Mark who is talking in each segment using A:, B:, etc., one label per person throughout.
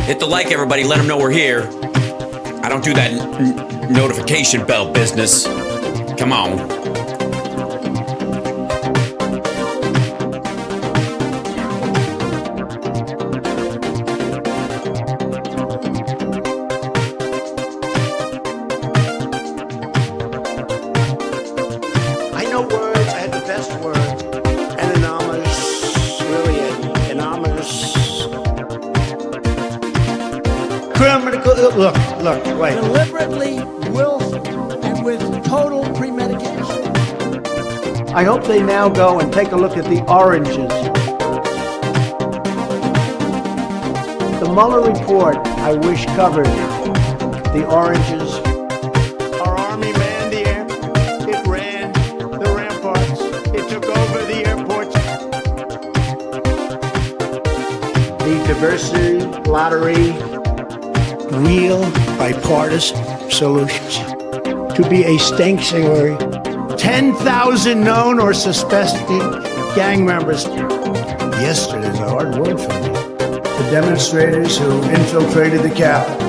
A: Hit the like, everybody. Let them know we're here. I don't do that notification bell business. Come on.
B: I know words. I had the best words. And anonymous, really anonymous. Criminal. Look, wait.
C: Deliberately, willful, and with total premeditation.
B: I hope they now go and take a look at the oranges. The Mueller report, I wish, covered the oranges. Our army manned the air. It ran the ramparts. It took over the airports. The diversity lottery, real bipartisan solutions. To be a sanctuary. 10,000 known or suspected gang members. Yesterday's a hard word for me. The demonstrators who infiltrated the Capitol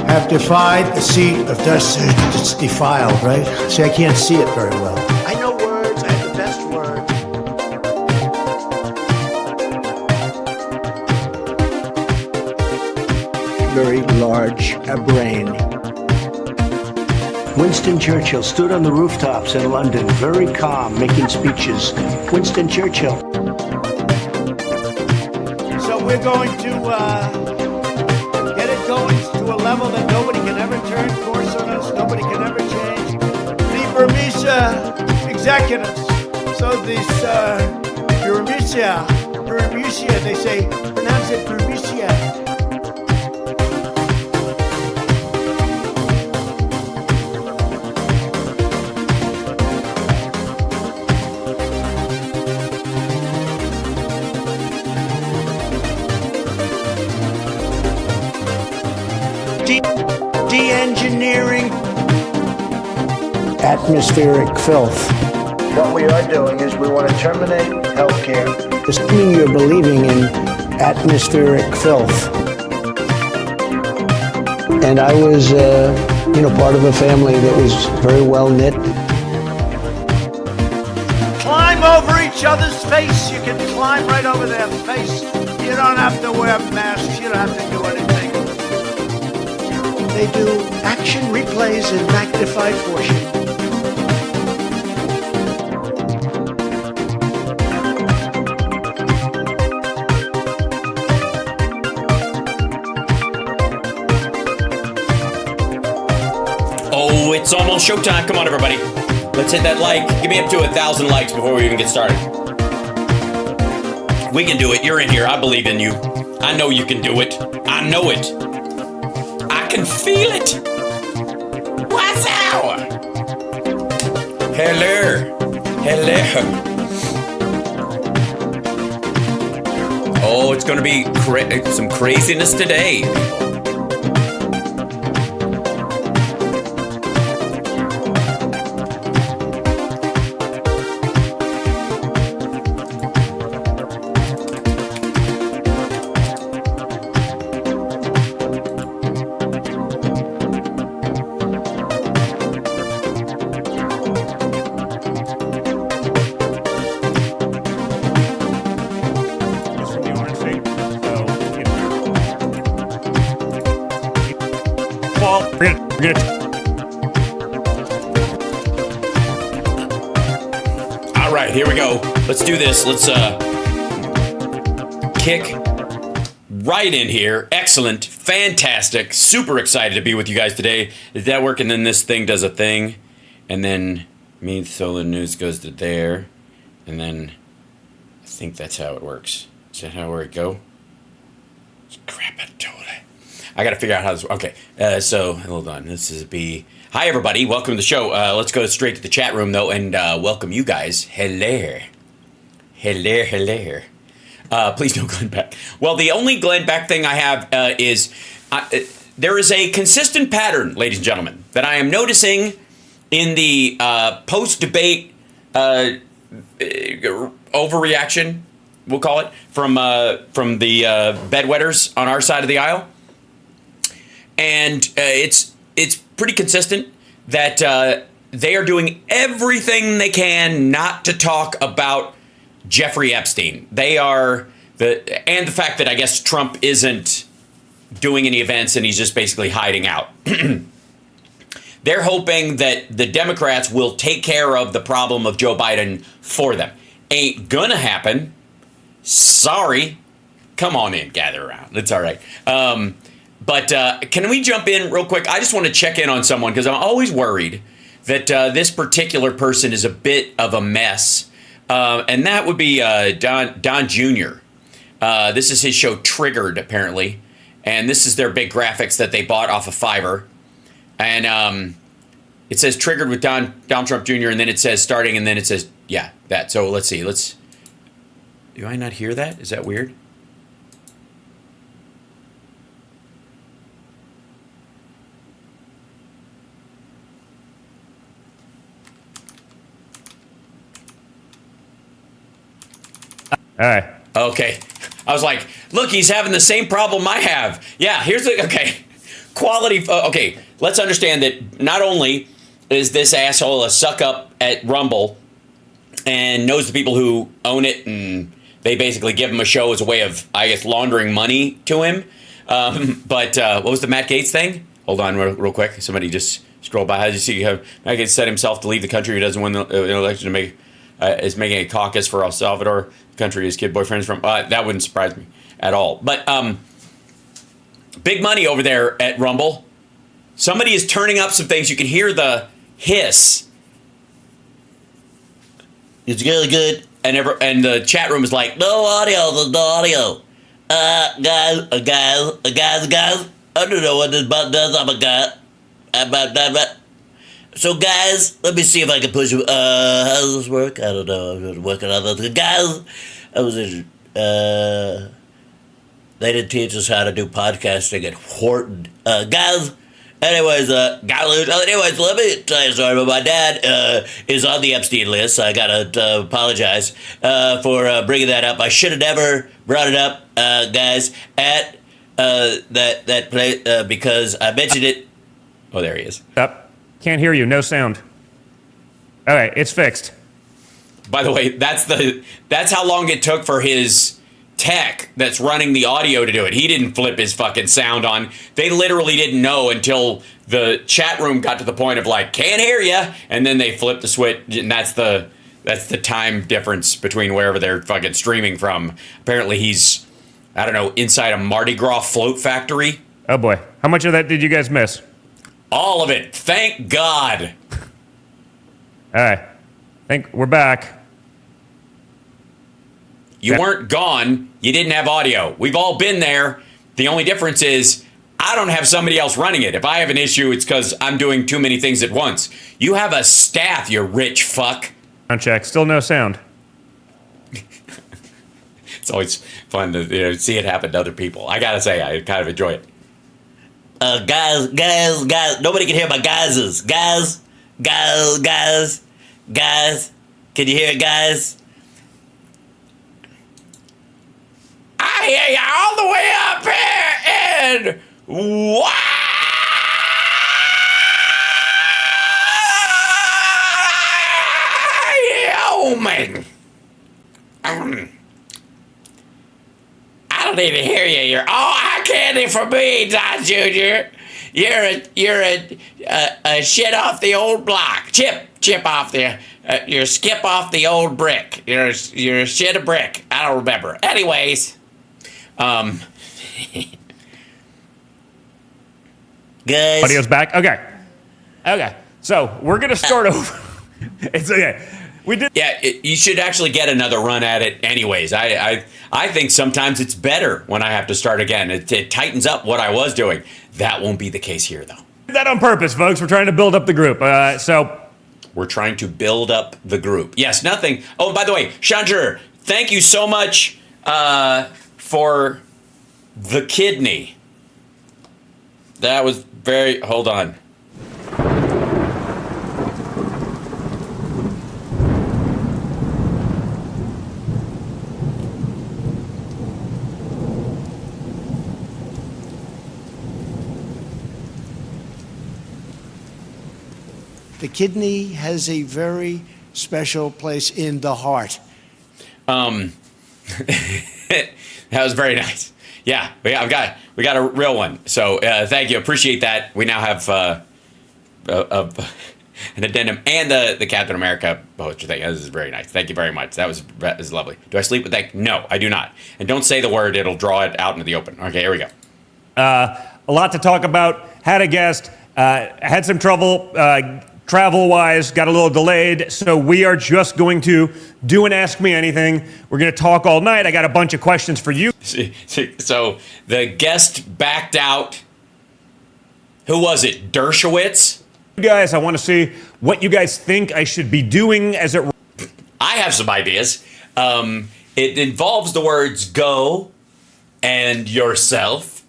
B: have defied the seat of justice. It's defiled, right? See, I can't see it very well. I know words. I have the best words. Very large brain. Winston Churchill stood on the rooftops in London, very calm, making speeches. Winston Churchill. So we're going to get it going to a level that nobody can ever turn course on us, nobody can ever change. The Burmese executives. So these Burmese, they say, pronounce it Burmese. De-engineering atmospheric filth. What we are doing is we want to terminate healthcare. Assuming you're believing in atmospheric filth. And I was, part of a family that was very well knit. Climb over each other's face. You can climb right over their face. You don't have to wear masks. You don't have to do anything. They do action replays in magnified portion.
A: Oh, it's almost showtime. Come on, everybody. Let's hit that like. Give me up to 1,000 likes before we even get started. We can do it. You're in here. I believe in you. I know you can do it. I know it. I can feel it. What's up? Hello. Oh, it's going to be some craziness today. All right, here we go. Let's do this. Let's kick right in here. Excellent, fantastic, super excited to be with you guys today. Is that working? Then this thing does a thing, and then me Solar News goes to there, and then I think that's how it works. Is that how it go? Crap, I told it. I got to figure out how this works. Okay, so hold on. This is B. Hi, everybody. Welcome to the show. Let's go straight to the chat room, though, and welcome you guys. Hello. Please no Glenn Beck. Well, the only Glenn Beck thing I have is there is a consistent pattern, ladies and gentlemen, that I am noticing in the post-debate overreaction, we'll call it, from the bedwetters on our side of the aisle. and it's pretty consistent that they are doing everything they can not to talk about Jeffrey Epstein. They are the fact that I guess Trump isn't doing any events and he's just basically hiding out. They're hoping that the Democrats will take care of the problem of Joe Biden for them. Ain't gonna happen. Sorry. Come on in, gather around. It's all right. But can we jump in real quick? I just want to check in on someone because I'm always worried that this particular person is a bit of a mess. And that would be Don Jr. This is his show Triggered, apparently. And this is their big graphics that they bought off of Fiverr. And it says Triggered with Donald Trump Jr. And then it says starting, and then it says, yeah, that. So let's see. Do I not hear that? Is that weird?
D: All right.
A: Okay. I was like, look, he's having the same problem I have. Yeah, okay. Quality. Okay, let's understand that not only is this asshole a suck up at Rumble and knows the people who own it, and they basically give him a show as a way of, I guess, laundering money to him. But what was the Matt Gaetz thing? Hold on real quick. Somebody just scroll by. How did you see Matt Gaetz set himself to leave the country? He doesn't win the election to make is making a caucus for El Salvador, the country his kid boyfriend's from. That wouldn't surprise me at all. But big money over there at Rumble. Somebody is turning up some things. You can hear the hiss. It's really good. And the chat room is like, no audio, there's no audio. Guys, I don't know what this button does. I'm a guy. So, guys, let me see if I can push you. How does this work? I don't know. I'm just working on this. Guys, they didn't teach us how to do podcasting at Wharton. Guys, let me tell you a story about my dad is on the Epstein list. I gotta apologize for bringing that up. I should have never brought it up, guys, at that place because I mentioned it. Oh, there he is.
D: Up. Can't hear you. No sound. All right, it's fixed.
A: By the way, that's how long it took for his tech that's running the audio to do it. He didn't flip his fucking sound on. They literally didn't know until the chat room got to the point of like, can't hear you, and then they flipped the switch, and that's the time difference between wherever they're fucking streaming from. Apparently he's, I don't know, inside a Mardi Gras float factory.
D: Oh boy. How much of that did you guys miss?
A: All of it. Thank God.
D: All right. I think we're back.
A: You weren't gone. You didn't have audio. We've all been there. The only difference is I don't have somebody else running it. If I have an issue, it's because I'm doing too many things at once. You have a staff, you rich fuck.
D: Uncheck. Still no sound.
A: It's always fun to see it happen to other people. I gotta say, I kind of enjoy it. Guys, nobody can hear my guys. Guys. Can you hear it, guys? I hear you all the way up here and wow! Oh man. I don't even hear you. You're all eye candy for me, Don Jr. You're a shit off the old block. Chip off the. You're skip off the old brick. You're a shit a brick. I don't remember. Anyways, guys.
D: Audio's back. Okay. So we're gonna start over. It's okay. We did.
A: Yeah, you should actually get another run at it anyways. I think sometimes it's better when I have to start again. It tightens up what I was doing. That won't be the case here, though.
D: Did that on purpose, folks. We're trying to build up the group.
A: We're trying to build up the group. Yes, nothing. Oh, by the way, Chandra, thank you so much for the kidney. That was very... Hold on.
B: The kidney has a very special place in the heart.
A: That was very nice. Yeah, we got a real one. So thank you, appreciate that. We now have an addendum and the Captain America poster thing. This is very nice. Thank you very much. That was lovely. Do I sleep with that? No, I do not. And don't say the word; it'll draw it out into the open. Okay, here we go.
D: A lot to talk about. Had a guest. Had some trouble travel-wise. Got a little delayed. So we are just going to do an Ask Me Anything. We're going to talk all night. I got a bunch of questions for you.
A: So the guest backed out. Who was it? Dershowitz?
D: Guys, I want to see what you guys think I should be doing as it...
A: I have some ideas. It involves the words go and yourself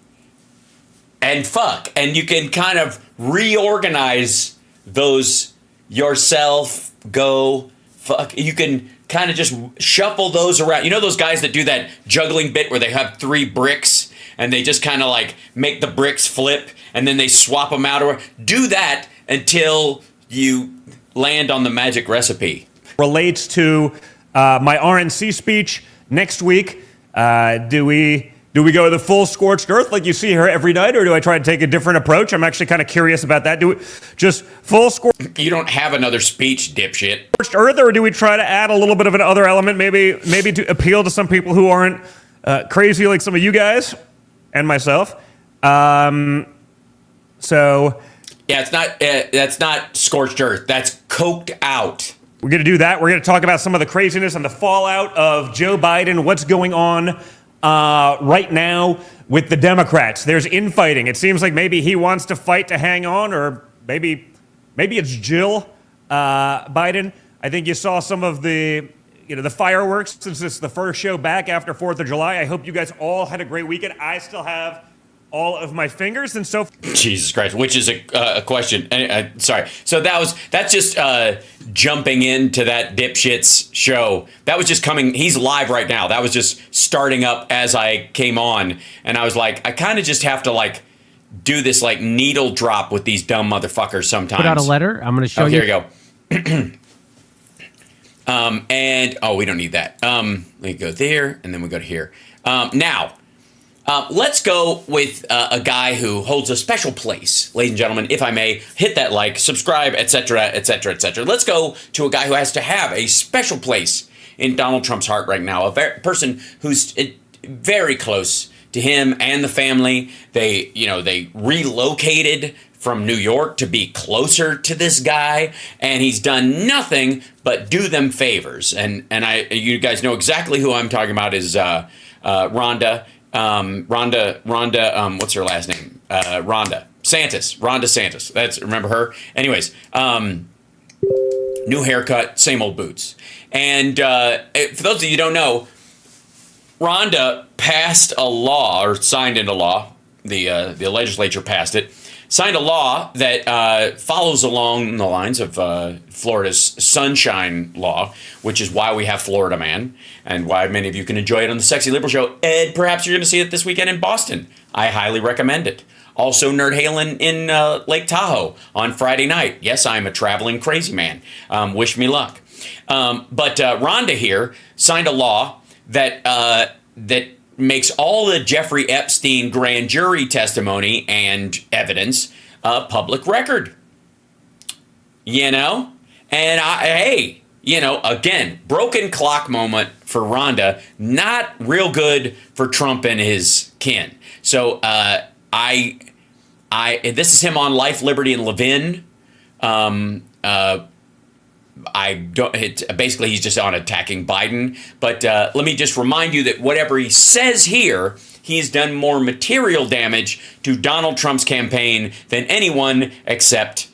A: and fuck. And you can kind of reorganize those yourself, go, fuck. You can kind of just shuffle those around. You know those guys that do that juggling bit where they have 3 bricks and they just kind of like make the bricks flip and then they swap them out? Or do that until you land on the magic recipe.
D: Relates to my RNC speech next week. Do we go the full scorched earth like you see here every night, or do I try to take a different approach? I'm actually kind of curious about that. Do we just full scorched?
A: You don't have another speech, dipshit.
D: Scorched earth, or do we try to add a little bit of another element, maybe to appeal to some people who aren't crazy like some of you guys and myself? So.
A: Yeah, that's not scorched earth. That's coked out.
D: We're going to do that. We're going to talk about some of the craziness and the fallout of Joe Biden, what's going on right now with the Democrats. There's infighting. It seems like maybe he wants to fight to hang on, or maybe it's Jill Biden. I think you saw some of the fireworks since it's the first show back after 4th of July. I hope you guys all had a great weekend. I still have all of my fingers and so.
A: Jesus Christ, which is a question. Sorry. So that's just jumping into that dipshit's show. That was just coming. He's live right now. That was just starting up as I came on, and I was like, I kind of just have to like do this like needle drop with these dumb motherfuckers sometimes.
E: Put out a letter. I'm going to show you.
A: Here you go. And we don't need that. We go there, and then we go to here. Now. Let's go with a guy who holds a special place, ladies and gentlemen. If I may, hit that like, subscribe, etc., etc., etc. Let's go to a guy who has to have a special place in Donald Trump's heart right now. A person who's very close to him and the family. They relocated from New York to be closer to this guy, and he's done nothing but do them favors. And you guys know exactly who I'm talking about is Rhonda. Rhonda, what's her last name? Rhonda Santos. Remember her? Anyways, new haircut, same old boots. And for those of you who don't know, Rhonda passed a law, or signed into law, the legislature passed it, signed a law that follows along the lines of Florida's Sunshine Law, which is why we have Florida Man, and why many of you can enjoy it on the Sexy Liberal Show. And perhaps you're going to see it this weekend in Boston. I highly recommend it. Also, Nerd Halen in Lake Tahoe on Friday night. Yes, I'm a traveling crazy man. Wish me luck. But Rhonda here signed a law that makes all the Jeffrey Epstein grand jury testimony and evidence public record. And again, broken clock moment for Rhonda, not real good for Trump and his kin. So this is him on Life, Liberty, and Levin. Basically he's just on attacking Biden. But let me just remind you that whatever he says here, he's done more material damage to Donald Trump's campaign than anyone except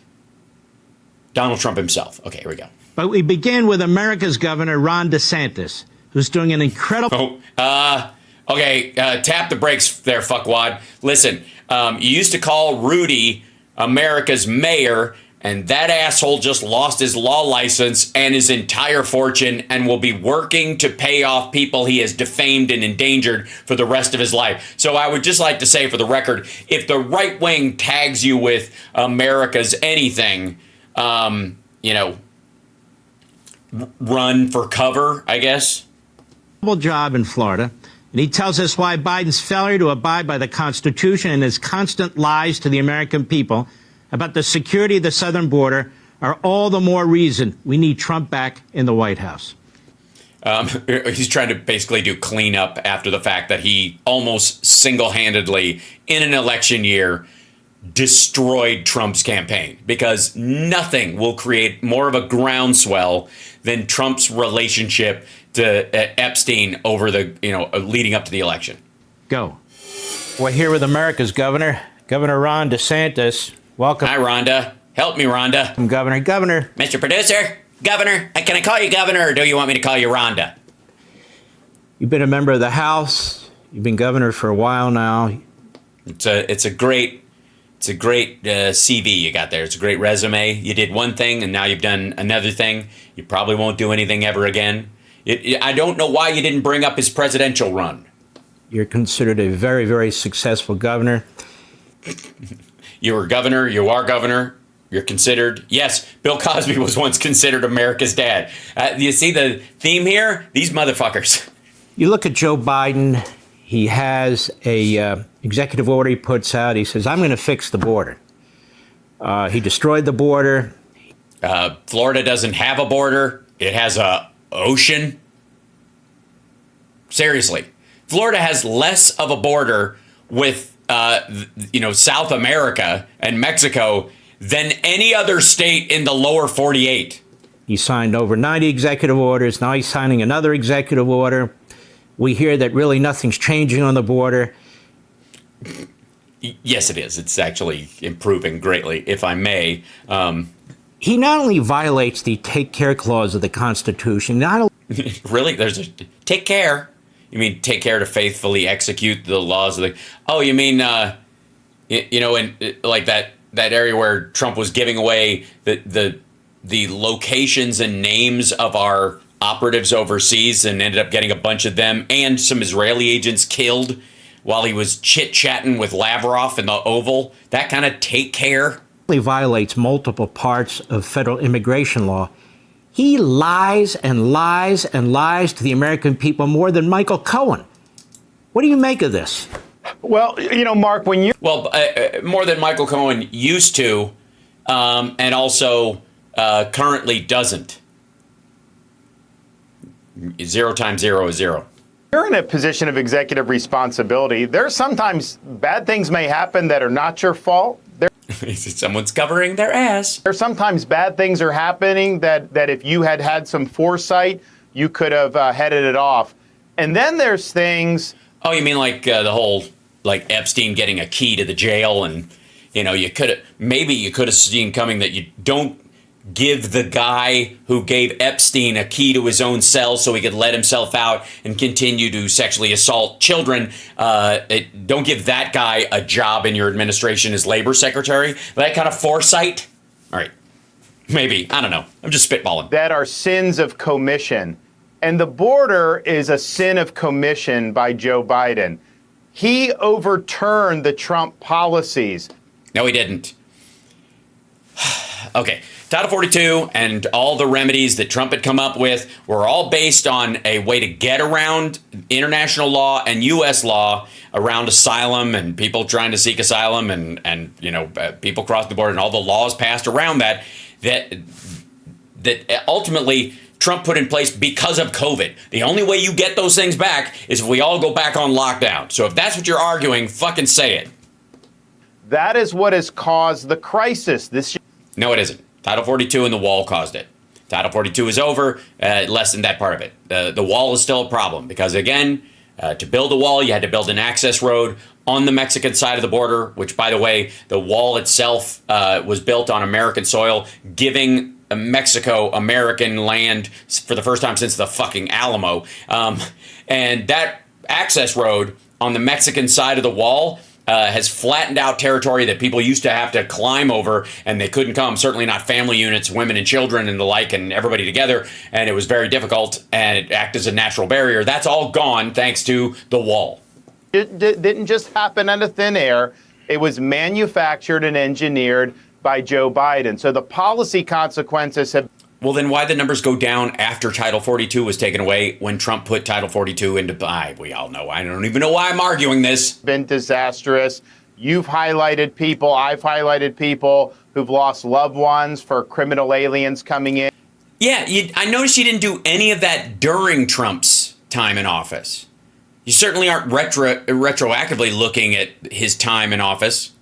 A: Donald Trump himself. Okay, here we go.
F: But we begin with America's governor, Ron DeSantis, who's doing an incredible...
A: Okay, tap the brakes there, fuckwad. Listen, you used to call Rudy America's mayor, and that asshole just lost his law license and his entire fortune and will be working to pay off people he has defamed and endangered for the rest of his life. So I would just like to say for the record, if the right wing tags you with America's anything, you know, run for cover, I guess.
F: Job in Florida, and he tells us why Biden's failure to abide by the Constitution and his constant lies to the American people about the security of the southern border are all the more reason we need Trump back in the White House.
A: He's trying to basically do cleanup after the fact that he almost single-handedly, in an election year, destroyed Trump's campaign, because nothing will create more of a groundswell than Trump's relationship to Epstein over the, leading up to the election.
F: Go. We're here with America's governor, Governor Ron DeSantis. Welcome.
A: Hi, Rhonda. Help me, Rhonda.
F: Governor.
A: Mr. Producer, Governor. Can I call you Governor, or do you want me to call you Rhonda?
F: You've been a member of the House. You've been governor for a while now.
A: It's a great CV you got there. It's a great resume. You did one thing, and now you've done another thing. You probably won't do anything ever again. I don't know why you didn't bring up his presidential run.
F: You're considered a very, very successful governor.
A: You were governor. You are governor. You're considered. Yes, Bill Cosby was once considered America's dad. You see the theme here? These motherfuckers.
F: You look at Joe Biden. He has a executive order he puts out. He says, I'm going to fix the border. He destroyed the border.
A: Florida doesn't have a border. It has a ocean. Seriously. Florida has less of a border with, South America and Mexico than any other state in the lower 48.
F: He signed over 90 executive orders. Now he's signing another executive order. We hear that really nothing's changing on the border.
A: Yes, it is. It's actually improving greatly, if I may.
F: He not only violates the take care clause of the Constitution, not only...
A: Really? There's a take care? You mean take care to faithfully execute the laws of the... Oh, you mean, in like that area where Trump was giving away the locations and names of our operatives overseas and ended up getting a bunch of them and some Israeli agents killed while he was chit-chatting with Lavrov in the Oval? That kind of take care?
F: He violates multiple parts of federal immigration law. He lies and lies and lies to the American people more than Michael Cohen. What do you make of this?
E: Well, Mark, when you...
A: Well, more than Michael Cohen used to, and also currently doesn't. 0 times 0 is 0.
E: You're in a position of executive responsibility. There's sometimes bad things may happen that are not your fault.
A: Someone's covering their ass.
E: There's sometimes bad things are happening that if you had some foresight, you could have headed it off. And then there's things...
A: Oh, you mean like the whole, like Epstein getting a key to the jail, and, you could have seen coming that you don't give the guy who gave Epstein a key to his own cell so he could let himself out and continue to sexually assault children. Don't give that guy a job in your administration as labor secretary. That kind of foresight. All right. Maybe. I don't know. I'm just spitballing.
E: That are sins of commission. And the border is a sin of commission by Joe Biden. He overturned the Trump policies.
A: No, he didn't. Okay. Title 42 and all the remedies that Trump had come up with were all based on a way to get around international law and U.S. law around asylum and people trying to seek asylum and people cross the border and all the laws passed around that ultimately Trump put in place because of COVID. The only way you get those things back is if we all go back on lockdown. So if that's what you're arguing, fucking say it.
E: That is what has caused the crisis this year.
A: No, it isn't. Title 42 and the wall caused it. Title 42 is over, less than that part of it. The wall is still a problem because, again, to build a wall, you had to build an access road on the Mexican side of the border, which, by the way, the wall itself was built on American soil, giving Mexico American land for the first time since the fucking Alamo. And that access road on the Mexican side of the wall has flattened out territory that people used to have to climb over, and they couldn't come, certainly not family units, women and children and the like, and everybody together, and it was very difficult, and it acted as a natural barrier. That's all gone thanks to the wall.
E: It didn't just happen out of thin air. It was manufactured and engineered by Joe Biden. So the policy consequences have
A: Well, then why the numbers go down after Title 42 was taken away when Trump put Title 42 into... we all know. I don't even know why I'm arguing this.
E: been disastrous. You've highlighted people, I've highlighted people who've lost loved ones for criminal aliens coming in.
A: Yeah, I noticed you didn't do any of that during Trump's time in office. You certainly aren't retroactively looking at his time in office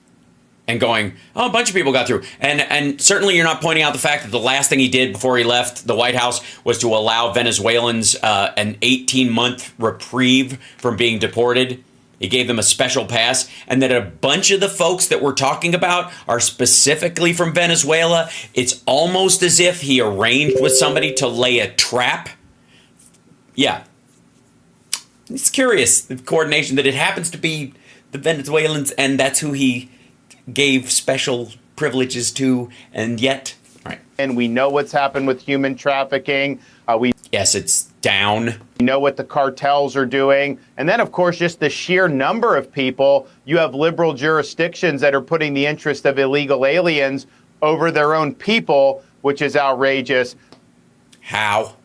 A: and going, oh, a bunch of people got through. And certainly you're not pointing out the fact that the last thing he did before he left the White House was to allow Venezuelans an 18-month reprieve from being deported. He gave them a special pass, and that a bunch of the folks that we're talking about are specifically from Venezuela. It's almost as if he arranged with somebody to lay a trap. Yeah. It's curious, the coordination, that it happens to be the Venezuelans, and that's who he gave special privileges to, and yet... Right.
E: And we know what's happened with human trafficking.
A: Yes, it's down.
E: We know what the cartels are doing. And then, of course, just the sheer number of people. You have liberal jurisdictions that are putting the interest of illegal aliens over their own people, which is outrageous.
A: How?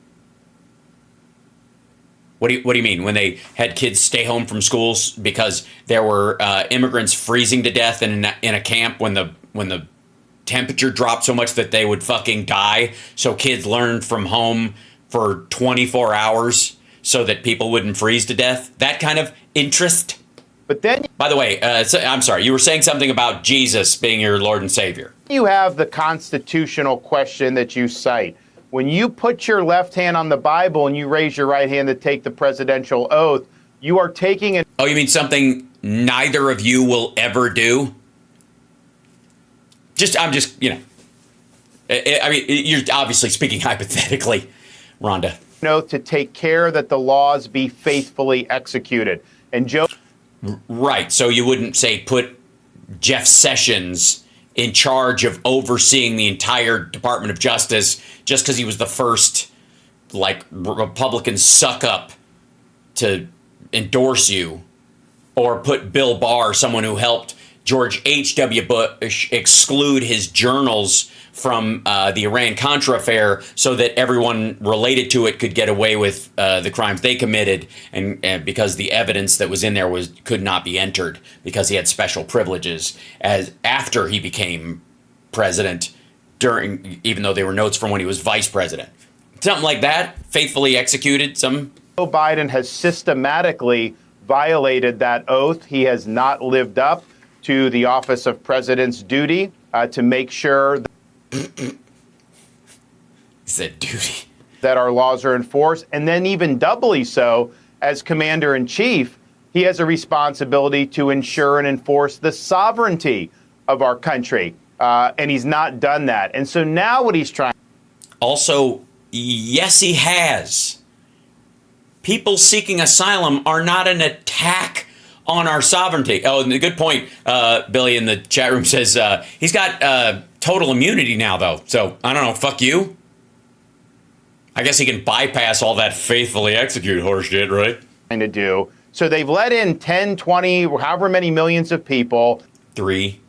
A: What do you mean? When they had kids stay home from schools because there were immigrants freezing to death in a camp when the temperature dropped so much that they would fucking die. So kids learned from home for 24 hours so that people wouldn't freeze to death. That kind of interest.
E: But then,
A: by the way, I'm sorry, you were saying something about Jesus being your Lord and Savior.
E: You have the constitutional question that you cite. When you put your left hand on the Bible and you raise your right hand to take the presidential oath, you are taking it.
A: Oh, you mean something neither of you will ever do? I'm just, I mean, you're obviously speaking hypothetically, Rhonda.
E: Oath to take care that the laws be faithfully executed. And Joe.
A: Right. So you wouldn't say put Jeff Sessions in charge of overseeing the entire Department of Justice just because he was the first, Republican suck up to endorse you, or put Bill Barr, someone who helped George H.W. Bush exclude his journals from the Iran-Contra affair so that everyone related to it could get away with the crimes they committed, and because the evidence that was in there could not be entered because he had special privileges as after he became president, even though they were notes from when he was vice president. Something like that, faithfully executed. Joe
E: Biden has systematically violated that oath. He has not lived up to the office of president's duty to make sure
A: that
E: our laws are enforced. And then even doubly so, as commander-in-chief, he has a responsibility to ensure and enforce the sovereignty of our country. And he's not done that. And so now what he's trying...
A: Also, yes, he has. People seeking asylum are not an attack on our sovereignty. Oh, and a good point. Billy in the chat room says he's got total immunity now, though. So, I don't know. Fuck you. I guess he can bypass all that faithfully execute horse shit, right?
E: To do. So they've let in 10, 20, however many millions of people.
A: 3.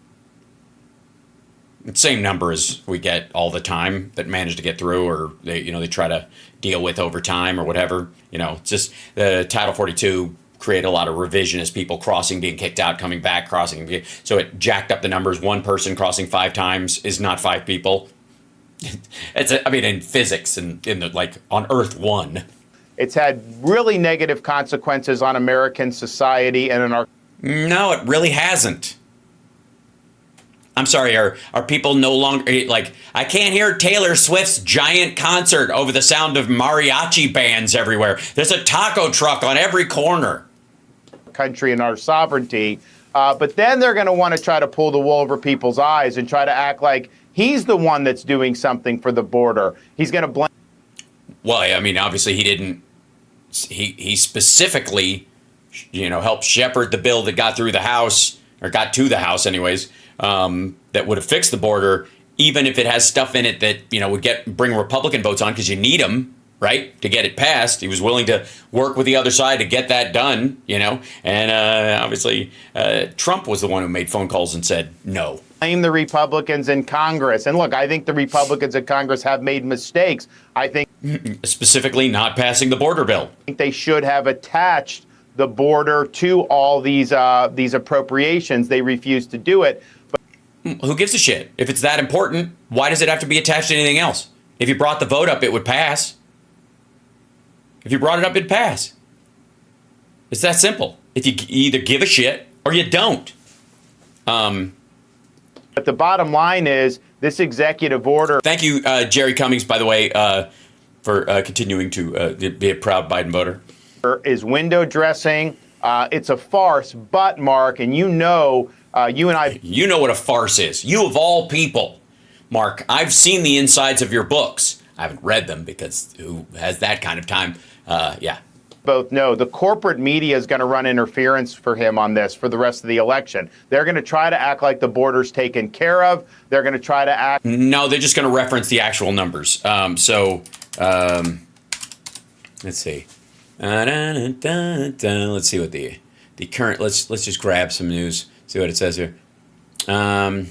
A: Same number as we get all the time that manage to get through, or they try to deal with over time or whatever. It's just the Title 42 create a lot of revisionist people crossing, being kicked out, coming back, crossing. So it jacked up the numbers. One person crossing 5 times is not 5 people. In physics and on Earth 1.
E: It's had really negative consequences on American society and in our...
A: No, it really hasn't. I'm sorry, are people no longer, I can't hear Taylor Swift's giant concert over the sound of mariachi bands everywhere. There's a taco truck on every corner.
E: Country and our sovereignty. But then they're going to want to try to pull the wool over people's eyes and try to act like he's the one that's doing something for the border. He's going to blame...
A: Well, obviously he didn't. He specifically, helped shepherd the bill that got through the House, or got to the House anyways, that would have fixed the border, even if it has stuff in it that, would bring Republican votes on, because you need them, right, to get it passed. He was willing to work with the other side to get that done, and obviously Trump was the one who made phone calls and said no.
E: blame the Republicans in Congress. And look, I think the Republicans in Congress have made mistakes. I think
A: Specifically, not passing the border bill.
E: they should have attached the border to all these appropriations. They refuse to do it.
A: Who gives a shit? If it's that important, why does it have to be attached to anything else? If you brought the vote up, it would pass. If you brought it up, it'd pass. It's that simple. If you either give a shit or you don't.
E: But the bottom line is this executive order.
A: Thank you, Jerry Cummings, by the way, for continuing to be a proud Biden voter.
E: Is window dressing. It's a farce. But, Mark, and you know, you and I.
A: You know what a farce is. You of all people, Mark. I've seen the insides of your books. I haven't read them because who has that kind of time? Yeah.
E: Both know the corporate media is going to run interference for him on this for the rest of the election. They're going to try to act like the border's taken care of. They're going to try to act.
A: No, they're just going to reference the actual numbers. Let's see. Let's see what the current. Let's just grab some news. See what it says here. RNC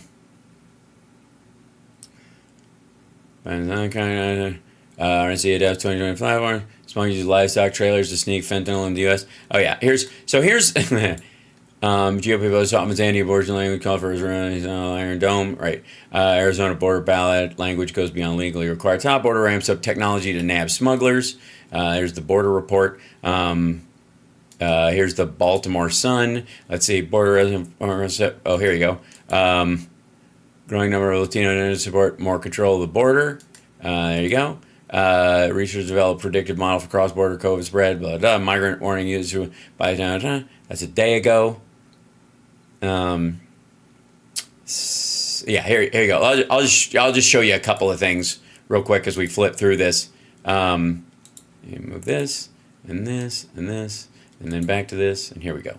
A: adapts 2025. Smugglers use livestock trailers to sneak fentanyl in the U.S. Oh yeah, here's GOP votes Ottoman's anti-abortion language call for Iron Dome. Right. Arizona border ballot language goes beyond legally required. Top border ramps up technology to nab smugglers. Here's the border report. Here's the Baltimore Sun. Let's see. Border resident. Oh, here you go. Growing number of Latino support more control of the border. There you go. Researchers developed predictive model for cross-border COVID spread. Blah, blah, blah. Migrant warning used by that's a day ago. Yeah, here you go. I'll just show you a couple of things real quick as we flip through this. You move this and this and this and then back to this and here we go.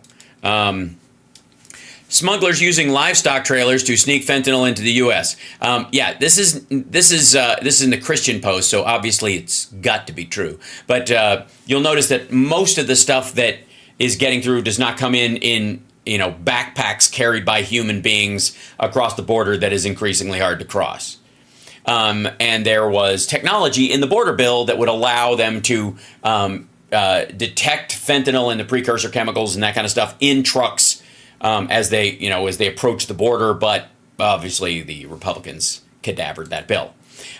A: Smugglers using livestock trailers to sneak fentanyl into the U.S. Yeah, this is in the Christian Post, so obviously it's got to be true. But you'll notice that most of the stuff that is getting through does not come in backpacks carried by human beings across the border that is increasingly hard to cross. And there was technology in the border bill that would allow them to detect fentanyl and the precursor chemicals and that kind of stuff in trucks. As they approach the border, but obviously the Republicans cadavered that bill.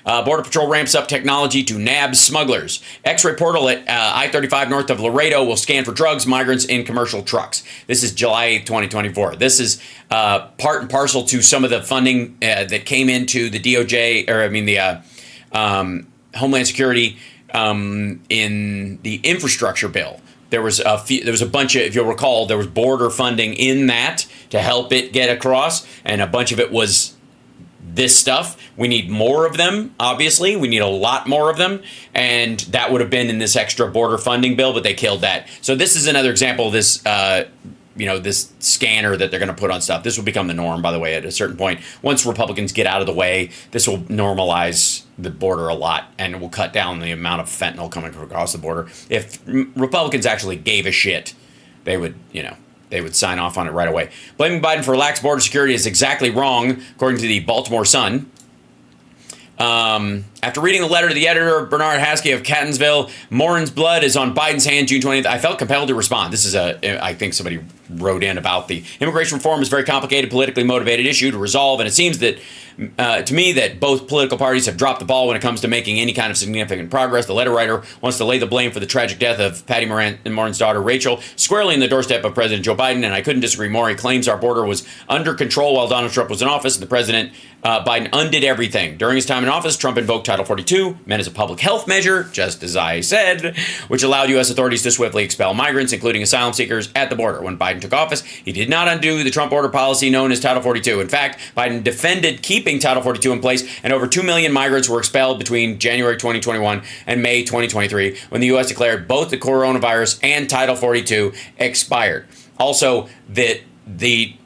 A: Border Patrol ramps up technology to nab smugglers. X-ray portal at I-35 north of Laredo will scan for drugs, migrants in commercial trucks. This is July 2024. This is part and parcel to some of the funding that came into the DOJ, the Homeland Security in the infrastructure bill. There was a bunch of, if you'll recall, there was border funding in that to help it get across, and a bunch of it was this stuff. We need more of them, obviously. We need a lot more of them, and that would have been in this extra border funding bill, but they killed that. So this is another example of this, this scanner that they're going to put on stuff. This will become the norm, by the way, at a certain point. Once Republicans get out of the way, this will normalize the border a lot, and it will cut down the amount of fentanyl coming across the border. If Republicans actually gave a shit, they would sign off on it right away. Blaming Biden for lax border security is exactly wrong, according to the Baltimore Sun. After reading the letter to the editor, Bernard Haskey of Catonsville, Morin's blood is on Biden's hand June 20th. I felt compelled to respond. This is I think somebody wrote in about the immigration reform is a very complicated, politically motivated issue to resolve, and it seems that to me that both political parties have dropped the ball when it comes to making any kind of significant progress. The letter writer wants to lay the blame for the tragic death of Patty Morin's daughter, Rachel, squarely in the doorstep of President Joe Biden, and I couldn't disagree more. He claims our border was under control while Donald Trump was in office, and the President Biden undid everything. During his time in office, Trump invoked Title 42, meant as a public health measure, just as I said, which allowed U.S. authorities to swiftly expel migrants, including asylum seekers, at the border. When Biden took office, he did not undo the Trump border policy known as Title 42. In fact, Biden defended keeping Title 42 in place, and over 2 million migrants were expelled between January 2021 and May 2023, when the U.S. declared both the coronavirus and Title 42 expired. Also,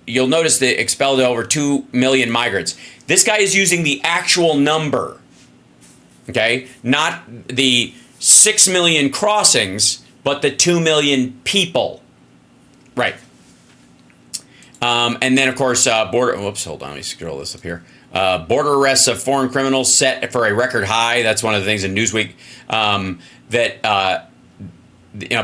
A: you'll notice that expelled over 2 million migrants. This guy is using the actual number, okay? Not the 6 million crossings, but the 2 million people. Right. And then, of course, border. Whoops, hold on. Let me scroll this up here. Border arrests of foreign criminals set for a record high. That's one of the things in Newsweek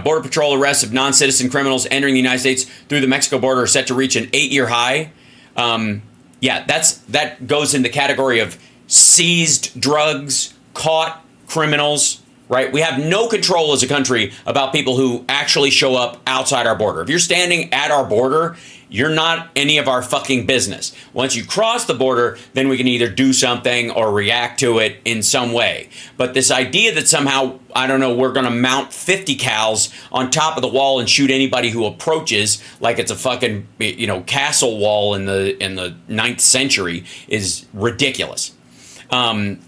A: Border Patrol arrests of non-citizen criminals entering the United States through the Mexico border are set to reach an 8-year high. That goes in the category of seized drugs, caught criminals, right? We have no control as a country about people who actually show up outside our border. If you're standing at our border, you're not any of our fucking business. Once you cross the border, then we can either do something or react to it in some way. But this idea that somehow, I don't know, we're going to mount 50 cals on top of the wall and shoot anybody who approaches like it's a fucking, castle wall in the 9th century is ridiculous. And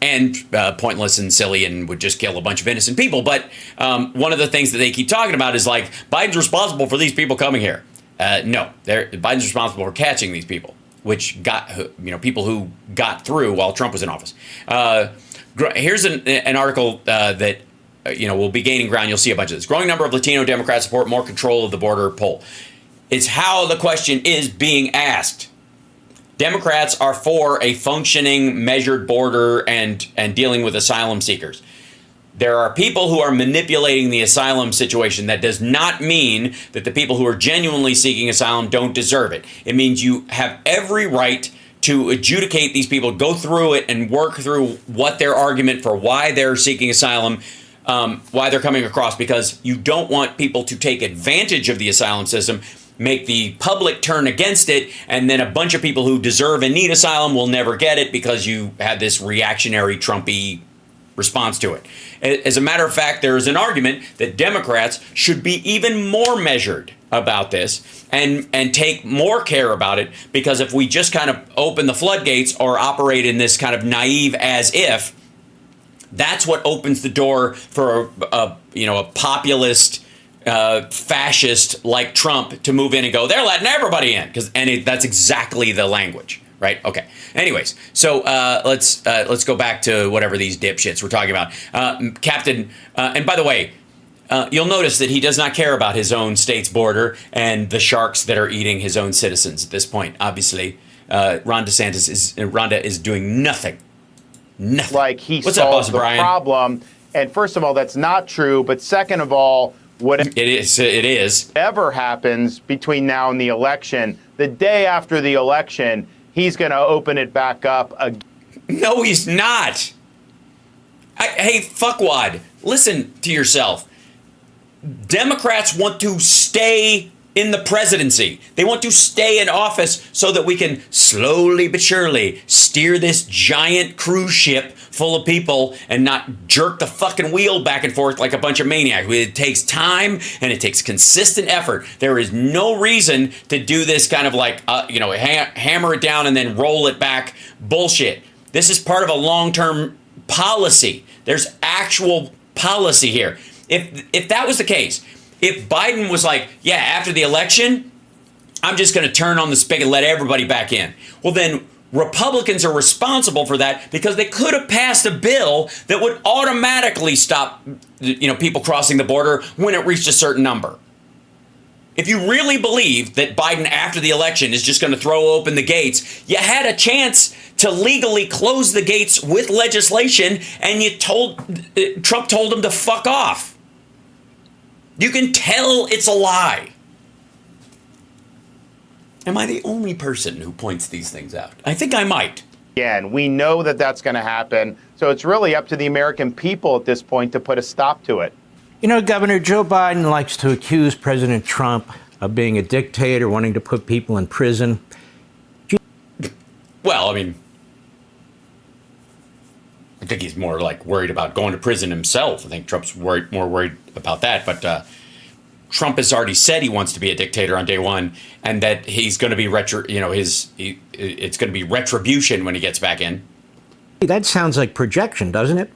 A: pointless and silly and would just kill a bunch of innocent people. But one of the things that they keep talking about is like, Biden's responsible for these people coming here. No, Biden's responsible for catching these people, which got, people who got through while Trump was in office. Here's an article that, will be gaining ground. You'll see a bunch of this. Growing number of Latino Democrats support more control of the border poll. It's how the question is being asked. Democrats are for a functioning, measured border and dealing with asylum seekers. There are people who are manipulating the asylum situation. That does not mean that the people who are genuinely seeking asylum don't deserve it. It means you have every right to adjudicate these people, go through it and work through what their argument for why they're seeking asylum, why they're coming across, because you don't want people to take advantage of the asylum system, make the public turn against it, and then a bunch of people who deserve and need asylum will never get it because you had this reactionary Trumpy response to it. As a matter of fact, there is an argument that Democrats should be even more measured about this and take more care about it, because if we just kind of open the floodgates or operate in this kind of naive as if, that's what opens the door for a populist fascist like Trump to move in and go, they're letting everybody in, that's exactly the language, right? Okay. Anyways, so let's go back to whatever these dipshits we're talking about. Captain, and by the way, you'll notice that he does not care about his own state's border and the sharks that are eating his own citizens at this point. Obviously, Rhonda is doing nothing. Nothing.
E: Like he
A: What's up,
E: solves
A: Boss
E: the
A: Brian?
E: problem. And first of all, that's not true. But second of all,
A: It is.
E: whatever happens between now and the election, the day after the election, he's going to open it back up again.
A: No, he's not. Hey, fuckwad, listen to yourself. Democrats want to stay in the presidency. They want to stay in office so that we can slowly but surely steer this giant cruise ship full of people and not jerk the fucking wheel back and forth like a bunch of maniacs. It takes time and it takes consistent effort. There is no reason to do this kind of like, hammer it down and then roll it back bullshit. This is part of a long-term policy. There's actual policy here. If that was the case, if Biden was like, yeah, after the election, I'm just going to turn on the spigot and let everybody back in. Well, then Republicans are responsible for that because they could have passed a bill that would automatically stop, people crossing the border when it reached a certain number. If you really believe that Biden after the election is just going to throw open the gates, you had a chance to legally close the gates with legislation, and Trump told him to fuck off. You can tell it's a lie. Am I the only person who points these things out? I think I might.
E: Again, we know that that's going to happen. So it's really up to the American people at this point to put a stop to it.
F: Governor, Joe Biden likes to accuse President Trump of being a dictator, wanting to put people in prison.
A: Well, I think he's more like worried about going to prison himself. I think Trump's more worried about that. But Trump has already said he wants to be a dictator on day one, and that he's going to be it's going to be retribution when he gets back in.
F: That sounds like projection, doesn't it?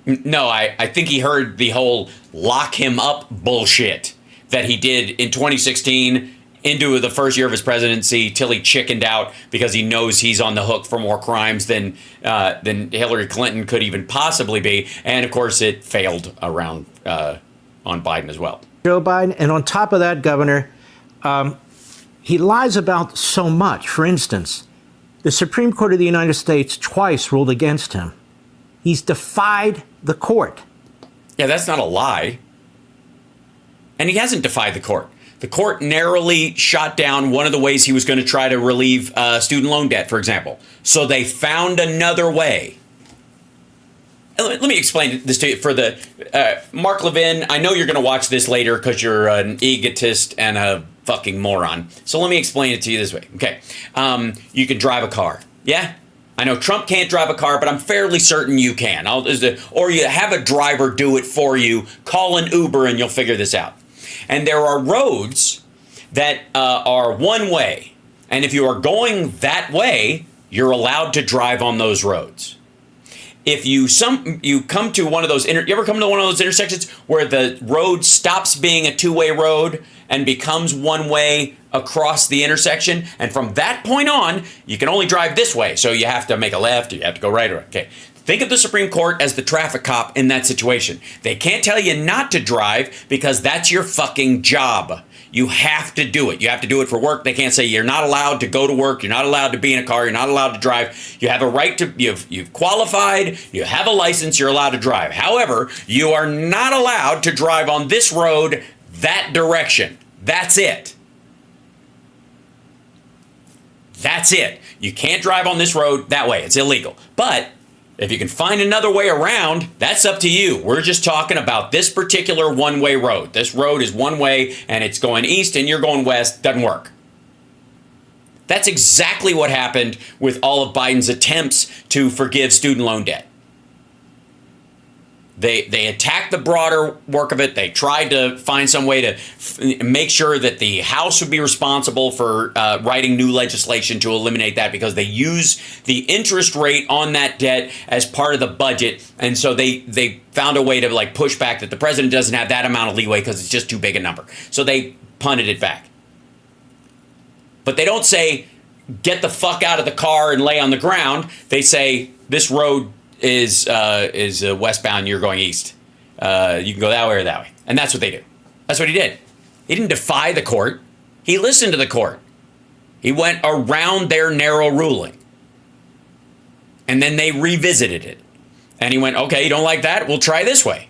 A: No, I think he heard the whole lock him up bullshit that he did in 2016 into the first year of his presidency till he chickened out because he knows he's on the hook for more crimes than Hillary Clinton could even possibly be. And, of course, it failed around on Biden as well.
F: Joe Biden. And on top of that, Governor, He lies about so much. For instance, the Supreme Court of the United States twice ruled against him. He's defied the court.
A: Yeah, that's not a lie. And he hasn't defied the court. The court narrowly shot down one of the ways he was going to try to relieve student loan debt, for example. So they found another way. Let me explain this to you. For the Mark Levin, I know you're going to watch this later because you're an egotist and a fucking moron. So let me explain it to you this way. Okay. You can drive a car. Yeah? I know Trump can't drive a car, but I'm fairly certain you can. Or you have a driver do it for you. Call an Uber and you'll figure this out. And there are roads that are one way. And if you are going that way, you're allowed to drive on those roads. If you come to one of those, you ever come to one of those intersections where the road stops being a two-way road and becomes one way across the intersection, and from that point on, you can only drive this way. So you have to make a left, or you have to go right. Okay. Think of the Supreme Court as the traffic cop in that situation. They can't tell you not to drive because that's your fucking job. You have to do it. You have to do it for work. They can't say you're not allowed to go to work. You're not allowed to be in a car. You're not allowed to drive. You have a right to, you've qualified. You have a license. You're allowed to drive. However, you are not allowed to drive on this road that direction. That's it. That's it. You can't drive on this road that way. It's illegal. But if you can find another way around, that's up to you. We're just talking about this particular one-way road. This road is one way and it's going east and you're going west. Doesn't work. That's exactly what happened with all of Biden's attempts to forgive student loan debt. They attacked the broader work of it. They tried to find some way to make sure that the House would be responsible for writing new legislation to eliminate that, because they use the interest rate on that debt as part of the budget. And so they found a way to like push back that the president doesn't have that amount of leeway because it's just too big a number. So they punted it back. But they don't say, get the fuck out of the car and lay on the ground. They say, this road is westbound, you're going east. You can go that way or that way. And that's what they do. That's what he did. He didn't defy the court. He listened to the court. He went around their narrow ruling. And then they revisited it. And he went, okay, you don't like that? We'll try this way.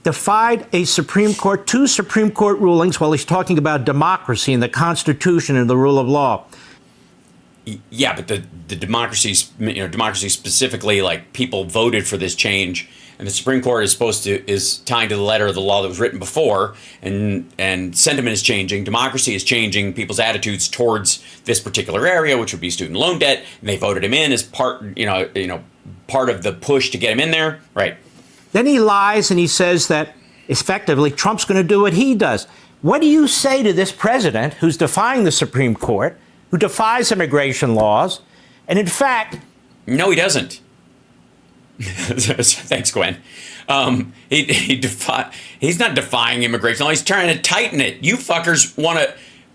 F: Defied a Supreme Court, two Supreme Court rulings while he's talking about democracy and the Constitution and the rule of law.
A: Yeah, but the democracy specifically, like, people voted for this change, and the Supreme Court is tying to the letter of the law that was written before, and sentiment is changing, democracy is changing, people's attitudes towards this particular area, which would be student loan debt, and they voted him in as part of the push to get him in there, right?
F: Then he lies and he says that effectively Trump's going to do what he does. What do you say to this president who's defying the Supreme Court, who defies immigration laws, and in fact...
A: No, he doesn't. Thanks, Gwen. He's not defying immigration law. He's trying to tighten it. You fuckers want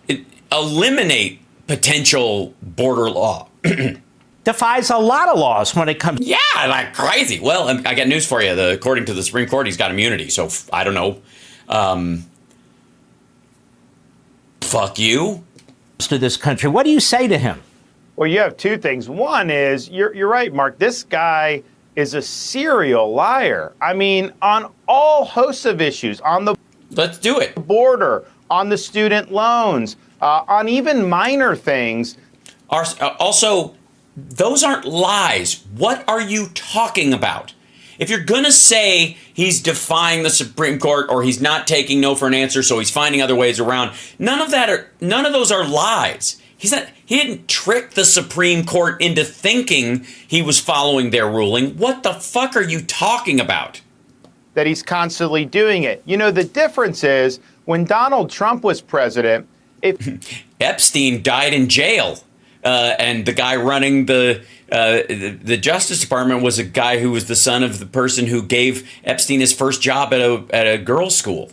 A: to eliminate potential border law.
F: Defies a lot of laws when it comes...
A: Yeah, like crazy. Well, I got news for you. According to the Supreme Court, he's got immunity. So, I don't know. Fuck you.
F: To this country. What do you say to him?
E: Well, you have two things. One is, you're right, Mark, this guy is a serial liar. I mean, on all hosts of issues, on the
A: Let's do it.
E: border, on the student loans, on even minor things.
A: Also, those aren't lies. What are you talking about? If you're going to say he's defying the Supreme Court or he's not taking no for an answer, so he's finding other ways around, none of those are lies. He didn't trick the Supreme Court into thinking he was following their ruling. What the fuck are you talking about?
E: That he's constantly doing it. You know, the difference is when Donald Trump was president,
A: Epstein died in jail. And the guy running the Justice Department was a guy who was the son of the person who gave Epstein his first job at a girls' school.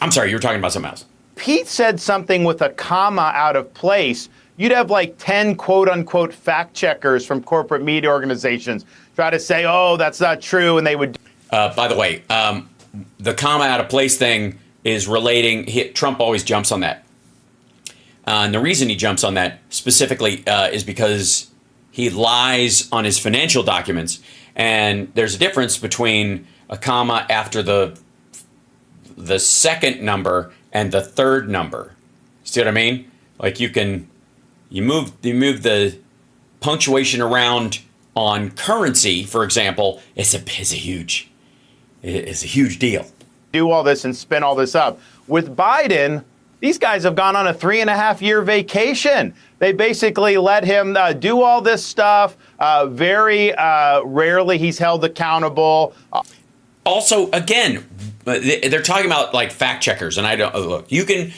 A: I'm sorry, you were talking about something else.
E: Pete said something with a comma out of place, you'd have like 10 quote-unquote fact checkers from corporate media organizations try to say, oh, that's not true, and they would...
A: By the way, the comma out of place thing is relating. Trump always jumps on that. And the reason he jumps on that specifically is because he lies on his financial documents. And there's a difference between a comma after the second number and the third number. See what I mean? Like you move the punctuation around on currency, for example. It's a huge deal.
E: Do all this and spin all this up. With Biden, these guys have gone on a 3.5-year vacation. They basically let him do all this stuff. Very rarely he's held accountable.
A: Also, again, they're talking about like fact checkers, and I don't look. You can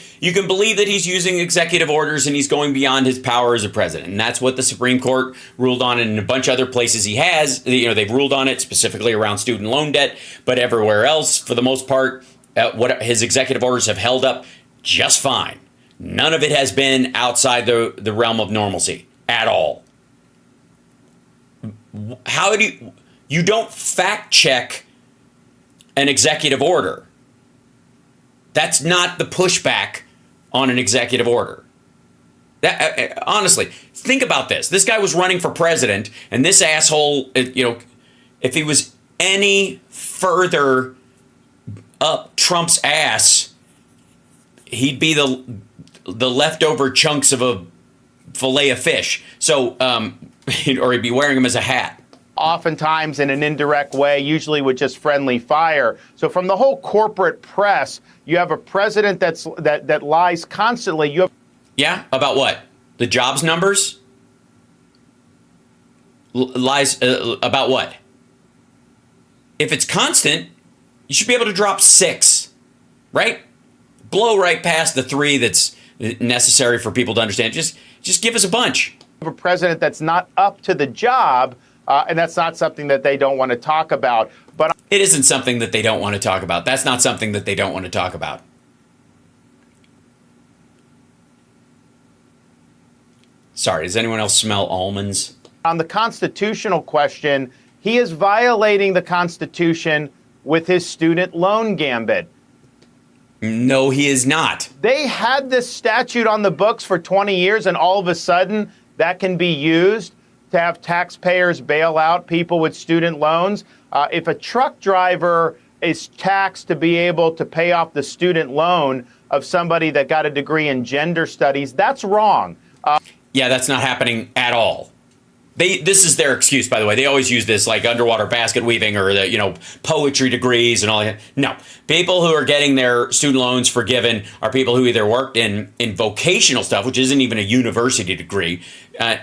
A: believe that he's using executive orders and he's going beyond his power as a president, and that's what the Supreme Court ruled on, and in a bunch of other places he has. They've ruled on it specifically around student loan debt, but everywhere else, for the most part, what his executive orders have held up just fine. None of it has been outside the realm of normalcy at all. How do you don't fact check an executive order? That's not the pushback on an executive order. That honestly, think about this. This guy was running for president, and this asshole, if he was any further up Trump's ass, he'd be the leftover chunks of a fillet of fish. So, or he'd be wearing them as a hat.
E: Oftentimes in an indirect way, usually with just friendly fire. So from the whole corporate press, you have a president that lies constantly.
A: Yeah, about what? The jobs numbers? Lies about what? If it's constant, you should be able to drop 6, right? Blow right past the 3 that's necessary for people to understand. Just give us a bunch.
E: A president that's not up to the job. And that's not something that they don't want to talk about. But
A: it isn't something that they don't want to talk about. That's not something that they don't want to talk about. Sorry, does anyone else smell almonds?
E: On the constitutional question, he is violating the Constitution with his student loan gambit.
A: No, he is not.
E: They had this statute on the books for 20 years, and all of a sudden that can be used to have taxpayers bail out people with student loans. If a truck driver is taxed to be able to pay off the student loan of somebody that got a degree in gender studies, that's wrong.
A: Yeah, that's not happening at all. This is their excuse, by the way. They always use this like underwater basket weaving or the poetry degrees and all that. No, people who are getting their student loans forgiven are people who either worked in vocational stuff, which isn't even a university degree.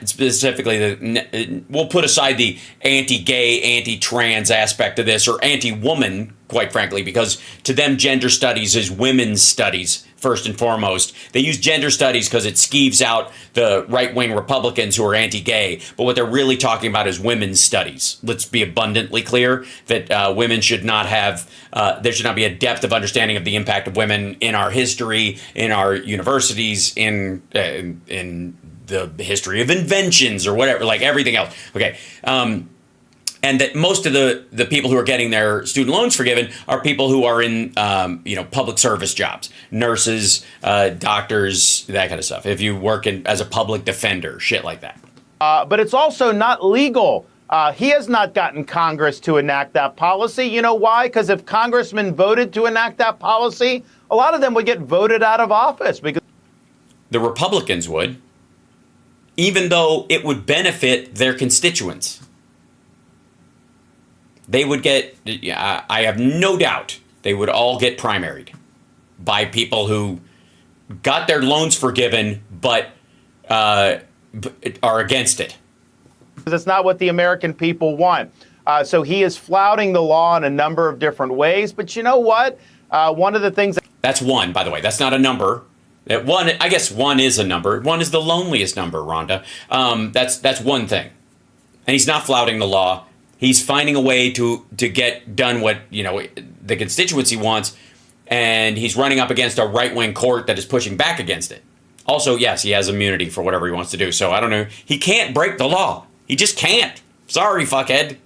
A: Specifically, we'll put aside the anti-gay, anti-trans aspect of this, or anti-woman, quite frankly, because to them, gender studies is women's studies. First and foremost, they use gender studies because it skeeves out the right-wing Republicans who are anti-gay. But what they're really talking about is women's studies. Let's be abundantly clear that women should not have, there should not be a depth of understanding of the impact of women in our history, in our universities, in the history of inventions or whatever, like everything else. Okay. And that most of the people who are getting their student loans forgiven are people who are in, public service jobs, nurses, doctors, that kind of stuff. If you work as a public defender, shit like that.
E: But it's also not legal. He has not gotten Congress to enact that policy. You know why? Because if congressmen voted to enact that policy, a lot of them would get voted out of office. Because
A: the Republicans would, even though it would benefit their constituents. They would get, I have no doubt, they would all get primaried by people who got their loans forgiven but are against it.
E: That's not what the American people want. So he is flouting the law in a number of different ways. But you know what? One of the things...
A: That's one, by the way. That's not a number. I guess one is a number. One is the loneliest number, Rhonda. That's one thing. And he's not flouting the law. He's finding a way to get done what the constituency wants, and he's running up against a right-wing court that is pushing back against it. Also, yes, he has immunity for whatever he wants to do. So I don't know. He can't break the law. He just can't. Sorry, fuckhead.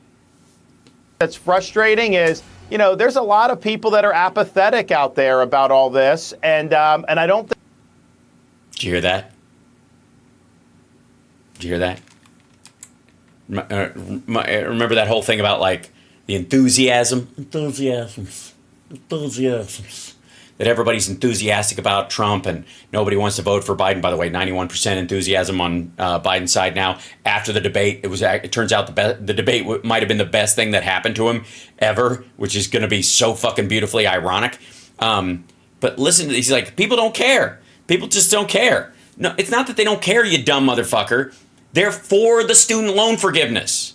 E: That's frustrating is There's a lot of people that are apathetic out there about all this, and I don't think.
A: Did you hear that? Did you hear that? Remember that whole thing about like the enthusiasms, that everybody's enthusiastic about Trump and nobody wants to vote for Biden. By the way, 91% enthusiasm on Biden's side now. After the debate, it turns out the debate might have been the best thing that happened to him ever, which is going to be so fucking beautifully ironic. But listen, he's like, people don't care. People just don't care. No, it's not that they don't care, you dumb motherfucker. They're for the student loan forgiveness.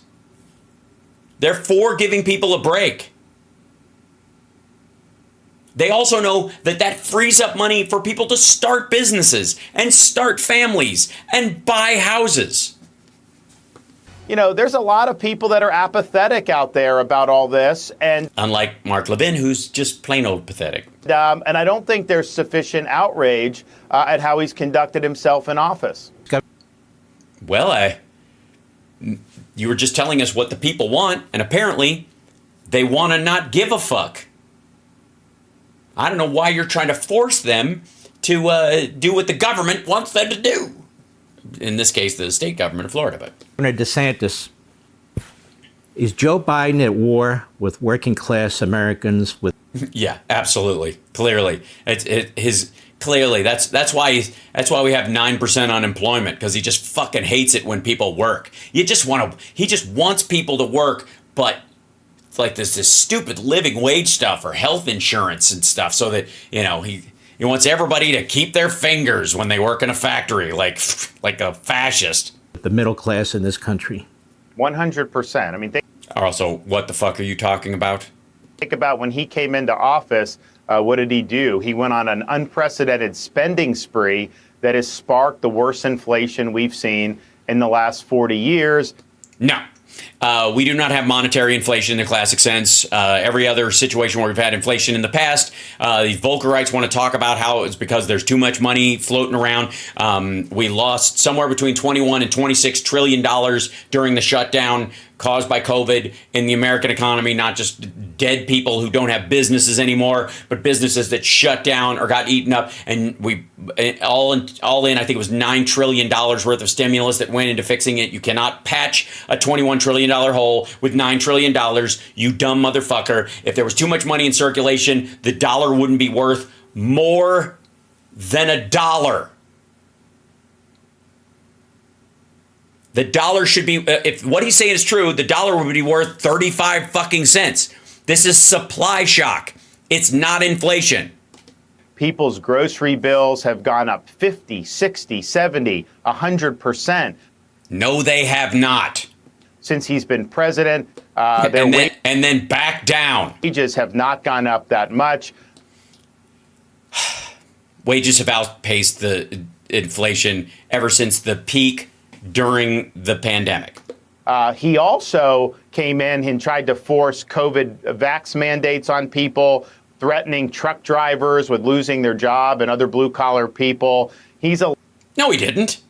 A: They're for giving people a break. They also know that frees up money for people to start businesses and start families and buy houses.
E: There's a lot of people that are apathetic out there about all this, and
A: unlike Mark Levin, who's just plain old pathetic.
E: And I don't think there's sufficient outrage at how he's conducted himself in office.
A: Well, you were just telling us what the people want, and apparently they want to not give a fuck. I don't know why you're trying to force them to do what the government wants them to do. In this case, the state government of Florida. But
F: Governor DeSantis, is Joe Biden at war with working class Americans?
A: Yeah, absolutely, clearly, clearly that's why we have 9% unemployment, because he just fucking hates it when people work. He just wants people to work, but it's like this stupid living wage stuff or health insurance and stuff, so that he wants everybody to keep their fingers when they work in a factory, like a fascist.
F: The middle class in this country.
E: 100%. I mean,
A: also, what the fuck are you talking about?
E: Think about when he came into office. What did he do? He went on an unprecedented spending spree that has sparked the worst inflation we've seen in the last 40 years.
A: No. We do not have monetary inflation in the classic sense. Every other situation where we've had inflation in the past, these Volckerites want to talk about how it's because there's too much money floating around. We lost somewhere between $21 and $26 trillion during the shutdown caused by COVID in the American economy, not just dead people who don't have businesses anymore, but businesses that shut down or got eaten up. And we all in, I think it was $9 trillion worth of stimulus that went into fixing it. You cannot patch a $21 trillion hole with $9 trillion, you dumb motherfucker. If there was too much money in circulation, the dollar wouldn't be worth more than $1. The dollar should be, if what he's saying is true, the dollar would be worth 35 fucking cents. This is supply shock. It's not inflation.
E: People's grocery bills have gone up 50, 60, 70, 100%.
A: No, they have not.
E: Since he's been president,
A: and then back down.
E: Wages have not gone up that much.
A: Wages have outpaced the inflation ever since the peak during the pandemic.
E: He also came in and tried to force COVID vax mandates on people, threatening truck drivers with losing their job and other blue-collar people.
A: No, he didn't.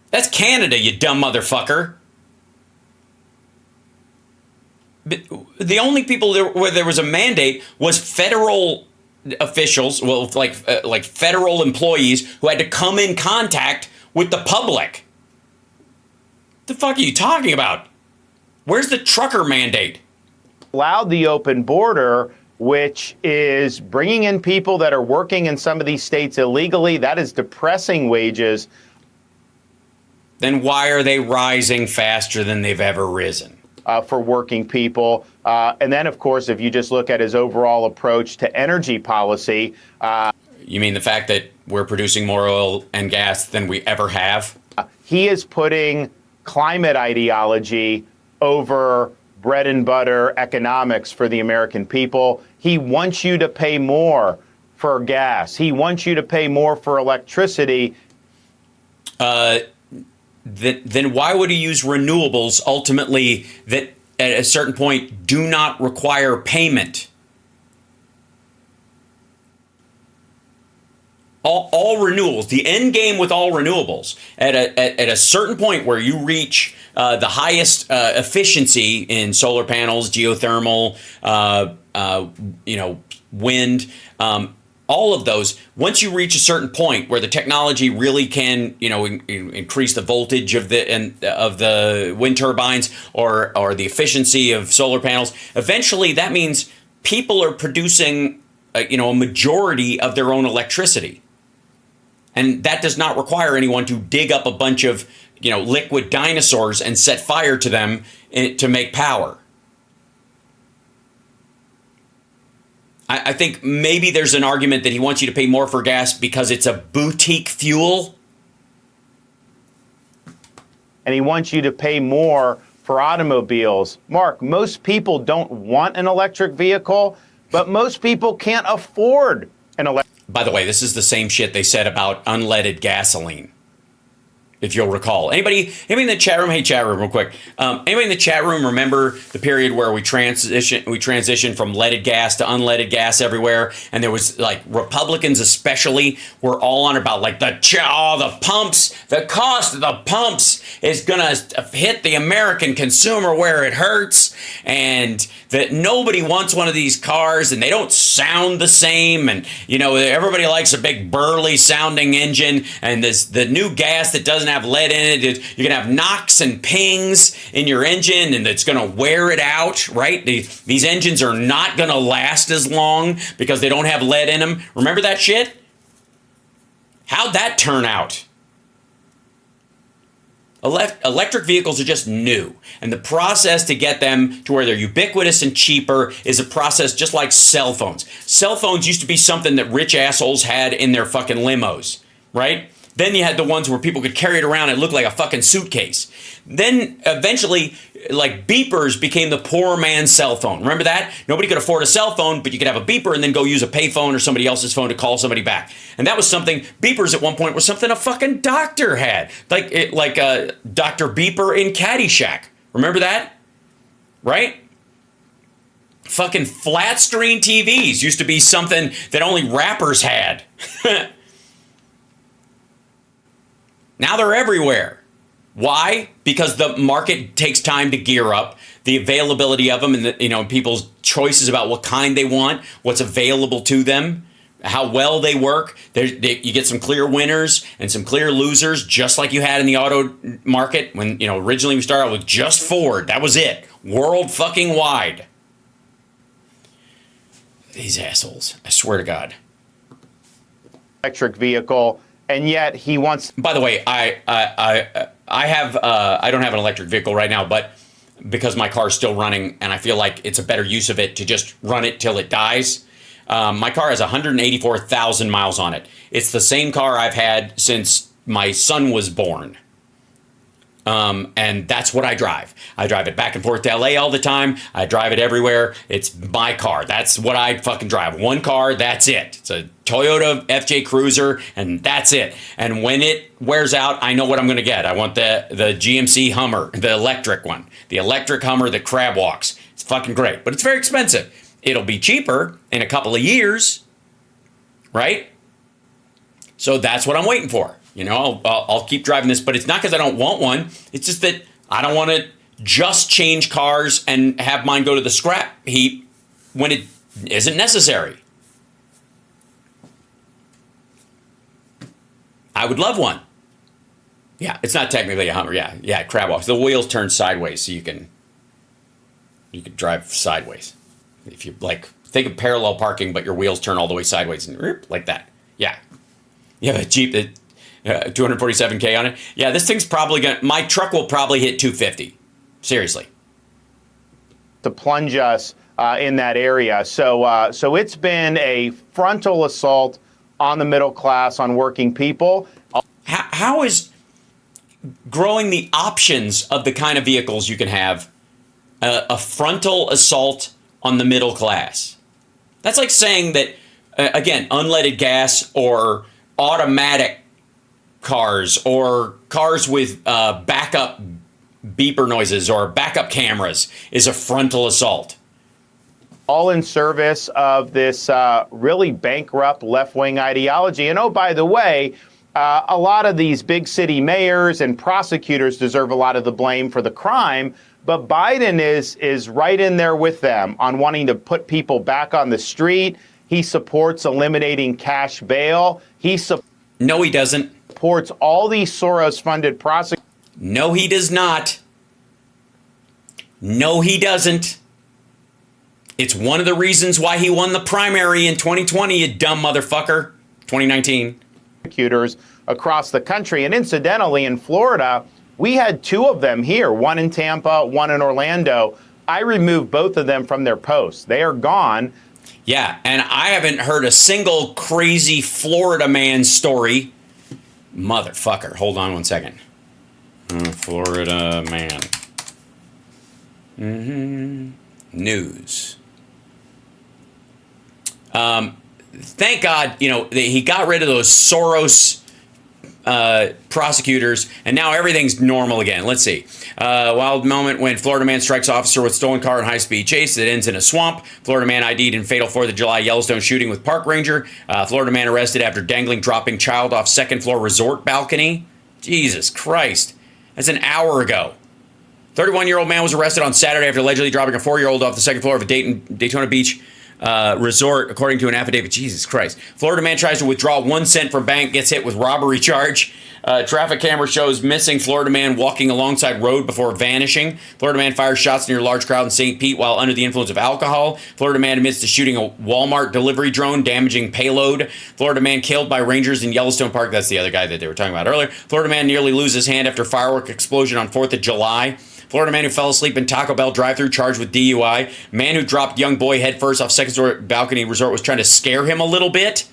A: That's Canada, you dumb motherfucker. But the only people where there was a mandate was federal officials, like federal employees who had to come in contact with the public. The fuck are you talking about? Where's the trucker mandate?
E: Allowed the open border, which is bringing in people that are working in some of these states illegally. That is depressing wages.
A: Then why are they rising faster than they've ever risen?
E: For working people. And then, of course, if you just look at his overall approach to energy policy.
A: You mean the fact that we're producing more oil and gas than we ever have?
E: He is putting climate ideology over bread and butter economics for the American people. He wants you to pay more for gas. He wants you to pay more for electricity.
A: Then why would he use renewables ultimately that at a certain point do not require payment? All renewables, the end game with all renewables, at a certain point where you reach the highest efficiency in solar panels, geothermal, wind. All of those, once you reach a certain point where the technology really can, increase the voltage of the wind turbines or the efficiency of solar panels, eventually that means people are producing, a majority of their own electricity. And that does not require anyone to dig up a bunch of, liquid dinosaurs and set fire to them to make power. I think maybe there's an argument that he wants you to pay more for gas because it's a boutique fuel.
E: And he wants you to pay more for automobiles. Mark, most people don't want an electric vehicle, but most people can't afford an electric.
A: By the way, this is the same shit they said about unleaded gasoline, if you'll recall. Anybody in the chat room? Hey, chat room, real quick. Anybody in the chat room remember the period where we transitioned from leaded gas to unleaded gas everywhere? And there was Republicans especially were all on about the pumps, the cost of the pumps is gonna hit the American consumer where it hurts, and that nobody wants one of these cars and they don't sound the same, and everybody likes a big burly sounding engine, and the new gas that doesn't have lead in it, you're gonna have knocks and pings in your engine, and it's gonna wear it out, right? These engines are not gonna last as long because they don't have lead in them. Remember that shit? How'd that turn out? Electric vehicles are just new, and the process to get them to where they're ubiquitous and cheaper is a process just like cell phones. Cell phones used to be something that rich assholes had in their fucking limos, right? Then you had the ones where people could carry it around and it looked like a fucking suitcase. Then eventually, beepers became the poor man's cell phone. Remember that? Nobody could afford a cell phone, but you could have a beeper and then go use a payphone or somebody else's phone to call somebody back. And that was something, beepers at one point were something a fucking doctor had. Like Dr. Beeper in Caddyshack. Remember that? Right? Fucking flat screen TVs used to be something that only rappers had. Now they're everywhere. Why? Because the market takes time to gear up, the availability of them, and people's choices about what kind they want, what's available to them, how well they work. You get some clear winners and some clear losers, just like you had in the auto market when originally we started with just Ford. That was it, world fucking wide. These assholes! I swear to God.
E: Electric vehicle. And yet he wants.
A: By the way, I don't have an electric vehicle right now, but because my car is still running, and I feel like it's a better use of it to just run it till it dies. My car has 184,000 miles on it. It's the same car I've had since my son was born. And that's what I drive. I drive it back and forth to LA all the time. I drive it everywhere. It's my car. That's what I fucking drive. One car, that's it. It's a Toyota FJ Cruiser, and that's it. And when it wears out, I know what I'm going to get. I want the GMC Hummer, the electric one. The electric Hummer that crab walks. It's fucking great, but it's very expensive. It'll be cheaper in a couple of years, right? So that's what I'm waiting for. I'll keep driving this, but it's not because I don't want one. It's just that I don't want to just change cars and have mine go to the scrap heap when it isn't necessary. I would love one. Yeah, it's not technically a Hummer. Yeah, crab walks. The wheels turn sideways, so you can drive sideways. If you think of parallel parking, but your wheels turn all the way sideways and like that. Yeah, you have a Jeep that. 247K on it. Yeah, this thing's probably my truck will probably hit 250. Seriously.
E: To plunge us in that area. So it's been a frontal assault on the middle class, on working people.
A: How is growing the options of the kind of vehicles you can have a frontal assault on the middle class? That's like saying that, again, unleaded gas or automatic cars or cars with backup beeper noises or backup cameras is a frontal assault.
E: All in service of this really bankrupt left-wing ideology. And oh, by the way, a lot of these big city mayors and prosecutors deserve a lot of the blame for the crime, But Biden is right in there with them on wanting to put people back on the street. He supports eliminating cash bail.
A: No, he doesn't.
E: Supports all these Soros-funded prosecutors.
A: No, he does not. No, he doesn't. It's one of the reasons why he won the primary in 2020, you dumb motherfucker. 2019.
E: Across the country. And incidentally, in Florida, we had 2 of them here, one in Tampa, one in Orlando. I removed both of them from their posts. They are gone.
A: Yeah, and I haven't heard a single crazy Florida man story. Motherfucker. Hold on one second. Florida man. News. Thank God, he got rid of those Soros prosecutors, and now everything's normal again. Let's see. Wild moment when Florida man strikes officer with stolen car in high-speed chase that ends in a swamp. Florida man ID'd in fatal 4th of July Yellowstone shooting with park ranger. Florida man arrested after dropping child off second-floor resort balcony. Jesus Christ. That's an hour ago. 31-year-old man was arrested on Saturday after allegedly dropping a 4-year-old off the second floor of a Daytona Beach resort, according to an affidavit. Jesus Christ. Florida man tries to withdraw 1 cent from bank, gets hit with robbery charge. Traffic camera shows missing Florida man walking alongside road before vanishing. Florida man fires shots near a large crowd in St. Pete while under the influence of alcohol. Florida man admits to shooting a Walmart delivery drone, damaging payload. Florida man killed by rangers in Yellowstone Park. That's the other guy that they were talking about earlier. Florida man nearly loses hand after firework explosion on 4th of July. Florida man who fell asleep in Taco Bell drive-thru charged with DUI. Man who dropped young boy headfirst off second-story balcony resort was trying to scare him a little bit.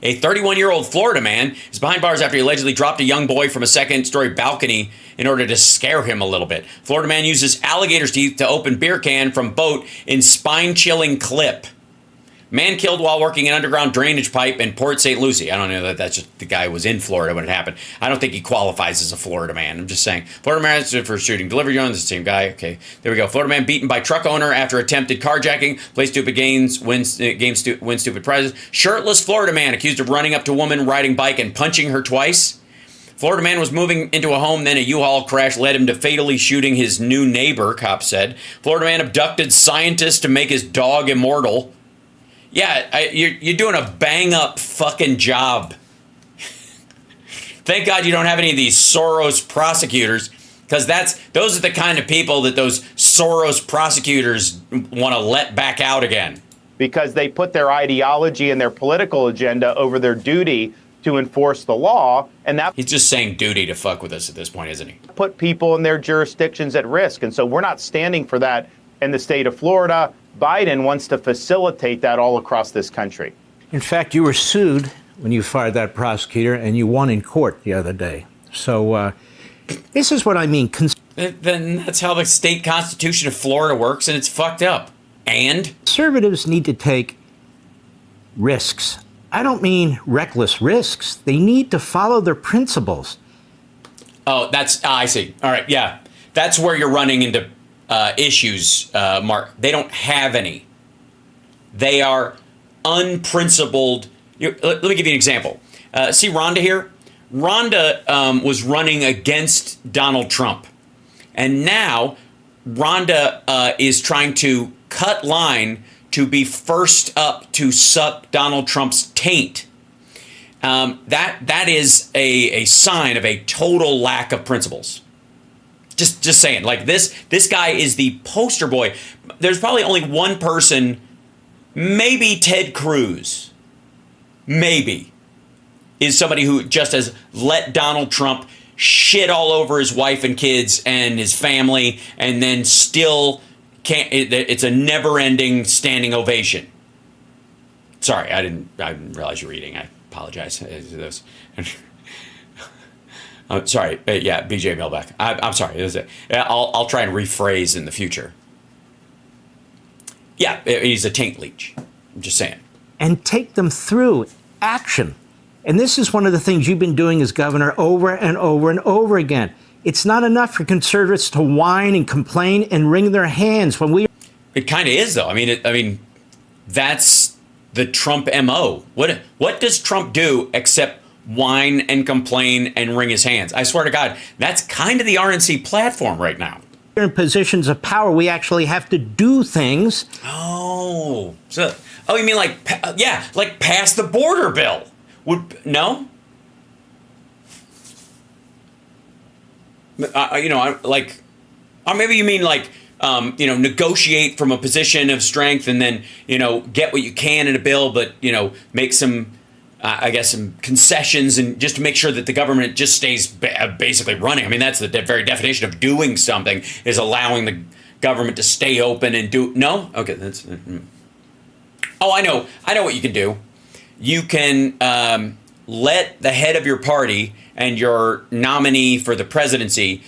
A: A 31-year-old Florida man is behind bars after he allegedly dropped a young boy from a second-story balcony in order to scare him a little bit. Florida man uses alligator's teeth to open beer can from boat in spine-chilling clip. Man killed while working an underground drainage pipe in Port St. Lucie. I don't know that that's just the guy who was in Florida when it happened. I don't think he qualifies as a Florida man. I'm just saying. Florida man arrested for shooting delivery drone. This is the same guy. Okay, there we go. Florida man beaten by truck owner after attempted carjacking. Play stupid games, win stupid prizes. Shirtless Florida man accused of running up to woman riding bike and punching her twice. Florida man was moving into a home, then a U-Haul crash led him to fatally shooting his new neighbor, cops said. Florida man abducted scientists to make his dog immortal. Yeah, you're doing a bang-up fucking job. Thank God you don't have any of these Soros prosecutors, because those are the kind of people that those Soros prosecutors want to let back out again.
E: Because they put their ideology and their political agenda over their duty to enforce the law, and that
A: he's just saying duty to fuck with us at this point, isn't he?
E: Put people in their jurisdictions at risk, and so we're not standing for that in the state of Florida. Biden wants to facilitate that all across this country.
F: In fact, you were sued when you fired that prosecutor, and you won in court the other day. So this is what I mean.
A: Then that's how the state constitution of Florida works, and it's fucked up. And
F: conservatives need to take risks. I don't mean reckless risks. They need to follow their principles.
A: Oh, I see. All right, yeah. That's where you're running into issues, Mark. They don't have any. They are unprincipled. Let me give you an example. See Rhonda here? Rhonda was running against Donald Trump. And now Rhonda is trying to cut line to be first up to suck Donald Trump's taint. That is a sign of a total lack of principles. Just saying, like this guy is the poster boy. There's probably only one person, maybe Ted Cruz, maybe, is somebody who just has let Donald Trump shit all over his wife and kids and his family, and then still can't. It's a never-ending standing ovation. Sorry, I didn't realize you were reading. I apologize. Sorry, yeah, BJ Milbeck. I'm sorry. I'll try and rephrase in the future. Yeah, he's a taint leech. I'm just saying.
F: And take them through action. And this is one of the things you've been doing as governor over and over and over again. It's not enough for conservatives to whine and complain and wring their hands when we.
A: It kind of is, though. I mean, that's the Trump MO. What does Trump do except whine and complain and wring his hands? I swear to God, that's kind of the RNC platform right now.
F: in positions of power, we actually have to do things.
A: Oh, you mean like pass the border bill? No? Or maybe you mean like, negotiate from a position of strength and then, get what you can in a bill, but, make some, some concessions and just to make sure that the government just stays basically running. I mean, that's the very definition of doing something, is allowing the government to stay open and do. No? Okay, that's. Oh, I know what you can do. You can let the head of your party and your nominee for the presidency,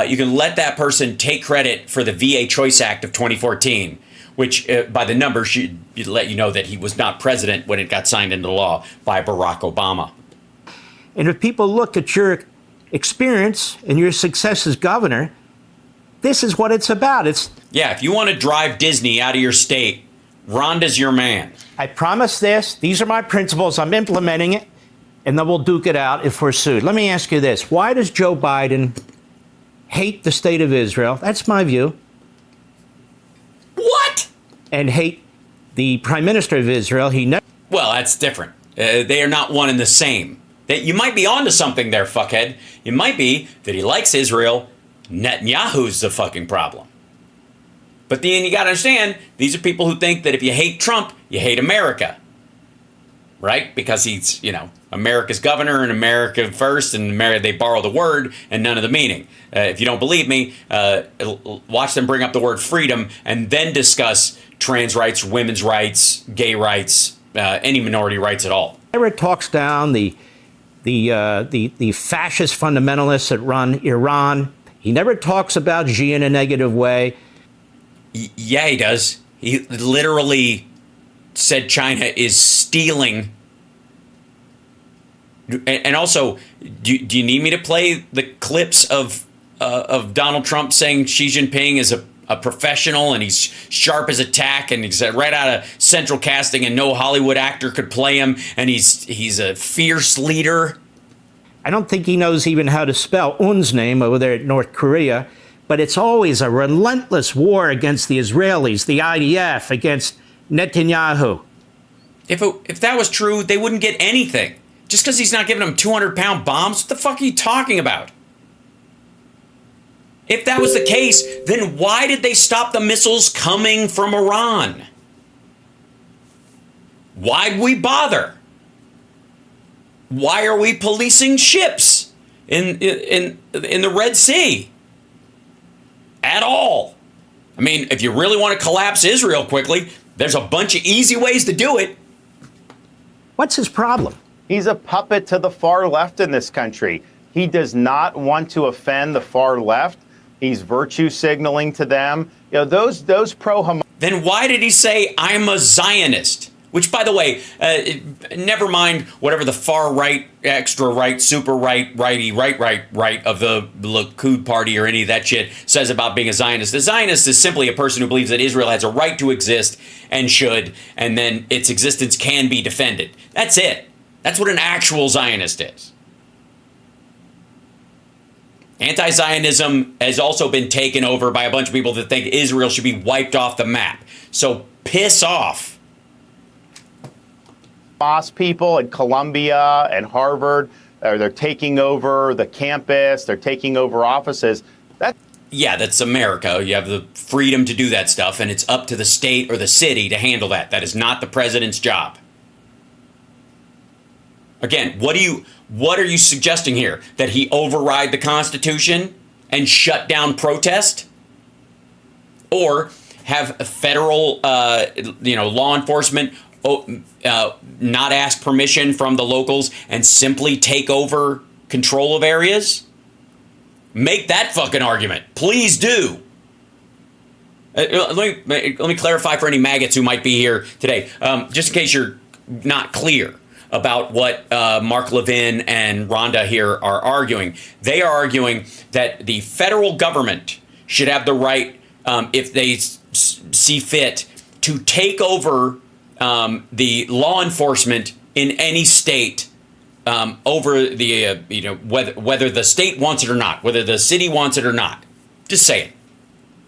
A: you can let that person take credit for the VA Choice Act of 2014, which by the numbers should let you know that he was not president when it got signed into law by Barack Obama.
F: And if people look at your experience and your success as governor, this is what it's about.
A: Yeah, if you want to drive Disney out of your state, Rhonda's your man.
F: I promise this. These are my principles. I'm implementing it. And then we'll duke it out if we're sued. Let me ask you this. Why does Joe Biden hate the state of Israel? That's my view.
A: What?
F: And hate the prime minister of Israel.
A: Well, that's different. They are not one and the same. You might be onto something there, fuckhead. It might be that he likes Israel. Netanyahu's the fucking problem. But then you got to understand, these are people who think that if you hate Trump, you hate America. Right? Because he's, America's governor and America first, and they borrow the word and none of the meaning. If you don't believe me, watch them bring up the word freedom and then discuss trans rights, women's rights, gay rights, any minority rights at all.
F: Never talks down the fascist fundamentalists that run Iran. He never talks about Xi in a negative way.
A: Yeah, he does. He literally said China is stealing. And also, do you need me to play the clips of Donald Trump saying Xi Jinping is a professional and he's sharp as a tack and he's right out of central casting and no Hollywood actor could play him and he's a fierce leader?
F: I don't think he knows even how to spell Un's name over there at North Korea, but it's always a relentless war against the Israelis, the IDF, against Netanyahu.
A: If that was true, they wouldn't get anything. Just because he's not giving them 200-pound bombs, what the fuck are you talking about? If that was the case, then why did they stop the missiles coming from Iran? Why'd we bother? Why are we policing ships in the Red Sea? At all. I mean, if you really want to collapse Israel quickly, there's a bunch of easy ways to do it.
F: What's his problem?
E: He's a puppet to the far left in this country. He does not want to offend the far left. He's virtue signaling to them. Those pro-Hamas.
A: Then why did he say, I'm a Zionist? Which, by the way, never mind whatever the far right, extra right, super right, righty, right of the Likud party or any of that shit says about being a Zionist. A Zionist is simply a person who believes that Israel has a right to exist and should, and then its existence can be defended. That's it. That's what an actual Zionist is. Anti-Zionism has also been taken over by a bunch of people that think Israel should be wiped off the map. So piss off.
E: Hamas people at Columbia and Harvard, they're taking over the campus, they're taking over offices.
A: That's America. You have the freedom to do that stuff, and it's up to the state or the city to handle that. That is not the president's job. Again, what are you suggesting here? That he override the Constitution and shut down protest? Or have federal law enforcement not ask permission from the locals and simply take over control of areas? Make that fucking argument. Please do. Let me clarify for any maggots who might be here today, just in case you're not clear about what Mark Levin and Rhonda here are arguing. They are arguing that the federal government should have the right, if they see fit, to take over the law enforcement in any state over the whether the state wants it or not, whether the city wants it or not. Just say it.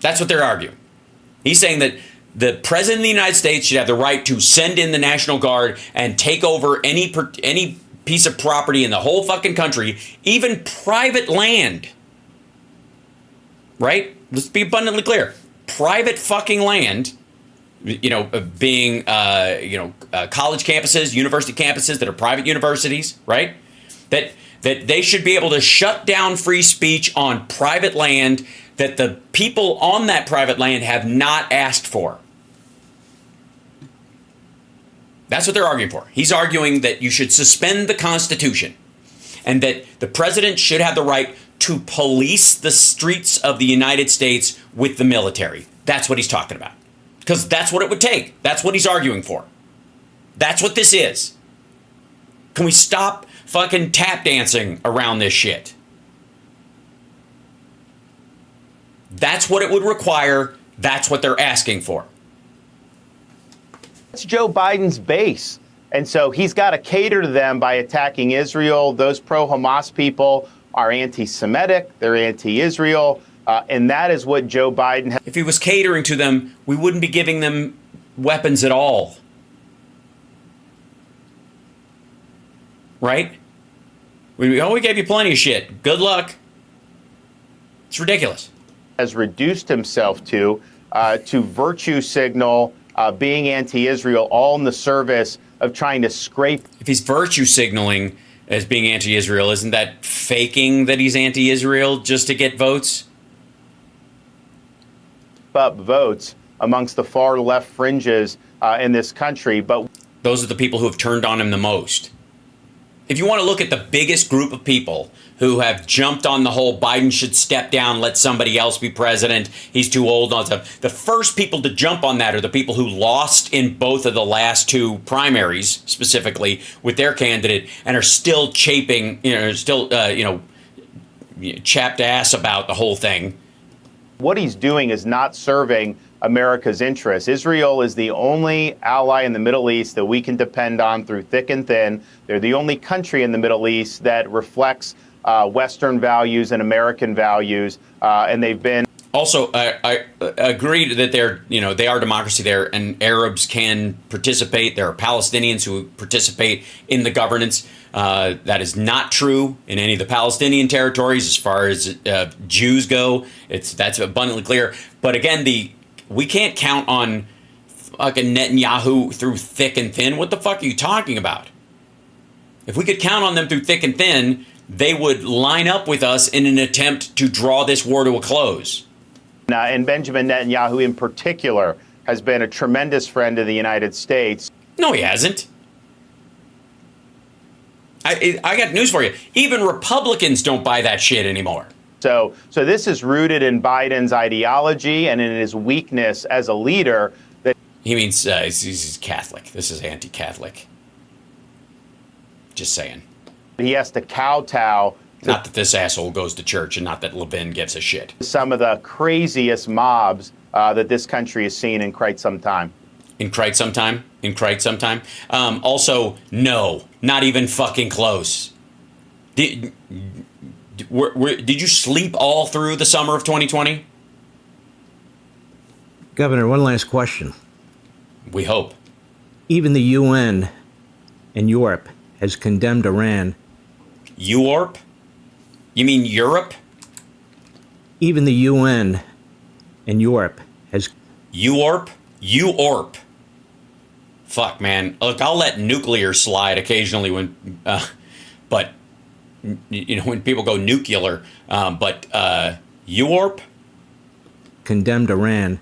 A: That's what they're arguing. He's saying that the president of the United States should have the right to send in the National Guard and take over any piece of property in the whole fucking country, even private land. Right? Let's be abundantly clear. Private fucking land, being college campuses, university campuses that are private universities, right? That they should be able to shut down free speech on private land that the people on that private land have not asked for. That's what they're arguing for. He's arguing that you should suspend the Constitution and that the president should have the right to police the streets of the United States with the military. That's what he's talking about. Because that's what it would take. That's what he's arguing for. That's what this is. Can we stop fucking tap dancing around this shit? That's what it would require. That's what they're asking for.
E: It's Joe Biden's base. And so he's got to cater to them by attacking Israel. Those pro-Hamas people are anti-Semitic. They're anti-Israel. And that is what Joe Biden has.
A: If he was catering to them, we wouldn't be giving them weapons at all. Right? We gave you plenty of shit. Good luck. It's ridiculous.
E: Has reduced himself to virtue signal, being anti-Israel, all in the service of trying to scrape.
A: If he's virtue signaling as being anti-Israel, isn't that faking that he's anti-Israel just to get votes?
E: Up votes amongst the far left fringes in this country. But
A: those are the people who have turned on him the most. If you want to look at the biggest group of people who have jumped on the whole Biden should step down, let somebody else be president, he's too old, all that stuff. The first people to jump on that are the people who lost in both of the last two primaries, specifically with their candidate, and are still chapped ass about the whole thing.
E: What he's doing is not serving America's interests. Israel is the only ally in the Middle East that we can depend on through thick and thin. They're the only country in the Middle East that reflects Western values and American values, and they've been.
A: Also, I agree that they are democracy there, and Arabs can participate. There are Palestinians who participate in the governance. That is not true in any of the Palestinian territories as far as Jews go. That's abundantly clear. But again, we can't count on fucking Netanyahu through thick and thin. What the fuck are you talking about? If we could count on them through thick and thin, they would line up with us in an attempt to draw this war to a close.
E: And Benjamin Netanyahu in particular has been a tremendous friend of the United States.
A: No, he hasn't. I got news for you. Even Republicans don't buy that shit anymore.
E: So this is rooted in Biden's ideology and in his weakness as a leader. That
A: he means he's Catholic. This is anti-Catholic. Just saying.
E: He has to kowtow.
A: Not that this asshole goes to church and not that Levin gives a shit.
E: Some of the craziest mobs that this country has seen in quite some time.
A: In quite some time? Also, no, not even fucking close. Did you sleep all through the summer of 2020?
F: Governor, one last question.
A: We hope.
F: Even the UN and Europe has condemned Iran.
A: Europe? You mean Europe?
F: Even the UN and Europe has...
A: Europe? Fuck, man. Look, I'll let nuclear slide occasionally when, but when people go nuclear. But Europe
F: condemned Iran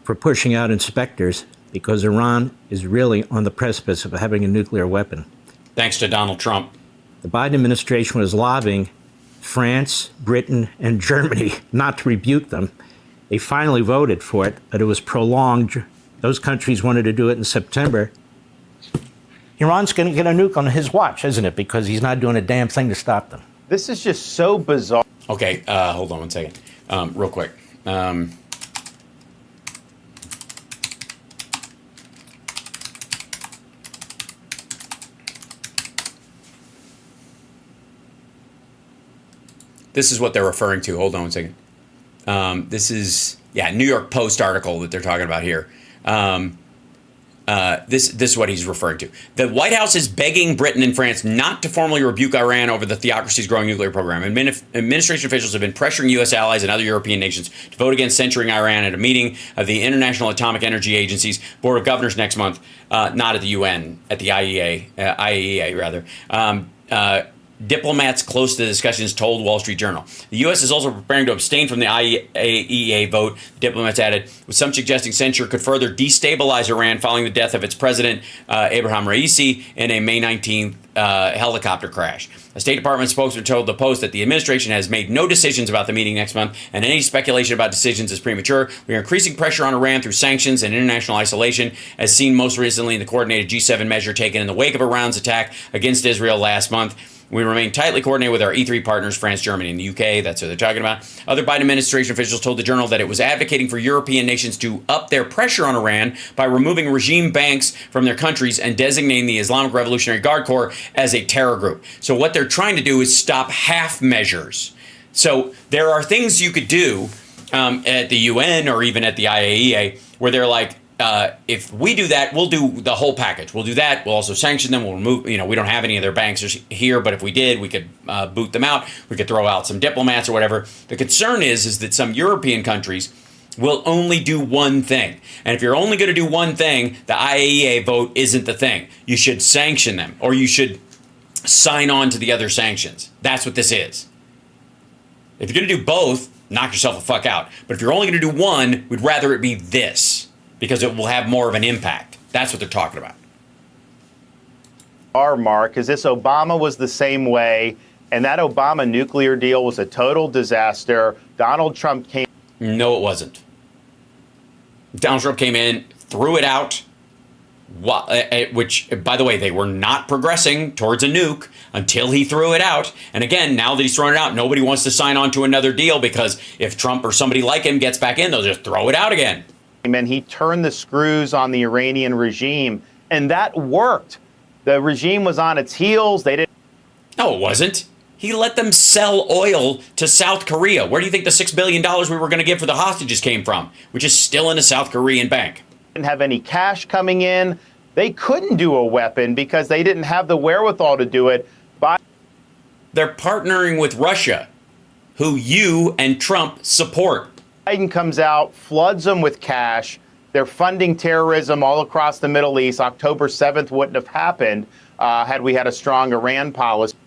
F: for pushing out inspectors because Iran is really on the precipice of having a nuclear weapon.
A: Thanks to Donald Trump.
F: The Biden administration was lobbying France, Britain, and Germany not to rebuke them. They finally voted for it, but it was prolonged. Those countries wanted to do it in September. Iran's going to get a nuke on his watch, isn't it? Because he's not doing a damn thing to stop them.
E: This is just so bizarre.
A: Okay, hold on one second. Real quick. This is what they're referring to. Hold on one second. This is New York Post article that they're talking about here. This is what he's referring to. The White House is begging Britain and France not to formally rebuke Iran over the theocracy's growing nuclear program. Administration officials have been pressuring U.S. allies and other European nations to vote against censuring Iran at a meeting of the International Atomic Energy Agency's Board of Governors next month, not at the UN, at the IAEA rather. Diplomats close to the discussions told Wall Street Journal. The U.S. is also preparing to abstain from the IAEA vote, diplomats added, with some suggesting censure could further destabilize Iran following the death of its president, Abraham Raisi, in a May 19th helicopter crash. A State Department spokesman told the Post that the administration has made no decisions about the meeting next month, and any speculation about decisions is premature. We are increasing pressure on Iran through sanctions and international isolation, as seen most recently in the coordinated G7 measure taken in the wake of Iran's attack against Israel last month. We remain tightly coordinated with our E3 partners, France, Germany, and the UK. That's what they're talking about. Other Biden administration officials told the Journal that it was advocating for European nations to up their pressure on Iran by removing regime banks from their countries and designating the Islamic Revolutionary Guard Corps as a terror group. So what they're trying to do is stop half measures. So there are things you could do at the UN or even at the IAEA where they're like, if we do that, we'll do the whole package. We'll do that. We'll also sanction them. We'll remove, we don't have any of their banks here, but if we did, we could boot them out. We could throw out some diplomats or whatever. The concern is that some European countries will only do one thing. And if you're only going to do one thing, the IAEA vote isn't the thing. You should sanction them, or you should sign on to the other sanctions. That's what this is. If you're going to do both, knock yourself the fuck out. But if you're only going to do one, we'd rather it be this, because it will have more of an impact. That's what they're talking about.
E: Mark, is this Obama was the same way, and that Obama nuclear deal was a total disaster. Donald Trump came.
A: No, it wasn't. Donald Trump came in, threw it out, which, by the way, they were not progressing towards a nuke until he threw it out. And again, now that he's thrown it out, nobody wants to sign on to another deal, because if Trump or somebody like him gets back in, they'll just throw it out again.
E: And he turned the screws on the Iranian regime, and that worked. The regime was on its heels. They didn't.
A: No, it wasn't. He let them sell oil to South Korea. Where do you think the $6 billion we were going to give for the hostages came from? Which is still in a South Korean bank.
E: Didn't have any cash coming in. They couldn't do a weapon because they didn't have the wherewithal to do it.
A: They're partnering with Russia, who you and Trump support.
E: Biden comes out, floods them with cash. They're funding terrorism all across the Middle East. October 7th wouldn't have happened had we had a strong Iran policy.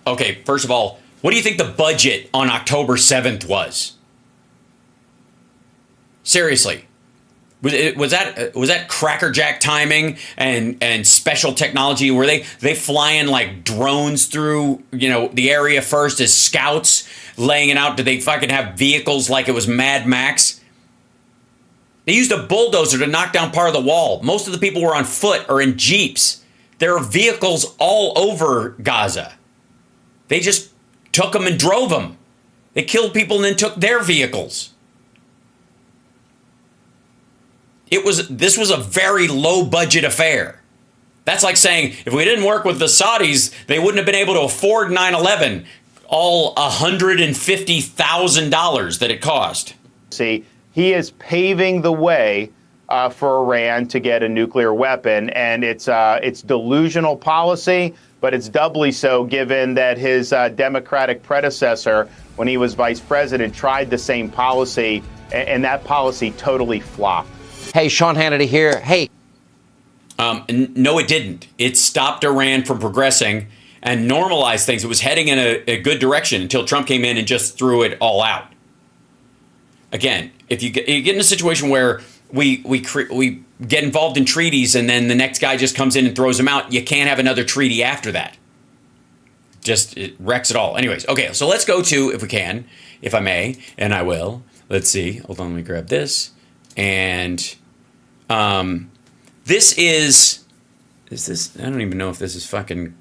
A: Okay, first of all, what do you think the budget on October 7th was? Seriously. Was that crackerjack timing and special technology? Were they flying like drones through the area first as scouts, laying it out? Did they fucking have vehicles like it was Mad Max? They used a bulldozer to knock down part of the wall. Most of the people were on foot or in jeeps. There are vehicles all over Gaza. They just took them and drove them. They killed people and then took their vehicles. This was a very low budget affair. That's like saying if we didn't work with the Saudis, they wouldn't have been able to afford 9/11, all $150,000 that it cost.
E: See, he is paving the way for Iran to get a nuclear weapon, and it's delusional policy, but it's doubly so given that his Democratic predecessor, when he was vice president, tried the same policy, and that policy totally flopped.
G: Hey, Sean Hannity here. Hey.
A: No, it didn't. It stopped Iran from progressing and normalized things. It was heading in a good direction until Trump came in and just threw it all out. Again, if you get in a situation where we get involved in treaties and then the next guy just comes in and throws them out, you can't have another treaty after that. Just it wrecks it all. Anyways, okay, so let's go to, if we can, if I may, and I will. Let's see. Hold on, let me grab this. And this is this, I don't even know if this is fucking,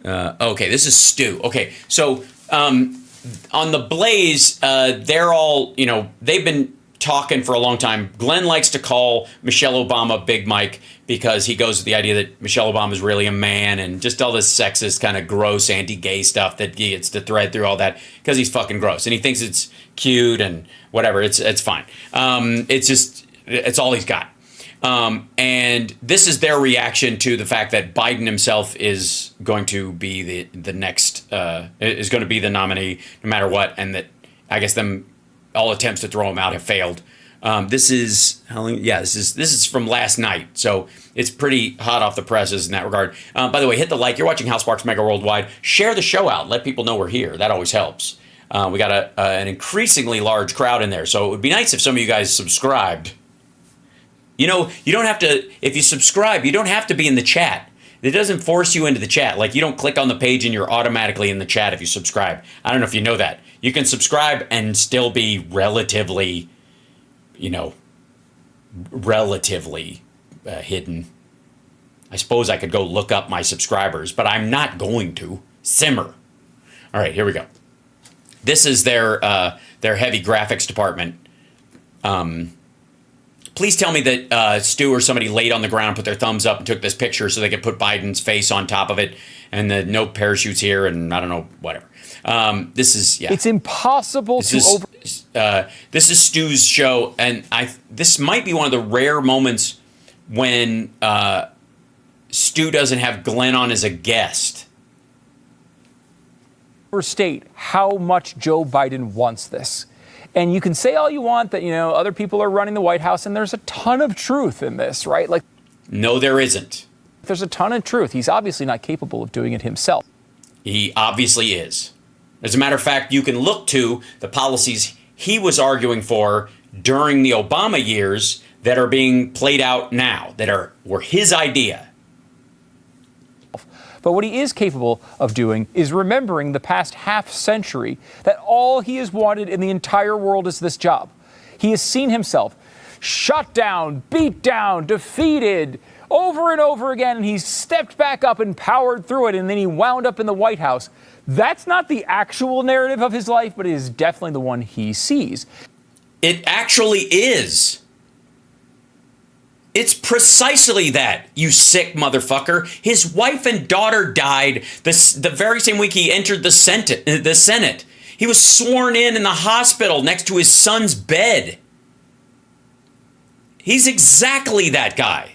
A: okay, this is Stu. Okay, so on the Blaze, they're all, they've been talking for a long time. Glenn likes to call Michelle Obama Big Mike because he goes with the idea that Michelle Obama is really a man, and just all this sexist kind of gross anti-gay stuff that he gets to thread through all that because he's fucking gross and he thinks it's cute and whatever. It's fine. It's all he's got. And this is their reaction to the fact that Biden himself is going to be the next is going to be the nominee no matter what, and that I guess all attempts to throw him out have failed. This is how long? Yeah, this is from last night, so it's pretty hot off the presses in that regard. By the way, hit the like. You're watching House Sparks Mega Worldwide. Share the show out. Let people know we're here. That always helps. We got an increasingly large crowd in there, so it would be nice if some of you guys subscribed. You know, you don't have to. If you subscribe, you don't have to be in the chat. It doesn't force you into the chat. Like, you don't click on the page and you're automatically in the chat if you subscribe. I don't know if you know that. You can subscribe and still be relatively hidden. I suppose I could go look up my subscribers, but I'm not going to. Simmer. All right, here we go. This is their heavy graphics department. Please tell me that Stu or somebody laid on the ground, put their thumbs up, and took this picture so they could put Biden's face on top of it, and the no parachutes here, and I don't know, whatever. This is, yeah.
H: It's impossible
A: This is Stu's show, and this might be one of the rare moments when Stu doesn't have Glenn on as a guest.
H: overstate how much Joe Biden wants this. And you can say all you want that, other people are running the White House, and there's a ton of truth in this, right? Like,
A: no, there isn't.
H: There's a ton of truth. He's obviously not capable of doing it himself.
A: He obviously is. As a matter of fact, you can look to the policies he was arguing for during the Obama years that are being played out now, were his idea.
H: But what he is capable of doing is remembering the past half century that all he has wanted in the entire world is this job. He has seen himself shut down, beat down, defeated over and over again, and he's stepped back up and powered through it, and then he wound up in the White House. That's not the actual narrative of his life, but it is definitely the one he sees.
A: It actually is. It's precisely that, you sick motherfucker. His wife and daughter died the very same week he entered the Senate. He was sworn in the hospital next to his son's bed. He's exactly that guy.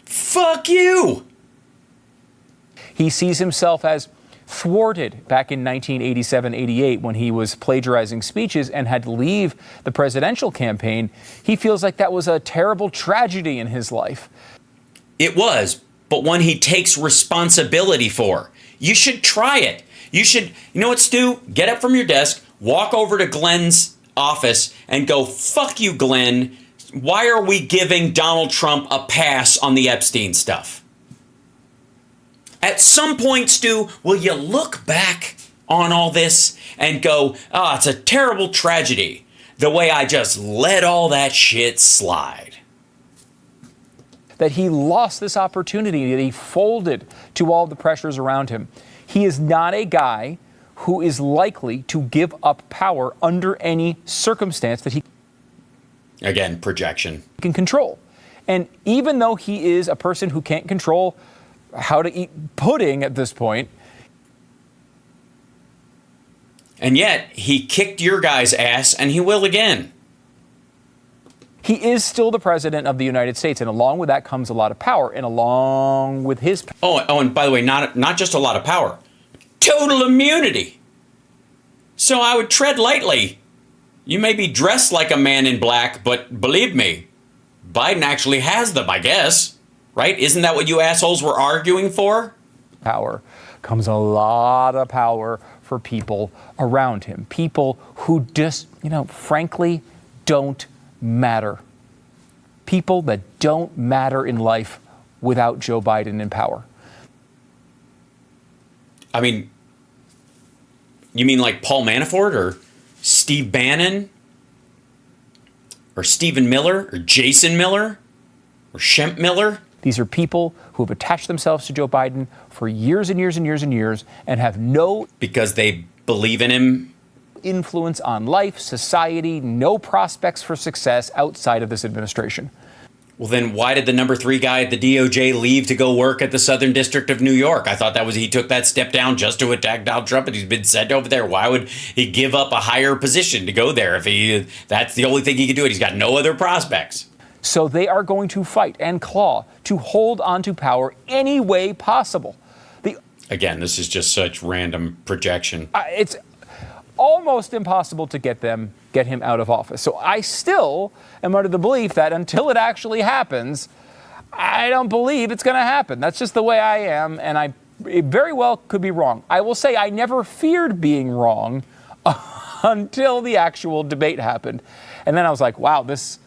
A: Fuck you.
H: He sees himself as thwarted back in 1987-88 when he was plagiarizing speeches and had to leave the presidential campaign. He feels like that was a terrible tragedy in his life.
A: It was, but one he takes responsibility for. You should try it. You know what, Stu? Get up from your desk, walk over to Glenn's office and go, fuck you, Glenn. Why are we giving Donald Trump a pass on the Epstein stuff? At some point, Stu, will you look back on all this and go, it's a terrible tragedy, the way I just let all that shit slide?
H: That he lost this opportunity, that he folded to all the pressures around him. He is not a guy who is likely to give up power under any circumstance that he
A: again, projection
H: can control. And even though he is a person who can't control how to eat pudding at this point.
A: And yet, he kicked your guy's ass, and he will again.
H: He is still the president of the United States, and along with that comes a lot of power, and along with his...
A: Oh, and by the way, not just a lot of power. Total immunity. So I would tread lightly. You may be dressed like a man in black, but believe me, Biden actually has them, I guess. Right? Isn't that what you assholes were arguing for?
H: Power comes a lot of power for people around him. People who just, frankly, don't matter. People that don't matter in life without Joe Biden in power.
A: I mean, you mean like Paul Manafort or Steve Bannon or Stephen Miller or Jason Miller or Shemp Miller?
H: These are people who have attached themselves to Joe Biden for years and years and years and years and have no...
A: Because they believe in him
H: influence on life, society, no prospects for success outside of this administration.
A: Well, then why did the number 3 guy at the DOJ leave to go work at the Southern District of New York? I thought that was he took that step down just to attack Donald Trump, and he's been sent over there. Why would he give up a higher position to go there if that's the only thing he can do? It. He's got no other prospects.
H: So they are going to fight and claw to hold onto power any way possible.
A: Again, this is just such random projection.
H: It's almost impossible to get him out of office. So I still am under the belief that until it actually happens, I don't believe it's going to happen. That's just the way I am, and it very well could be wrong. I will say I never feared being wrong until the actual debate happened. And then I was like, wow, this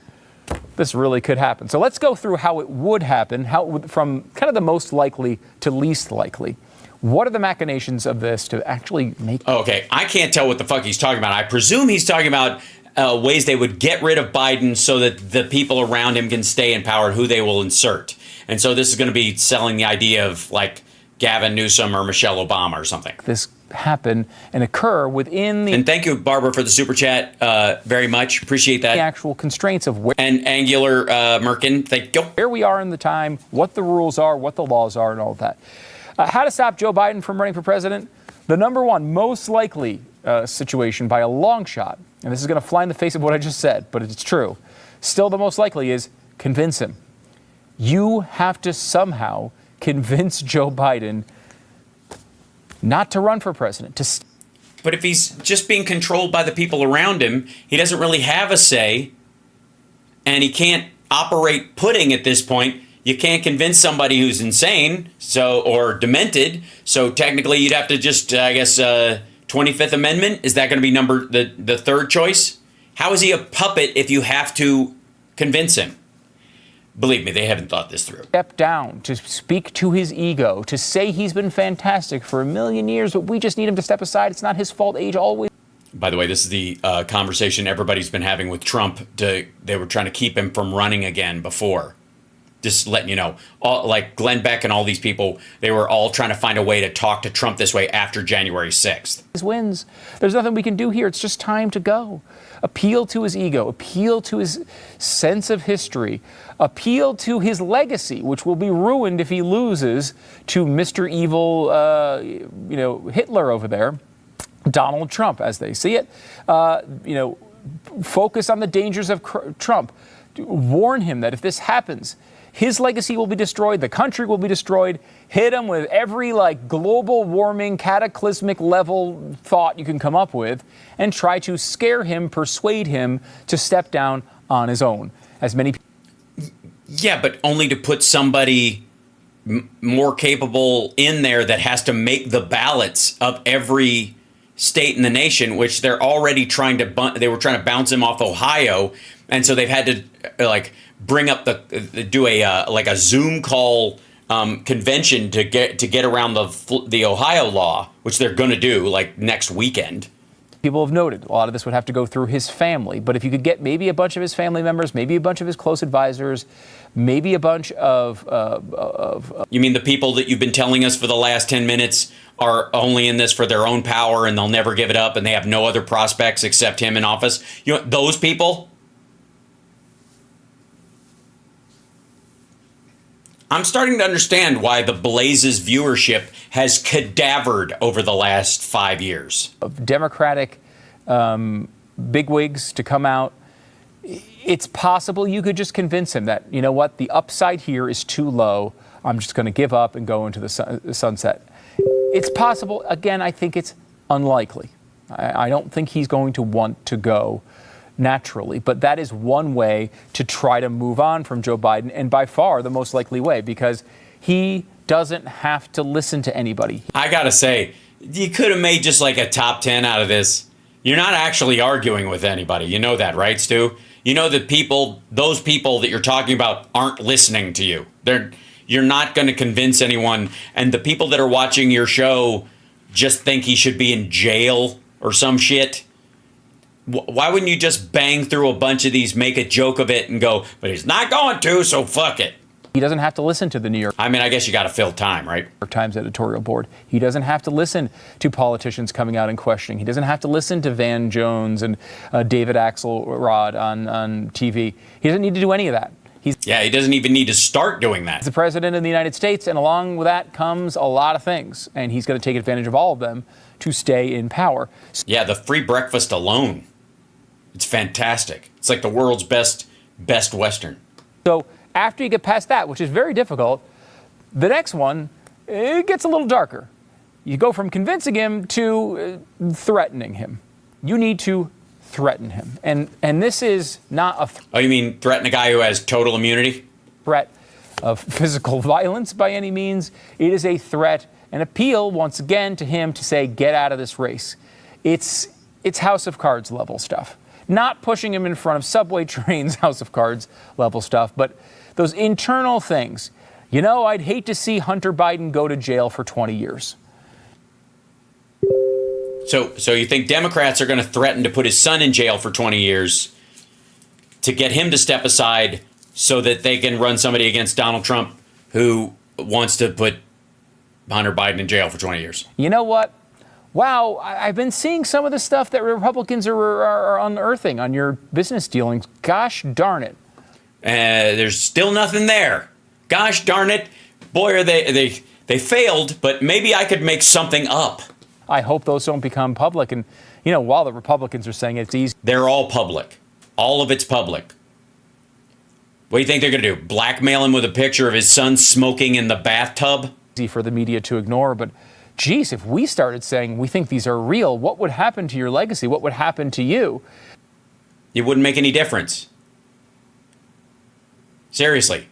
H: really could happen. So let's go through how it would happen, from kind of the most likely to least likely. What are the machinations of this to actually make...
A: Okay, I can't tell what the fuck he's talking about. I presume he's talking about ways they would get rid of Biden so that the people around him can stay in power, who they will insert. And so this is going to be selling the idea of like Gavin Newsom or Michelle Obama or something.
H: This happen and occur within the...
A: And thank you, Barbara, for the super chat very much. Appreciate that.
H: The actual constraints of where...
A: And Angular Merkin, thank you.
H: Where we are in the time, what the rules are, what the laws are, and all of that. How to stop Joe Biden from running for president? The number one most likely situation by a long shot, and this is going to fly in the face of what I just said, but it's true, still the most likely is convince him. You have to somehow convince Joe Biden not to run for president.
A: But if he's just being controlled by the people around him, he doesn't really have a say, and he can't operate pudding at this point. You can't convince somebody who's insane, or demented. So technically, you'd have to just, 25th Amendment. Is that going to be the third choice? How is he a puppet if you have to convince him? Believe me, they haven't thought this through.
H: Step down, to speak to his ego, to say he's been fantastic for 1,000,000 years, but we just need him to step aside. It's not his fault. Age always.
A: By the way, this is the conversation everybody's been having with Trump. They were trying to keep him from running again before. Just letting you know, like Glenn Beck and all these people, they were all trying to find a way to talk to Trump this way after January 6th.
H: His wins. There's nothing we can do here. It's just time to go. Appeal to his ego. Appeal to his sense of history. Appeal to his legacy, which will be ruined if he loses to Mr. Evil, Hitler over there, Donald Trump, as they see it. Focus on the dangers of Trump. Warn him that if this happens, his legacy will be destroyed, the country will be destroyed. Hit him with every global warming, cataclysmic level thought you can come up with, and try to scare him, persuade him to step down on his own. As many people.
A: Yeah, but only to put somebody more capable in there that has to make the ballots of every state in the nation, which they're already trying to. They were trying to bounce him off Ohio, and so they've had to bring up do a Zoom call convention to get around the Ohio law, which they're going to do next weekend.
H: People have noted a lot of this would have to go through his family, but if you could get maybe a bunch of his family members, maybe a bunch of his close advisors, maybe a bunch of
A: You mean the people that you've been telling us for the last 10 minutes are only in this for their own power and they'll never give it up and they have no other prospects except him in office? Those people? I'm starting to understand why the Blaze's viewership has cadavered over the last 5 years.
H: Of Democratic bigwigs to come out. It's possible you could just convince him that, you know what, the upside here is too low. I'm just going to give up and go into the sunset. It's possible. Again, I think it's unlikely. I don't think he's going to want to go naturally, but that is one way to try to move on from Joe Biden, and by far the most likely way, because he doesn't have to listen to anybody.
A: I gotta say, you could have made just a top 10 out of this. You're not actually arguing with anybody. You know that, right, Stu? You know that those people that you're talking about aren't listening to you. You're not going to convince anyone, and the people that are watching your show just think he should be in jail or some shit. Why wouldn't you just bang through a bunch of these, make a joke of it, and go, but he's not going to, so fuck it?
H: He doesn't have to listen to the New York
A: I mean, I guess you got to fill time, right?
H: Times editorial board. He doesn't have to listen to politicians coming out and questioning. He doesn't have to listen to Van Jones and David Axelrod on TV. He doesn't need to do any of that. He
A: doesn't even need to start doing that.
H: He's the president of the United States, and along with that comes a lot of things, and he's going to take advantage of all of them to stay in power.
A: Yeah, the free breakfast alone. It's fantastic. It's like the world's best Western.
H: So after you get past that, which is very difficult, the next one, it gets a little darker. You go from convincing him to threatening him. You need to threaten him. And this is not a
A: Oh, you mean threaten a guy who has total immunity?
H: threat of physical violence by any means. It is a threat, an appeal, once again, to him to say, get out of this race. It's House of Cards level stuff. Not pushing him in front of subway trains, House of Cards level stuff, but those internal things. You know, I'd hate to see Hunter Biden go to jail for 20 years.
A: So you think Democrats are going to threaten to put his son in jail for 20 years to get him to step aside so that they can run somebody against Donald Trump who wants to put Hunter Biden in jail for 20 years?
H: You know what? Wow, I've been seeing some of the stuff that Republicans are unearthing on your business dealings. Gosh darn it.
A: There's still nothing there. Gosh darn it. Boy, are they failed, but maybe I could make something up.
H: I hope those don't become public. And, you know, while the Republicans are saying it's easy.
A: They're all public. All of it's public. What do you think they're going to do? Blackmail him with a picture of his son smoking in the bathtub?
H: Easy for the media to ignore. But, geez, if we started saying we think these are real, what would happen to your legacy? What would happen to you?
A: It wouldn't make any difference. Seriously.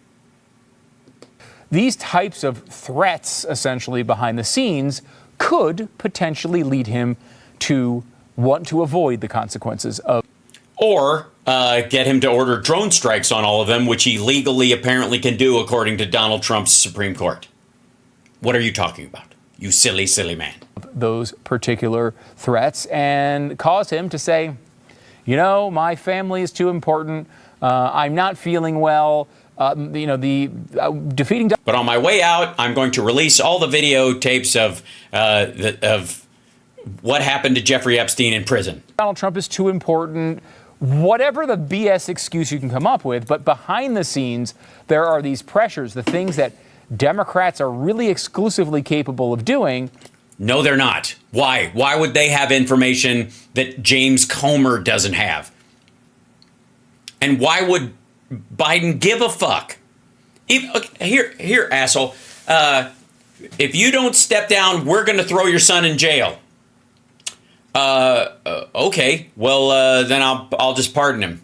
H: These types of threats, essentially, behind the scenes could potentially lead him to want to avoid the consequences of.
A: Or get him to order drone strikes on all of them, which he legally apparently can do according to Donald Trump's Supreme Court. What are you talking about, you silly, silly man?
H: Those particular threats and cause him to say, you know, my family is too important. I'm not feeling well. Defeating.
A: But on my way out, I'm going to release all the videotapes of what happened to Jeffrey Epstein in prison.
H: Donald Trump is too important. Whatever the BS excuse you can come up with, but behind the scenes, there are these pressures, the things that Democrats are really exclusively capable of doing.
A: No, they're not. Why? Why would they have information that James Comer doesn't have? And why would Biden give a fuck? Here, asshole. If you don't step down, we're going to throw your son in jail. Okay. Well, then I'll just pardon him.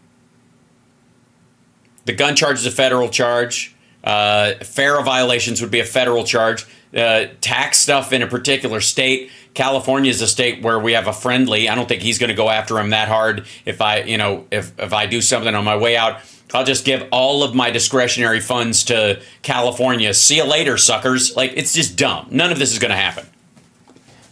A: The gun charge is a federal charge. FARA violations would be a federal charge. Tax stuff in a particular state. California is a state where we have a friendly. I don't think he's going to go after him that hard. If I do something on my way out, I'll just give all of my discretionary funds to California. See you later, suckers. Like, it's just dumb. None of this is going to happen.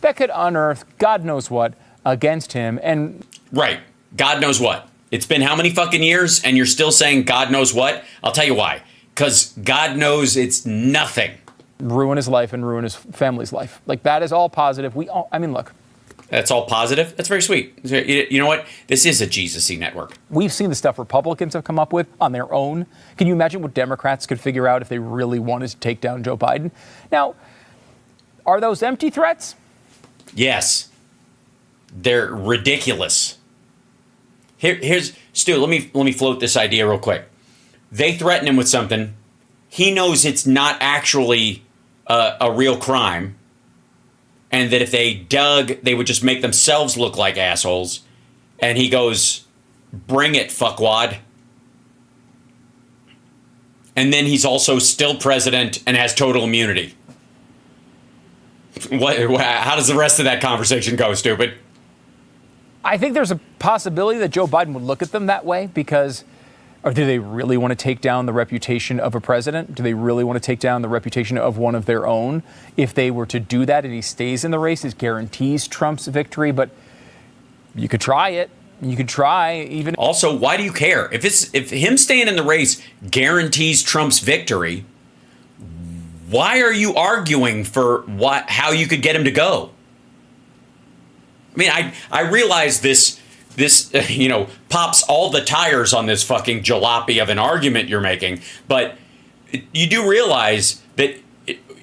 H: That could unearth God knows what against him. And
A: right. God knows what. It's been how many fucking years and you're still saying God knows what? I'll tell you why. Because God knows it's nothing.
H: Ruin his life and ruin his family's life. Like, that is all positive. Look.
A: That's all positive? That's very sweet. You know what? This is a Jesus-y network.
H: We've seen the stuff Republicans have come up with on their own. Can you imagine what Democrats could figure out if they really wanted to take down Joe Biden? Now, are those empty threats?
A: Yes. They're ridiculous. Here's Stu, let me float this idea real quick. They threaten him with something. He knows it's not actually a real crime. And that if they dug, they would just make themselves look like assholes. And he goes, bring it, fuckwad. And then he's also still president and has total immunity. How does the rest of that conversation go, stupid?
H: I think there's a possibility that Joe Biden would look at them that way because, or do they really want to take down the reputation of a president? Do they really want to take down the reputation of one of their own? If they were to do that and he stays in the race, it guarantees Trump's victory. But you could try it. You could try even.
A: Also, why do you care? If him staying in the race guarantees Trump's victory, why are you arguing for how you could get him to go? I mean, I realize this pops all the tires on this fucking jalopy of an argument you're making, but you do realize that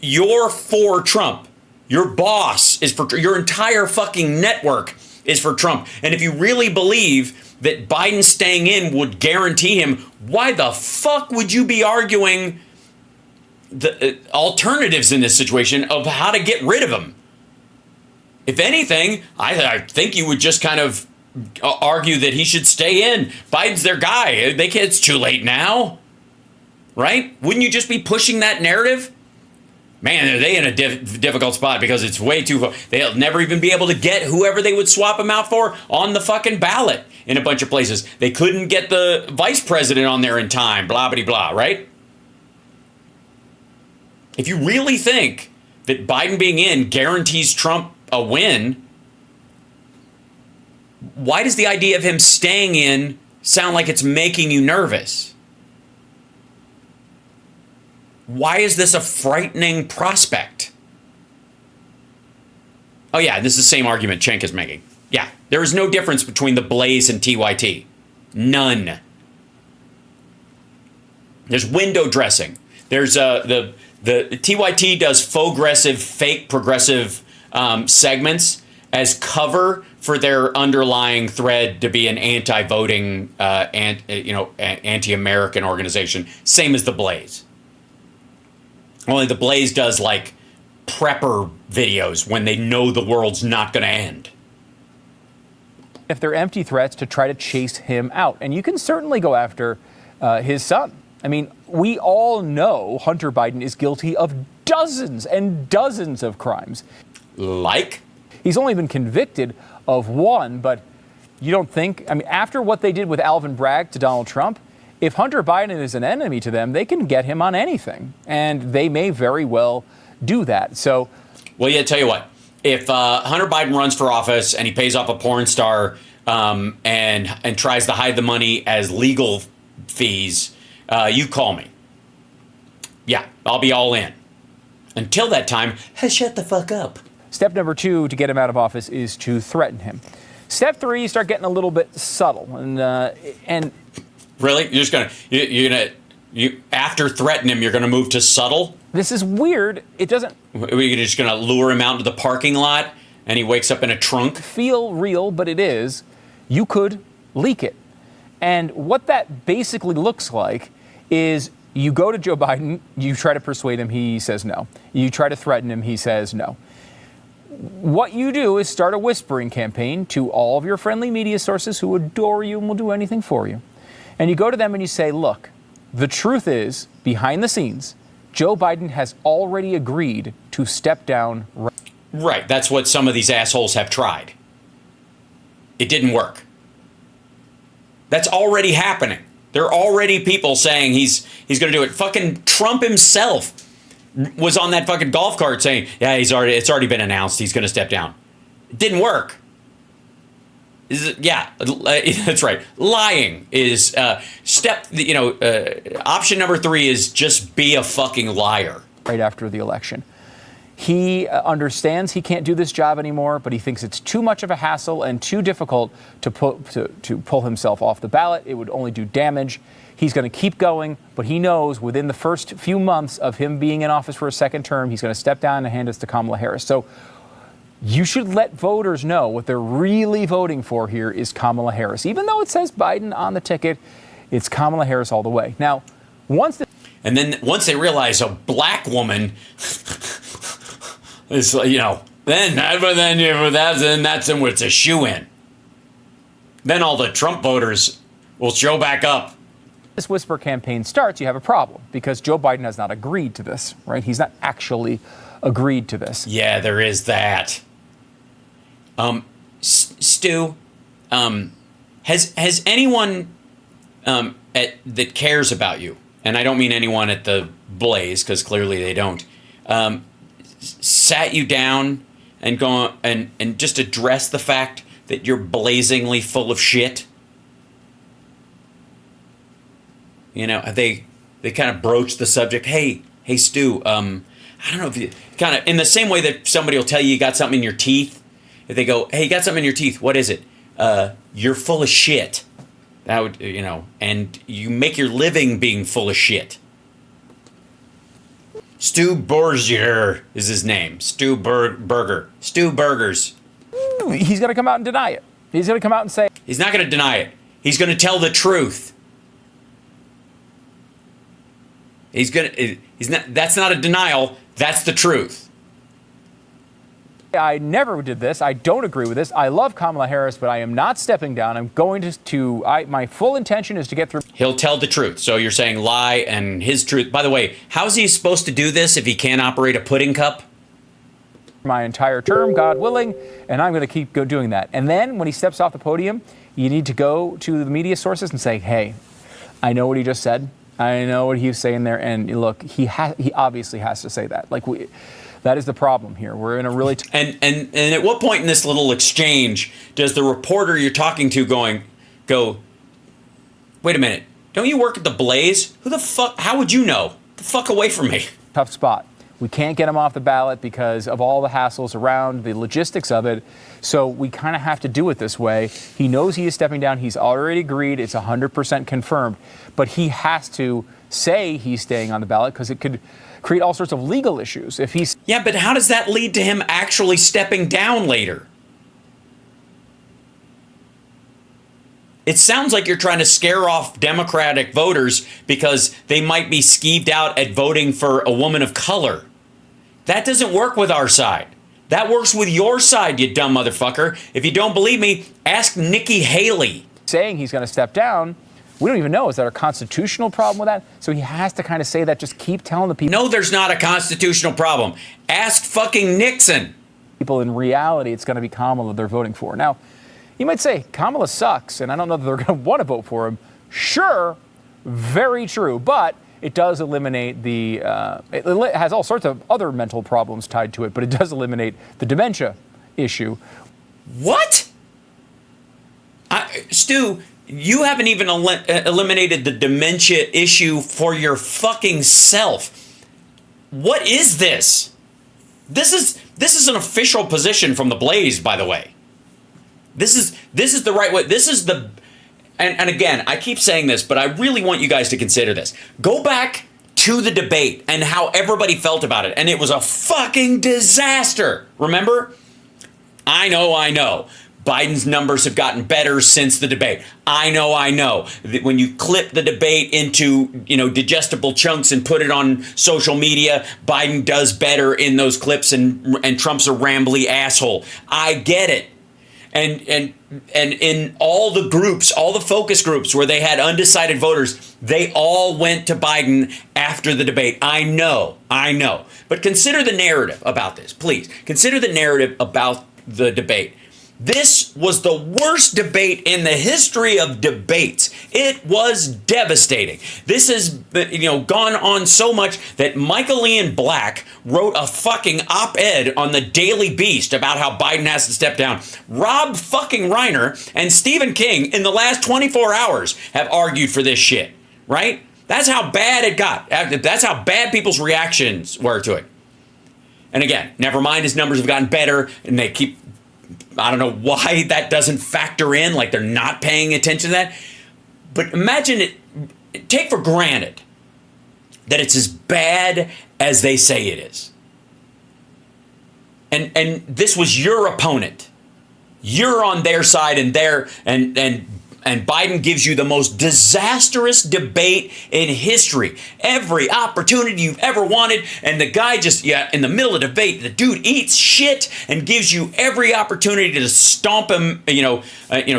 A: you're for Trump. Your boss is for your entire fucking network is for Trump. And if you really believe that Biden staying in would guarantee him, why the fuck would you be arguing the alternatives in this situation of how to get rid of him? If anything, I think you would just kind of argue that he should stay in. Biden's their guy. It's too late now, right? Wouldn't you just be pushing that narrative? Man, are they in a difficult spot because it's way too far. They'll never even be able to get whoever they would swap him out for on the fucking ballot in a bunch of places. They couldn't get the vice president on there in time, blah, blah, blah, right? If you really think that Biden being in guarantees Trump a win, why does the idea of him staying in sound like it's making you nervous? Why is this a frightening prospect? Oh yeah, this is the same argument Cenk is making. Yeah, there is no difference between the Blaze and TYT. None. There's window dressing. There's the TYT does fake progressive segments as cover for their underlying thread to be an anti-voting, anti-American organization. Same as the Blaze. Only the Blaze does like prepper videos when they know the world's not going to end.
H: If they're empty threats to try to chase him out. And you can certainly go after his son. I mean, we all know Hunter Biden is guilty of dozens and dozens of crimes.
A: Like?
H: He's only been convicted of one, but you don't think, I mean, after what they did with Alvin Bragg to Donald Trump, if Hunter Biden is an enemy to them, they can get him on anything. And they may very well do that. So,
A: well, yeah, tell you what, if Hunter Biden runs for office and he pays off a porn star and tries to hide the money as legal fees, you call me. Yeah, I'll be all in. Until that time, shut the fuck up.
H: Step number 2 to get him out of office is to threaten him. Step 3, you start getting a little bit subtle. And
A: really? You after threaten him, you're gonna move to subtle?
H: This is weird. It doesn't.
A: You're just gonna lure him out into the parking lot and he wakes up in a trunk?
H: Feel real, but it is. You could leak it. And what that basically looks like is you go to Joe Biden, you try to persuade him, he says no. You try to threaten him, he says no. What you do is start a whispering campaign to all of your friendly media sources who adore you and will do anything for you. And you go to them and you say, look, the truth is, behind the scenes, Joe Biden has already agreed to step down.
A: Right, that's what some of these assholes have tried. It didn't work. That's already happening. There are already people saying he's going to do it. Fucking Trump himself was on that fucking golf cart saying, yeah, it's already been announced he's going to step down. It didn't work. Yeah, that's right. Lying is option number 3 is just be a fucking liar.
H: Right after the election. He understands he can't do this job anymore, but he thinks it's too much of a hassle and too difficult to pull himself off the ballot. It would only do damage. He's going to keep going, but he knows within the first few months of him being in office for a second term, he's going to step down and hand this to Kamala Harris. So you should let voters know what they're really voting for here is Kamala Harris. Even though it says Biden on the ticket, it's Kamala Harris all the way. Now, once
A: they realize a black woman is, then that's it's a shoo-in. Then all the Trump voters will show back up.
H: This whisper campaign starts, you have a problem because Joe Biden has not agreed to this, right? He's not actually agreed to this.
A: Yeah, there is that. Stu, has anyone that cares about you, and I don't mean anyone at the Blaze because clearly they don't, sat you down and go and just address the fact that you're blazingly full of shit? They kind of broached the subject. Hey Stu, I don't know if you kind of in the same way that somebody will tell you got something in your teeth. If they go, hey, you got something in your teeth, what is it? You're full of shit. That would, and you make your living being full of shit. Stu Berger is his name. Stu Burger. Stu Burgers.
H: He's going to come out and deny it. He's going to come out and say...
A: He's not going to deny it. He's going to tell the truth. That's not a denial. That's the truth.
H: I never did this. I don't agree with this. I love Kamala Harris, but I am not stepping down. I'm going my full intention is to get through.
A: He'll tell the truth. So you're saying lie and his truth. By the way, how's he supposed to do this if he can't operate a pudding cup?
H: My entire term, God willing, and I'm going to keep doing that. And then when he steps off the podium, you need to go to the media sources and say, hey, I know what he just said. I know what he was saying there. And look, he obviously has to say that. That is the problem here. We're in a really...
A: And at what point in this little exchange does the reporter you're talking to go, wait a minute, don't you work at the Blaze? Who the fuck, how would you know? The fuck away from me.
H: Tough spot. We can't get him off the ballot because of all the hassles around the logistics of it. So we kind of have to do it this way. He knows he is stepping down. He's already agreed. It's 100% confirmed. But he has to say he's staying on the ballot because it could create all sorts of legal issues.
A: Yeah, but how does that lead to him actually stepping down later? It sounds like you're trying to scare off Democratic voters because they might be skeeved out at voting for a woman of color. That doesn't work with our side. That works with your side, you dumb motherfucker. If you don't believe me, ask Nikki Haley.
H: Saying he's going to step down, we don't even know. Is there a constitutional problem with that? So he has to kind of say that. Just keep telling the people.
A: No, there's not a constitutional problem. Ask fucking Nixon.
H: People, in reality, it's going to be Kamala they're voting for. Now, you might say, Kamala sucks, and I don't know that they're going to want to vote for him. Sure, very true, but it does eliminate it has all sorts of other mental problems tied to it, but it does eliminate the dementia issue.
A: What? Stu, you haven't even eliminated the dementia issue for your fucking self. What is this? This is an official position from the Blaze, by the way. This is the right way. This is the, and again, I keep saying this, but I really want you guys to consider this. Go back to the debate and how everybody felt about it. And it was a fucking disaster. Remember? I know. Biden's numbers have gotten better since the debate. I know. When you clip the debate into, digestible chunks and put it on social media, Biden does better in those clips and Trump's a rambly asshole. I get it. And in all the groups, all the focus groups where they had undecided voters, they all went to Biden after the debate. I know. But consider the narrative about this, please. Consider the narrative about the debate. This was the worst debate in the history of debates. It was devastating. This has gone on so much that Michael Ian Black wrote a fucking op-ed on the Daily Beast about how Biden has to step down. Rob fucking Reiner and Stephen King in the last 24 hours have argued for this shit, right? That's how bad it got. That's how bad people's reactions were to it. And again, never mind his numbers have gotten better and they keep... I don't know why that doesn't factor in, like they're not paying attention to that. But imagine it, take for granted that it's as bad as they say it is. And this was your opponent. You're on their side and Biden gives you the most disastrous debate in history. Every opportunity you've ever wanted, and the guy just, in the middle of the debate, the dude eats shit and gives you every opportunity to stomp him,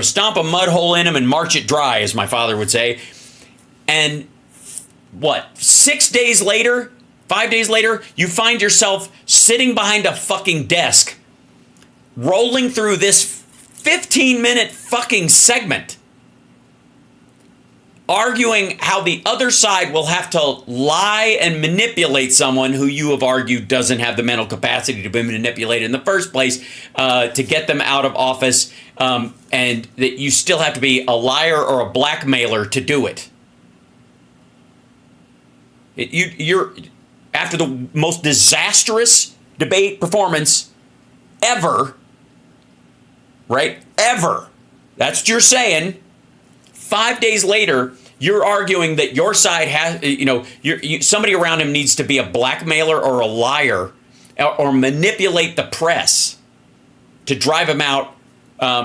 A: stomp a mud hole in him and march it dry, as my father would say. And 5 days later, you find yourself sitting behind a fucking desk, rolling through this 15-minute fucking segment, arguing how the other side will have to lie and manipulate someone who you have argued doesn't have the mental capacity to be manipulated in the first place, to get them out of office, and that you still have to be a liar or a blackmailer to do it. You're after the most disastrous debate performance ever, right? Ever. That's what you're saying. 5 days later, you're arguing that your side has, somebody around him needs to be a blackmailer or a liar or manipulate the press to drive him out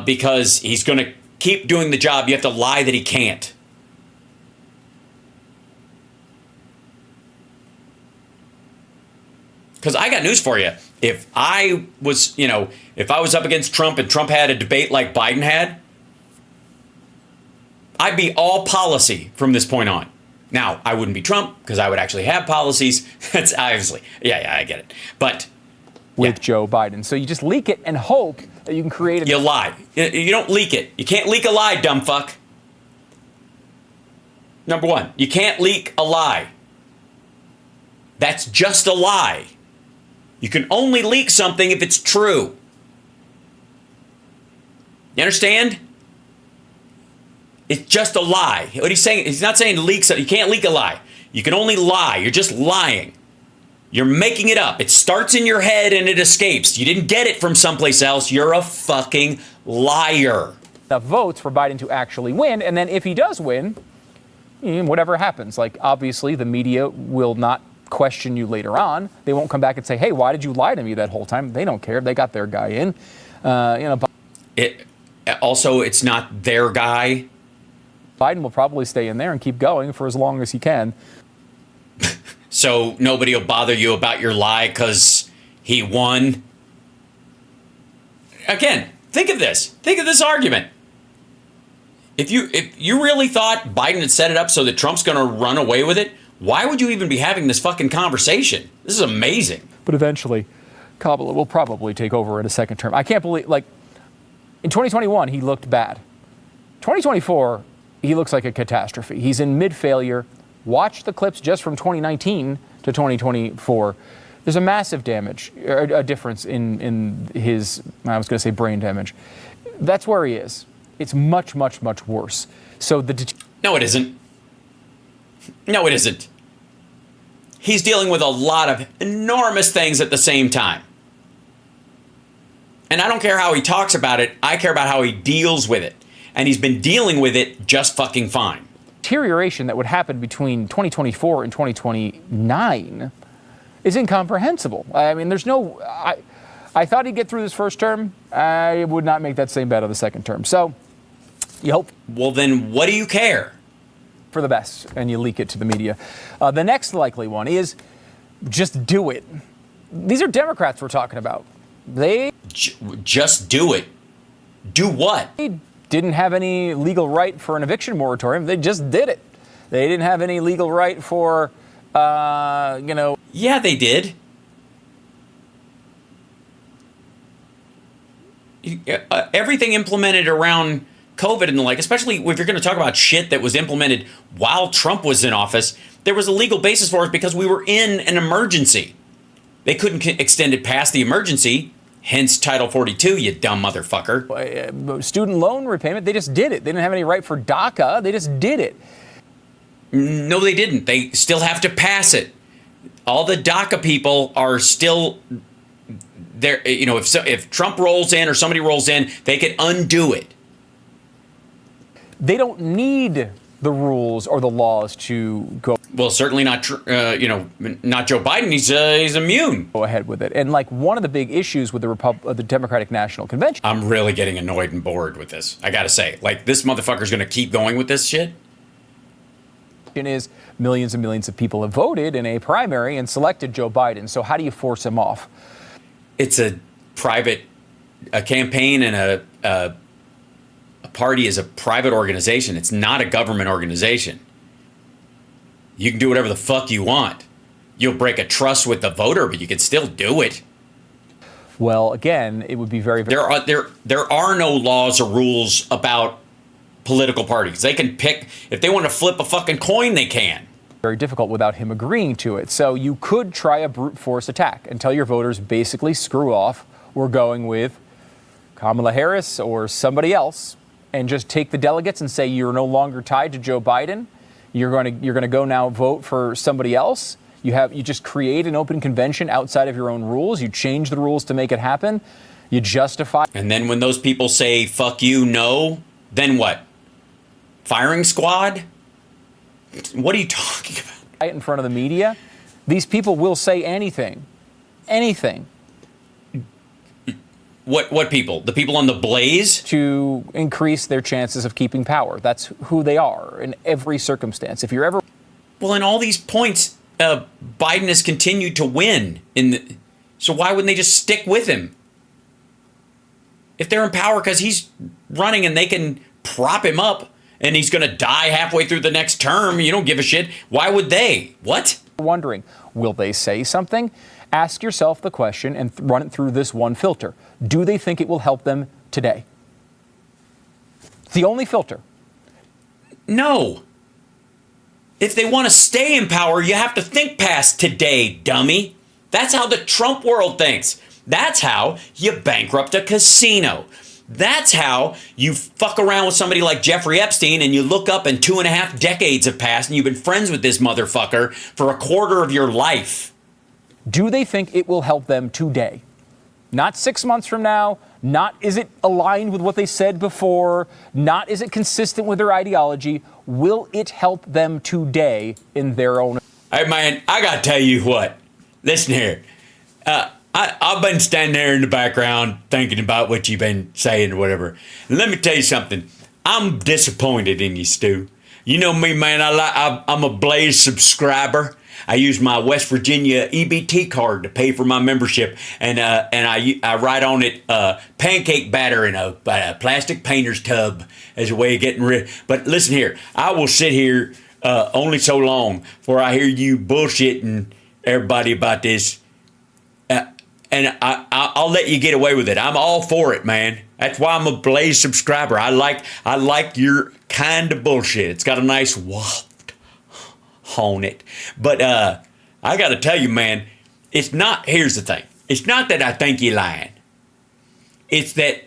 A: because he's going to keep doing the job. You have to lie that he can't. Because I got news for you. If I was up against Trump and Trump had a debate like Biden had, I'd be all policy from this point on. Now, I wouldn't be Trump because I would actually have policies. That's obviously, yeah, I get it. But
H: with Joe Biden. So you just leak it and hope that you can create
A: You lie. You don't leak it. You can't leak a lie, dumb fuck. Number one, you can't leak a lie. That's just a lie. You can only leak something if it's true. You understand? It's just a lie. What he's saying, he's not saying leak something. You can't leak a lie. You can only lie. You're just lying. You're making it up. It starts in your head and it escapes. You didn't get it from someplace else. You're a fucking liar.
H: Enough votes for Biden to actually win. And then if he does win, whatever happens, like obviously the media will not question you later on. They won't come back and say, hey, why did you lie to me that whole time? They don't care. They got their guy in.
A: It's not their guy.
H: Biden will probably stay in there and keep going for as long as he can.
A: So nobody will bother you about your lie because he won. Again, think of this. Think of this argument. If you really thought Biden had set it up so that Trump's going to run away with it, why would you even be having this fucking conversation? This is amazing.
H: But eventually, Kamala will probably take over in a second term. I can't believe, in 2021, he looked bad. 2024, he looks like a catastrophe. He's in mid-failure. Watch the clips just from 2019 to 2024. There's a massive difference in his, I was going to say brain damage. That's where he is. It's much, much, much worse. So
A: No, it isn't. No, it isn't. He's dealing with a lot of enormous things at the same time. And I don't care how he talks about it. I care about how he deals with it. And he's been dealing with it just fucking fine.
H: Deterioration that would happen between 2024 and 2029 is incomprehensible. I mean, there's no... I thought he'd get through this first term. I would not make that same bet on the second term. So, you hope...
A: Well, then what do you care?
H: For the best, and you leak it to the media. The next likely one is just do it. These are Democrats we're talking about. They...
A: Just do it. Do what?
H: They didn't have any legal right for an eviction moratorium. They just did it. They didn't have any legal right for,
A: Yeah, they did. Everything implemented around COVID and the like, especially if you're going to talk about shit that was implemented while Trump was in office, there was a legal basis for it because we were in an emergency. They couldn't extend it past the emergency, hence Title 42, you dumb motherfucker.
H: Student loan repayment, they just did it. They didn't have any right for DACA. They just did it.
A: No, they didn't. They still have to pass it. All the DACA people are still there. If Trump rolls in or somebody rolls in, they can undo it.
H: They don't need the rules or the laws to go.
A: Well, certainly not. Not Joe Biden. He's immune.
H: Go ahead with it. And one of the big issues with the Democratic National Convention.
A: I'm really getting annoyed and bored with this. I gotta say, this motherfucker's gonna keep going with this shit.
H: Is millions and millions of people have voted in a primary and selected Joe Biden. So how do you force him off?
A: It's a campaign and a party is a private organization. It's not a government organization. You can do whatever the fuck you want. You'll break a trust with the voter, but you can still do it.
H: Well, again, it would be very, very...
A: There are no laws or rules about political parties. They can pick, if they want to flip a fucking coin, they can.
H: Very difficult without him agreeing to it. So you could try a brute force attack and tell your voters basically screw off. We're going with Kamala Harris or somebody else, and just take the delegates and say you're no longer tied to Joe Biden. You're going to go now vote for somebody else. You just create an open convention outside of your own rules. You change the rules to make it happen. You justify.
A: And then when those people say, fuck you, no, then what? Firing squad? What are you talking about?
H: In front of the media, these people will say anything. Anything.
A: What people? The people on the Blaze?
H: To increase their chances of keeping power. That's who they are in every circumstance. If you're ever...
A: Well, in all these points, Biden has continued to win. So why wouldn't they just stick with him? If they're in power because he's running and they can prop him up and he's going to die halfway through the next term, you don't give a shit. Why would they? What?
H: Wondering, will they say something? Ask yourself the question and run it through this one filter. Do they think it will help them today? It's the only filter.
A: No. If they want to stay in power, you have to think past today, dummy. That's how the Trump world thinks. That's how you bankrupt a casino. That's how you fuck around with somebody like Jeffrey Epstein and you look up and 2.5 decades have passed and you've been friends with this motherfucker for a quarter of your life.
H: Do they think it will help them today? Not 6 months from now, not is it aligned with what they said before, not is it consistent with their ideology. Will it help them today in their own...
A: Hey, man, I got to tell you what. Listen here. I've been standing there in the background thinking about what you've been saying or whatever. And let me tell you something. I'm disappointed in you, Stu. You know me, man. I'm a Blaze subscriber. I use my West Virginia EBT card to pay for my membership, and I write on it pancake batter in a plastic painter's tub as a way of getting rid. But listen here, I will sit here only so long before I hear you bullshitting everybody about this. And I'll let you get away with it. I'm all for it, man. That's why I'm a Blaze subscriber. I like your kind of bullshit. It's got a nice waft on it. But I got to tell you, man, it's not. Here's the thing. It's not that I think you're lying. It's that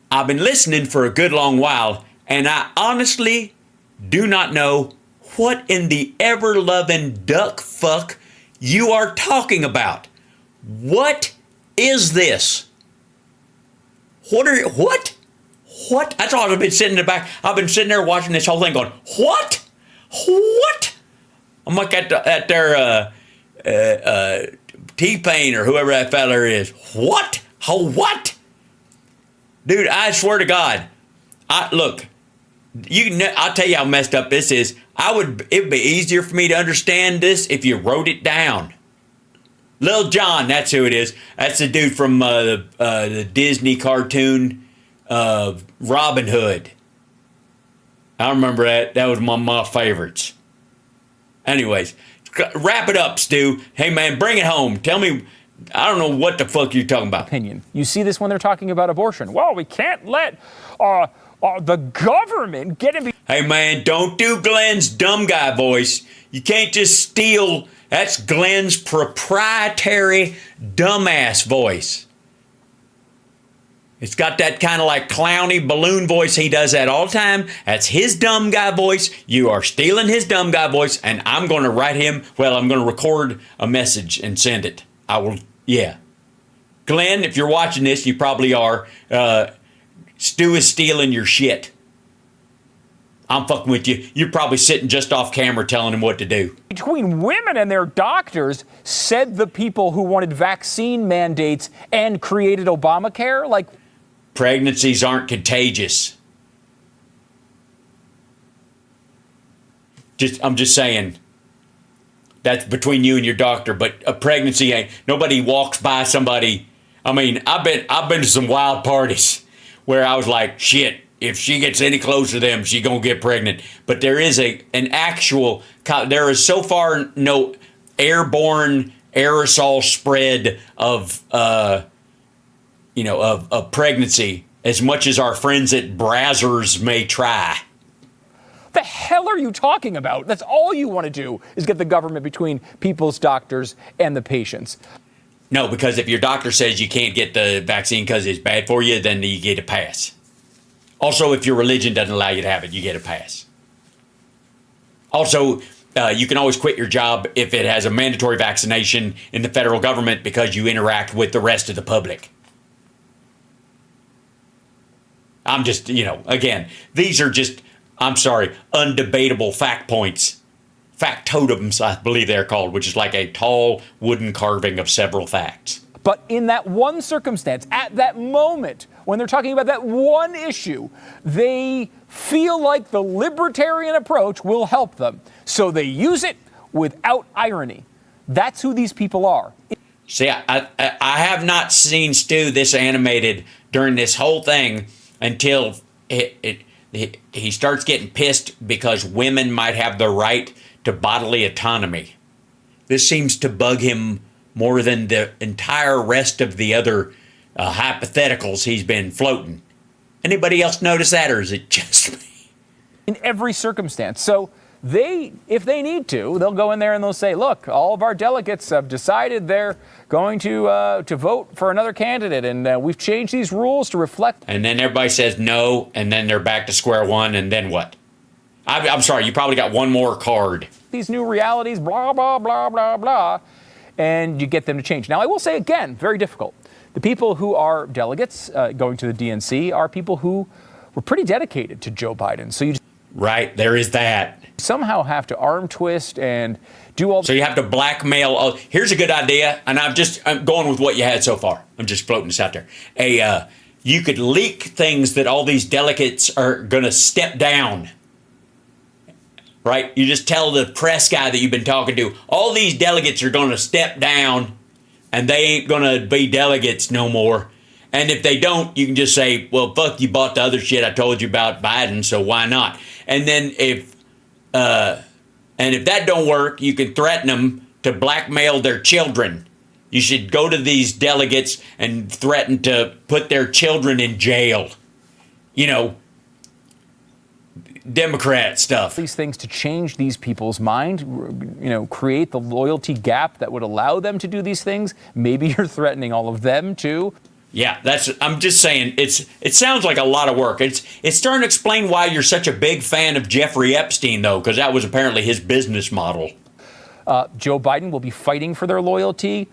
A: I've been listening for a good long while, and I honestly do not know what in the ever-loving duck fuck you are talking about. What is this? What? That's all I've been sitting in the back. I've been sitting there watching this whole thing going, what? I'm like at their T-Pain or whoever that fella is. What? Oh, what? Dude, I swear to God. Look, I'll tell you how messed up this is. It'd be easier for me to understand this if you wrote it down. Lil Jon, that's who it is. That's the dude from the Disney cartoon Robin Hood. I remember that. That was one of my favorites. Anyways, wrap it up, Stu. Hey, man, bring it home. Tell me, I don't know what the fuck you're talking about.
H: Opinion. You see this when they're talking about abortion. Well, we can't let the government get in...
A: Hey, man, don't do Glenn's dumb guy voice. You can't just steal... That's Glenn's proprietary dumbass voice. It's got that kind of like clowny balloon voice. He does that all the time. That's his dumb guy voice. You are stealing his dumb guy voice, and I'm going to write him. Well, I'm going to record a message and send it. I will, yeah. Glenn, if you're watching this, you probably are. Stu is stealing your shit. I'm fucking with you. You're probably sitting just off camera telling him what to do.
H: Between women and their doctors, said the people who wanted vaccine mandates and created Obamacare, like...
A: Pregnancies aren't contagious. I'm just saying. That's between you and your doctor, but a pregnancy ain't... Nobody walks by somebody... I mean, I've been to some wild parties where I was like, shit, if she gets any closer to them, she gonna get pregnant. But there is there is so far no airborne aerosol spread of pregnancy as much as our friends at Brazzers may try.
H: The hell are you talking about? That's all you want to do is get the government between people's doctors and the patients.
A: No, because if your doctor says you can't get the vaccine because it's bad for you, then you get a pass. Also, if your religion doesn't allow you to have it, you get a pass. Also, you can always quit your job if it has a mandatory vaccination in the federal government because you interact with the rest of the public. I'm just, again, these are just, I'm sorry, undebatable fact points. Fact totems, I believe they're called, which is like a tall wooden carving of several facts.
H: But in that one circumstance, at that moment, when they're talking about that one issue, they feel like the libertarian approach will help them. So they use it without irony. That's who these people are.
A: See, I have not seen Stu this animated during this whole thing until he starts getting pissed because women might have the right to bodily autonomy. This seems to bug him more than the entire rest of the other hypotheticals he's been floating. Anybody else notice that, or is it just me?
H: In every circumstance. So if they need to, they'll go in there and they'll say, look, all of our delegates have decided they're going to vote for another candidate, and we've changed these rules to reflect.
A: And then everybody says no, and then they're back to square one, and then what? I'm sorry, you probably got one more card.
H: These new realities, blah, blah, blah, blah, blah, and you get them to change. Now, I will say again, very difficult. The people who are delegates going to the DNC are people who were pretty dedicated to Joe Biden. So you
A: right, there is that.
H: Somehow have to arm twist and do all.
A: So you have to blackmail. Oh, here's a good idea, and I'm going with what you had so far. I'm just floating this out there. You could leak things that all these delegates are going to step down. Right? You just tell the press guy that you've been talking to, all these delegates are going to step down and they ain't going to be delegates no more. And if they don't, you can just say, well, fuck, you bought the other shit I told you about Biden, so why not? And then if that don't work, you can threaten them to blackmail their children. You should go to these delegates and threaten to put their children in jail. Democrat stuff.
H: These things to change these people's mind, create the loyalty gap that would allow them to do these things. Maybe you're threatening all of them too.
A: Yeah, I'm just saying, it sounds like a lot of work. It's starting to explain why you're such a big fan of Jeffrey Epstein, though, because that was apparently his business model.
H: Joe Biden will be fighting for their loyalty.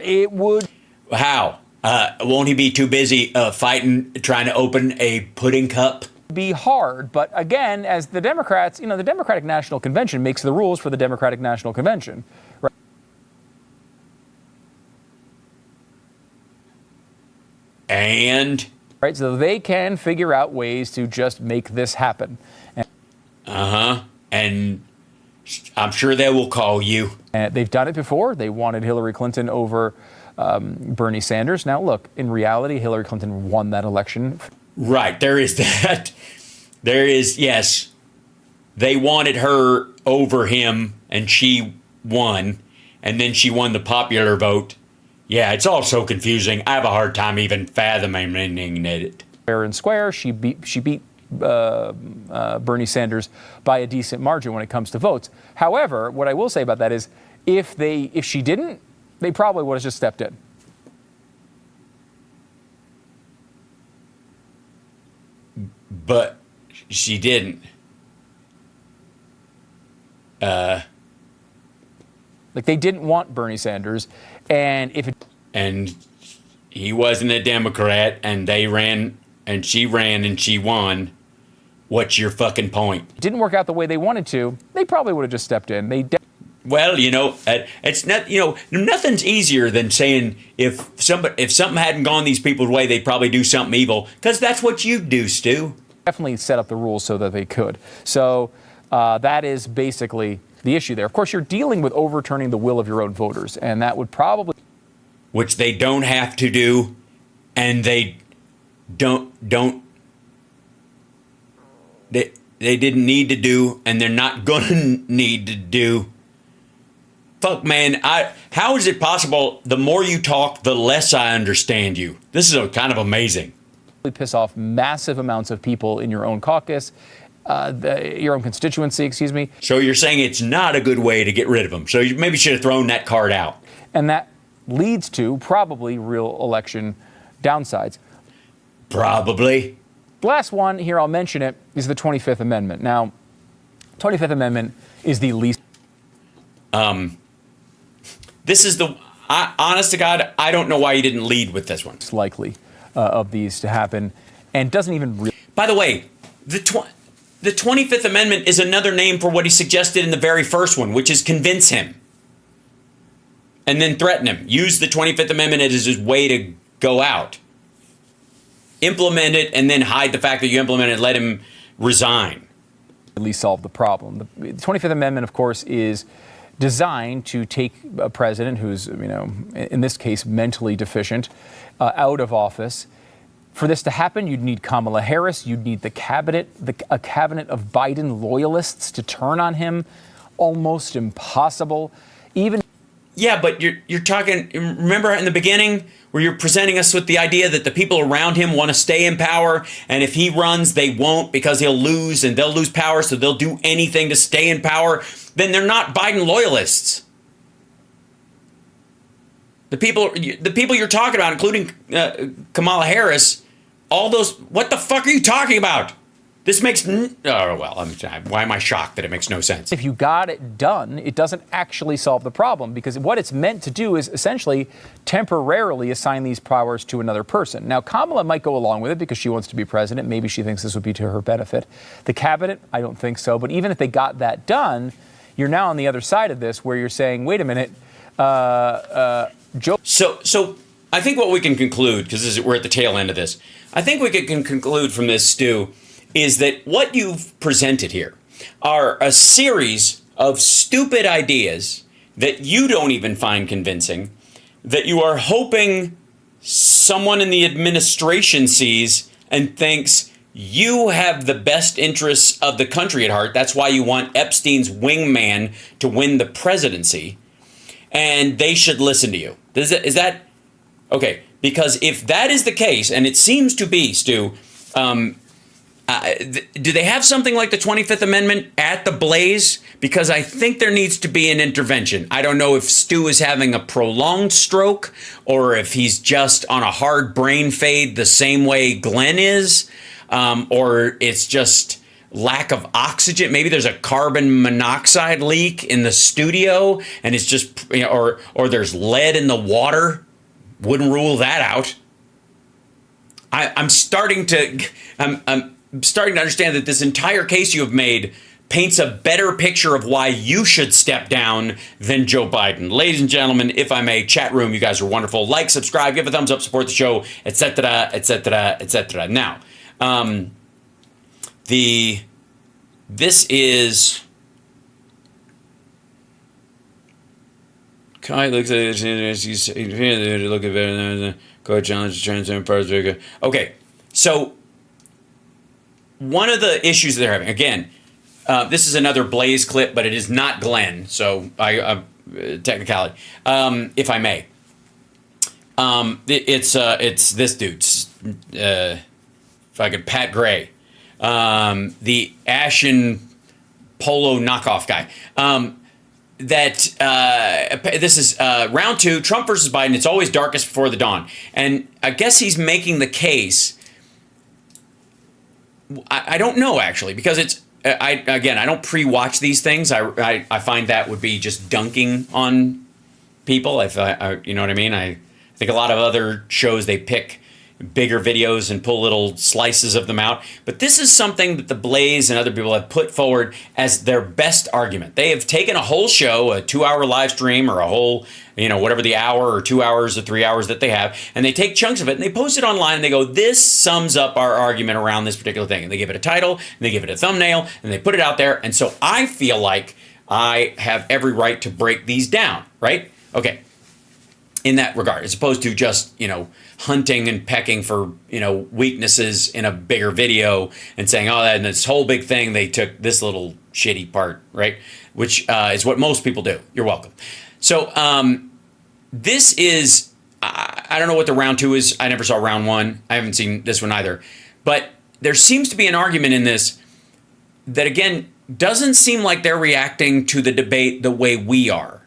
H: It would.
A: How? Won't he be too busy fighting, trying to open a pudding cup?
H: Be hard, but again, as the Democrats, the Democratic National Convention makes the rules for the Democratic National Convention. Right?
A: And?
H: Right, so they can figure out ways to just make this happen.
A: And I'm sure they will call you.
H: And they've done it before. They wanted Hillary Clinton over Bernie Sanders. Now, look, in reality, Hillary Clinton won that election.
A: Right, there is that. There is, yes. They wanted her over him, and she won. And then she won the popular vote. Yeah, it's all so confusing. I have a hard time even fathoming it.
H: Fair and square, she beat Bernie Sanders by a decent margin when it comes to votes. However, what I will say about that is, if she didn't, they probably would have just stepped in.
A: But she didn't.
H: Like, they didn't want Bernie Sanders, and
A: and he wasn't a Democrat, and they ran, and she won. What's your fucking point?
H: It didn't work out the way they wanted to. They probably would have just stepped in.
A: Well, it's not. Nothing's easier than saying if something hadn't gone these people's way, they'd probably do something evil, because that's what you do, Stu.
H: Definitely set up the rules so that they could. So that is basically the issue there. Of course, you're dealing with overturning the will of your own voters, and that would probably,
A: which they don't have to do, and they don't they didn't need to do, and they're not gonna need to do. Fuck, man, how is it possible the more you talk, the less I understand you? This is kind of amazing.
H: Piss off massive amounts of people in your own caucus, your own constituency, excuse me.
A: So you're saying it's not a good way to get rid of them. So you maybe should have thrown that card out.
H: And that leads to probably real election downsides.
A: Probably.
H: Last one here, I'll mention it, is the 25th Amendment. Now, 25th Amendment is the least.
A: This is the honest to God. I don't know why you didn't lead with this one.
H: Likely of these to happen, and doesn't even really.
A: By the way, the 25th Amendment is another name for what he suggested in the very first one, which is convince him and then threaten him. Use the 25th Amendment as his way to go out. Implement it and then hide the fact that you implemented it. Let him resign.
H: At least solve the problem. The 25th Amendment, of course, is designed to take a president who's, in this case, mentally deficient, out of office. For this to happen, you'd need Kamala Harris. You'd need a cabinet of Biden loyalists to turn on him. Almost impossible.
A: Yeah, but you're talking. Remember in the beginning where you're presenting us with the idea that the people around him want to stay in power, and if he runs, they won't because he'll lose, and they'll lose power, so they'll do anything to stay in power. Then they're not Biden loyalists. The people you're talking about, including Kamala Harris, all those. What the fuck are you talking about? This makes. Oh well. Why am I shocked that it makes no sense?
H: If you got it done, it doesn't actually solve the problem, because what it's meant to do is essentially temporarily assign these powers to another person. Now, Kamala might go along with it because she wants to be president. Maybe she thinks this would be to her benefit. The cabinet, I don't think so. But even if they got that done, you're now on the other side of this, where you're saying, wait a minute, Joe.
A: So I think what we can conclude, because we're at the tail end of this, I think we can conclude from this, Stu, is that what you've presented here are a series of stupid ideas that you don't even find convincing, that you are hoping someone in the administration sees and thinks you have the best interests of the country at heart. That's why you want Epstein's wingman to win the presidency, and they should listen to you. Is that okay? Because if that is the case, and it seems to be, Stu, do they have something like the 25th Amendment at the Blaze? Because I think there needs to be an intervention. I don't know if Stu is having a prolonged stroke or if he's just on a hard brain fade the same way Glenn is, or it's just lack of oxygen. Maybe there's a carbon monoxide leak in the studio and it's just, or there's lead in the water. Wouldn't rule that out. I'm starting to understand that this entire case you have made paints a better picture of why you should step down than Joe Biden. Ladies and gentlemen, if I may, chat room, you guys are wonderful. Like, subscribe, give a thumbs up, support the show, etc., etc., etc. Now, this is Kai looks at it. Look at better. Coach challenge transcend parts. Okay, so one of the issues they're having, again, this is another Blaze clip, but it is not Glenn, so technicality, if I may. It's this dude's, fucking Pat Gray, the Ashen Polo knockoff guy. This is round two, Trump versus Biden. It's always darkest before the dawn. And I guess he's making the case. I don't know, actually, because it's, I don't pre-watch these things. I find that would be just dunking on people. You know what I mean? I think a lot of other shows, they pick bigger videos and pull little slices of them out. But this is something that the Blaze and other people have put forward as their best argument. They have taken a whole show, a 2-hour live stream, or a whole, whatever the hour or 2 hours or 3 hours that they have, and they take chunks of it and they post it online and they go, this sums up our argument around this particular thing. And they give it a title, and they give it a thumbnail, and they put it out there. And so I feel like I have every right to break these down, right? Okay. In that regard, as opposed to just, hunting and pecking for, weaknesses in a bigger video and saying, oh, and this whole big thing, they took this little shitty part, right? Which is what most people do. You're welcome. So this is, I don't know what the round two is. I never saw round one. I haven't seen this one either. But there seems to be an argument in this that, again, doesn't seem like they're reacting to the debate the way we are,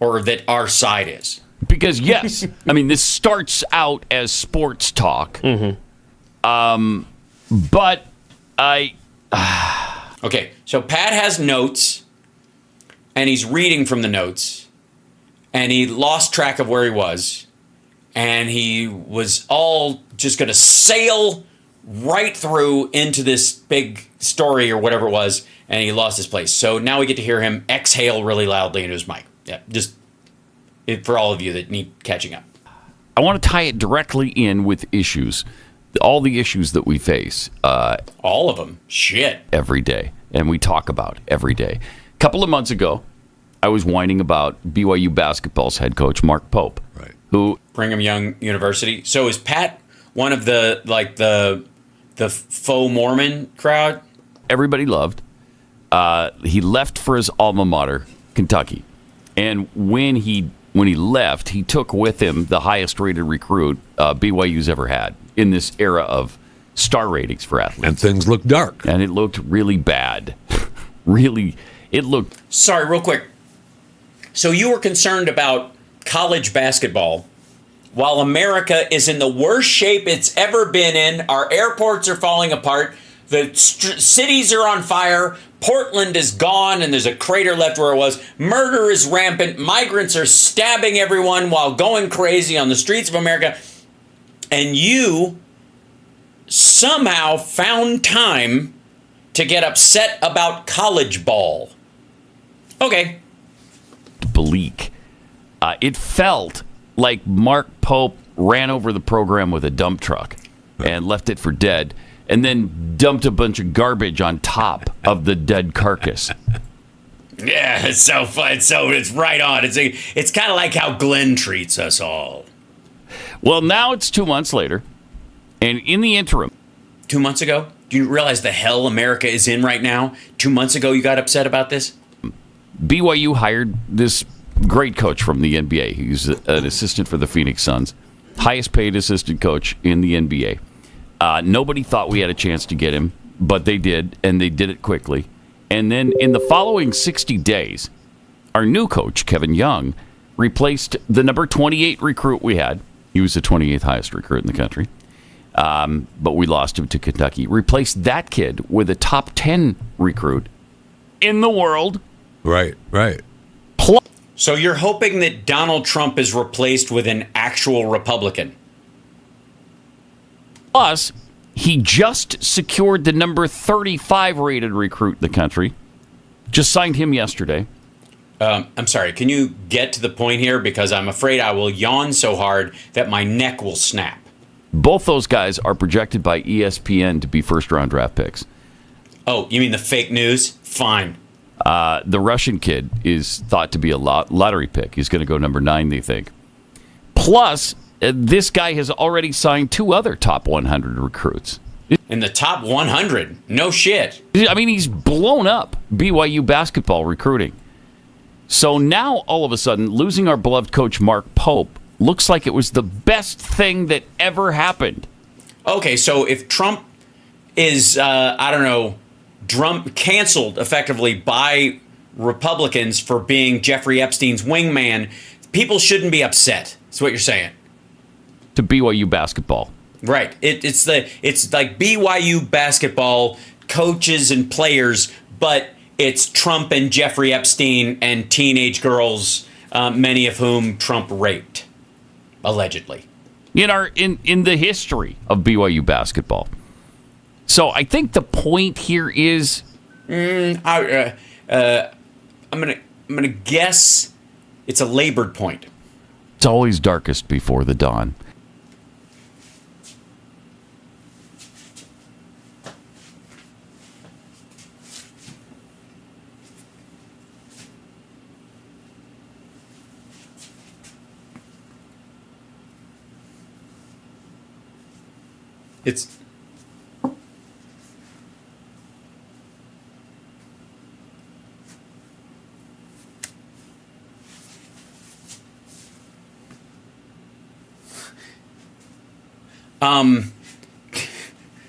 A: or that our side is.
I: Because, yes, I mean, this starts out as sports talk. Mm-hmm. But I...
A: Okay, so Pat has notes, and he's reading from the notes, and he lost track of where he was, and he was all just going to sail right through into this big story or whatever it was, and he lost his place. So now we get to hear him exhale really loudly into his mic. Yeah, just for all of you that need catching up.
I: I want to tie it directly in with issues, all the issues that we face.
A: All of them. Shit.
I: Every day, and we talk about every day. A couple of months ago, I was whining about BYU basketball's head coach, Mark Pope,
J: right?
I: Who
A: Brigham Young University. So is Pat one of the faux Mormon crowd?
I: Everybody loved. He left for his alma mater, Kentucky, and when he left, he took with him the highest rated recruit BYU's ever had in this era of star ratings for athletes.
J: And things looked dark.
I: And it looked really bad. Really, it looked...
A: Sorry, real quick. So you were concerned about college basketball while America is in the worst shape it's ever been in. Our airports are falling apart. The cities are on fire. Portland is gone, and there's a crater left where it was. Murder is rampant. Migrants are stabbing everyone while going crazy on the streets of America. And you somehow found time to get upset about college ball. Okay.
I: Bleak. It felt like Mark Pope ran over the program with a dump truck and left it for dead, and then dumped a bunch of garbage on top of the dead carcass.
A: Yeah, it's so fun. So it's right on. It's kind of like how Glenn treats us all.
I: Well, now it's 2 months later, and in the interim...
A: 2 months ago? Do you realize the hell America is in right now? 2 months ago you got upset about this?
I: BYU hired this great coach from the NBA. He's an assistant for the Phoenix Suns. Highest paid assistant coach in the NBA. Nobody thought we had a chance to get him, but they did, and they did it quickly. And then in the following 60 days, our new coach, Kevin Young, replaced the number 28 recruit we had. He was the 28th highest recruit in the country. But we lost him to Kentucky. Replaced that kid with a top 10 recruit in the world.
J: Right.
A: So you're hoping that Donald Trump is replaced with an actual Republican?
I: Plus, he just secured the number 35 rated recruit in the country. Just signed him yesterday.
A: I'm sorry, can you get to the point here? Because I'm afraid I will yawn so hard that my neck will snap.
I: Both those guys are projected by ESPN to be first-round draft picks.
A: Oh, you mean the fake news? Fine.
I: The Russian kid is thought to be a lottery pick. He's going to go number 9, they think. Plus, this guy has already signed 2 other top 100 recruits.
A: In the top 100? No shit.
I: I mean, he's blown up BYU basketball recruiting. So now, all of a sudden, losing our beloved coach Mark Pope looks like it was the best thing that ever happened.
A: Okay, so if Trump is, canceled effectively by Republicans for being Jeffrey Epstein's wingman, people shouldn't be upset. That's what you're saying.
I: To BYU basketball.
A: Right. It's like BYU basketball coaches and players, but it's Trump and Jeffrey Epstein and teenage girls, many of whom Trump raped. Allegedly.
I: In the history of BYU basketball. So I think the point here is
A: I'm gonna guess it's a labored point.
I: It's always darkest before the dawn.
A: It's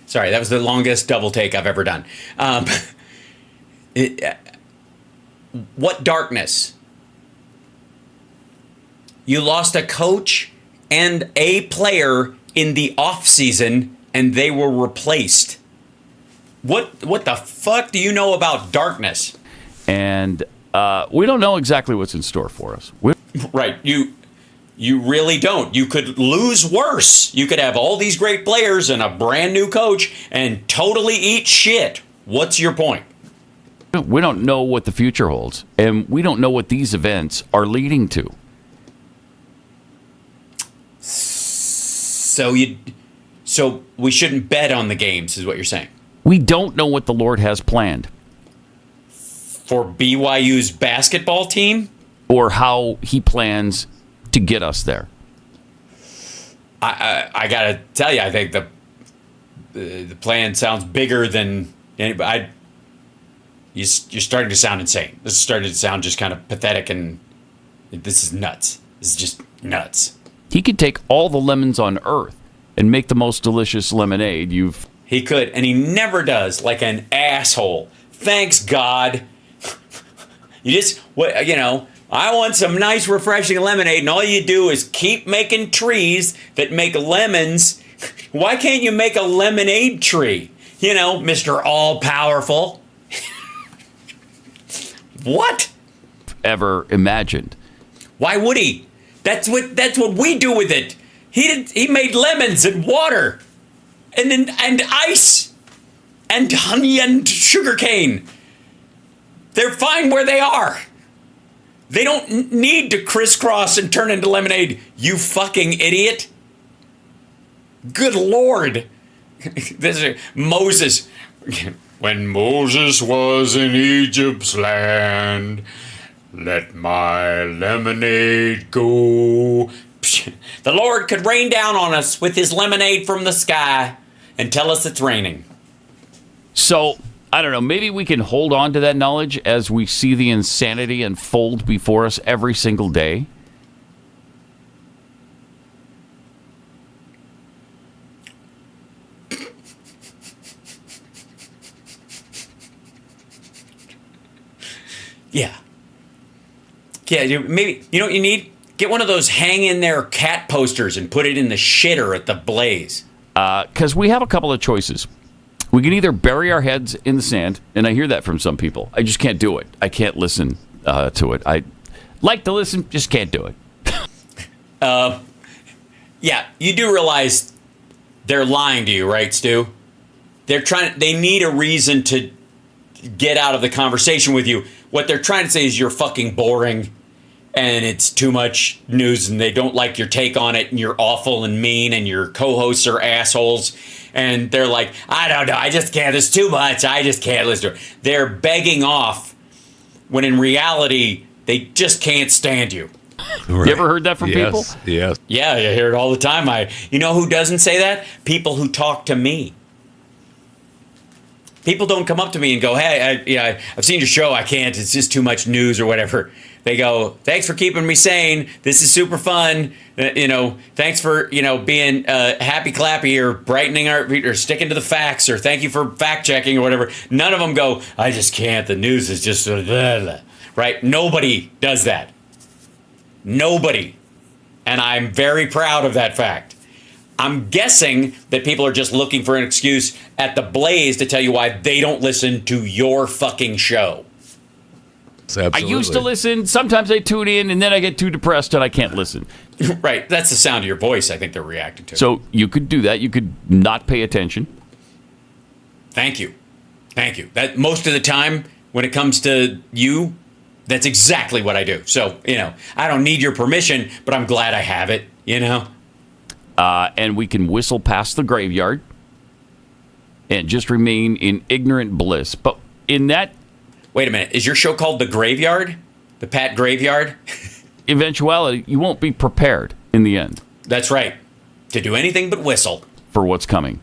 A: sorry, that was the longest double take I've ever done. What darkness? You lost a coach and a player in the off season, and they were replaced. What the fuck do you know about darkness?
I: And we don't know exactly what's in store for us.
A: Right. You really don't. You could lose worse. You could have all these great players and a brand new coach and totally eat shit. What's your point?
I: We don't know what the future holds, and we don't know what these events are leading to.
A: So we shouldn't bet on the games, is what you're saying?
I: We don't know what the Lord has planned.
A: For BYU's basketball team?
I: Or how he plans to get us there.
A: I gotta tell you, I think the plan sounds bigger than anybody. You're starting to sound insane. This is starting to sound just kind of pathetic, and this is nuts. This is just nuts.
I: He could take all the lemons on earth and make the most delicious lemonade
A: He could, and he never does, like an asshole. Thanks, God. I want some nice, refreshing lemonade, and all you do is keep making trees that make lemons. Why can't you make a lemonade tree? Mr. All-Powerful. What?
I: ever imagined.
A: Why would he? That's what we do with it. He made lemons and water and ice and honey and sugarcane. They're fine where they are. They don't need to crisscross and turn into lemonade, you fucking idiot. Good Lord. This is Moses. When Moses was in Egypt's land, let my lemonade go. The Lord could rain down on us with his lemonade from the sky and tell us it's raining.
I: So, I don't know, maybe we can hold on to that knowledge as we see the insanity unfold before us every single day.
A: Yeah. Yeah, maybe, you know what you need? Get one of those hang in there cat posters and put it in the shitter at the Blaze.
I: Because we have a couple of choices. We can either bury our heads in the sand, and I hear that from some people. I just can't do it. I can't listen to it. I like to listen, just can't do it.
A: Yeah, you do realize they're lying to you, right, Stu? They need a reason to get out of the conversation with you. What they're trying to say is you're fucking boring and it's too much news and they don't like your take on it and you're awful and mean and your co-hosts are assholes. And they're like, I don't know, I just can't, there's too much, I just can't listen to it. They're begging off when in reality, they just can't stand you.
I: Right. You ever heard that from people?
J: Yes.
A: Yeah, I hear it all the time. You know who doesn't say that? People who talk to me. People don't come up to me and go, hey, I've seen your show, I can't, it's just too much news or whatever. They go, thanks for keeping me sane. This is super fun. Thanks for, being happy clappy or brightening or sticking to the facts or thank you for fact checking or whatever. None of them go, I just can't. The news is just blah, blah. Right? Nobody does that. Nobody. And I'm very proud of that fact. I'm guessing that people are just looking for an excuse at the Blaze to tell you why they don't listen to your fucking show.
J: Absolutely.
I: I used to listen. Sometimes I tune in, and then I get too depressed and I can't listen.
A: Right. That's the sound of your voice I think they're reacting to.
I: So you could do that. You could not pay attention.
A: Thank you. Thank you. That most of the time when it comes to you, that's exactly what I do. So, I don't need your permission, but I'm glad I have it,
I: And we can whistle past the graveyard and just remain in ignorant bliss. But in that...
A: Wait a minute. Is your show called The Graveyard? The Pat Graveyard?
I: Eventuality, you won't be prepared in the end.
A: That's right. To do anything but whistle.
I: For what's coming.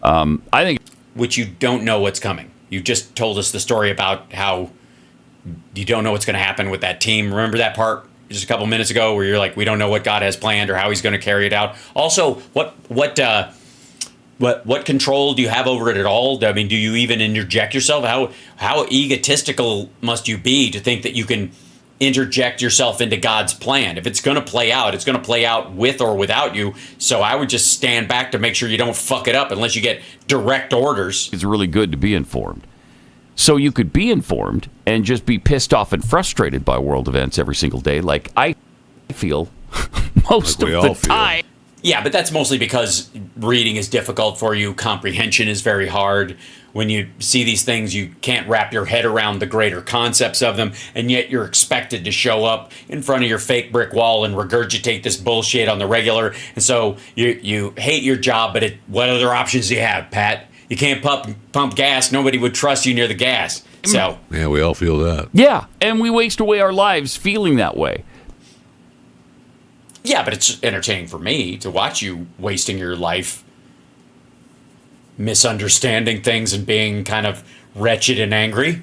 I: I think...
A: Which you don't know what's coming. You just told us the story about how you don't know what's going to happen with that team. Remember that part just a couple minutes ago where you're like, we don't know what God has planned or how he's going to carry it out. Also, what control do you have over it at all? I mean, do you even interject yourself? How egotistical must you be to think that you can interject yourself into God's plan. If it's going to play out, it's going to play out with or without you. So I would just stand back to make sure you don't fuck it up unless you get direct orders.
I: It's really good to be informed. So you could be informed and just be pissed off and frustrated by world events every single day, like I feel most
J: Like we
I: of
J: all
I: the
J: feel.
I: time.
A: Yeah, but that's mostly because reading is difficult for you. Comprehension is very hard. When you see these things, you can't wrap your head around the greater concepts of them, and yet you're expected to show up in front of your fake brick wall and regurgitate this bullshit on the regular. And so you hate your job, but what other options do you have, Pat? You can't pump gas. Nobody would trust you near the gas. So
J: Yeah, we all feel that.
I: Yeah, and we waste away our lives feeling that way.
A: yeah, but it's entertaining for me to watch you wasting your life misunderstanding things and being kind of wretched and angry.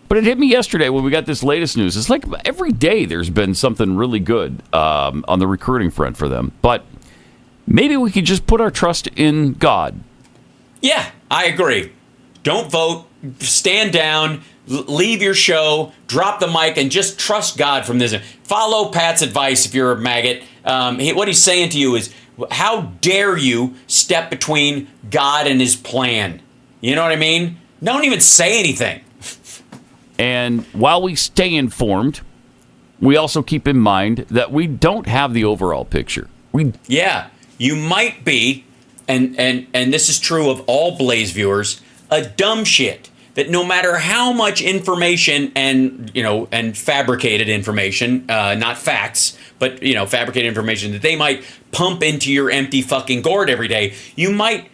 I: But it hit me yesterday when we got this latest news. It's like every day there's been something really good on the recruiting front for them. But maybe we could just put our trust in God.
A: Yeah, I agree. Don't vote. Stand down. Leave your show. Drop the mic and just trust God from this. Follow Pat's advice if you're a maggot. What he's saying to you is, how dare you step between God and his plan? You know what I mean? Don't even say anything.
I: And while we stay informed, we also keep in mind that we don't have the overall picture.
A: Yeah, you might be, and this is true of all Blaze viewers, a dumb shit that no matter how much information and fabricated information, not facts, but fabricated information that they might pump into your empty fucking gourd every day, you might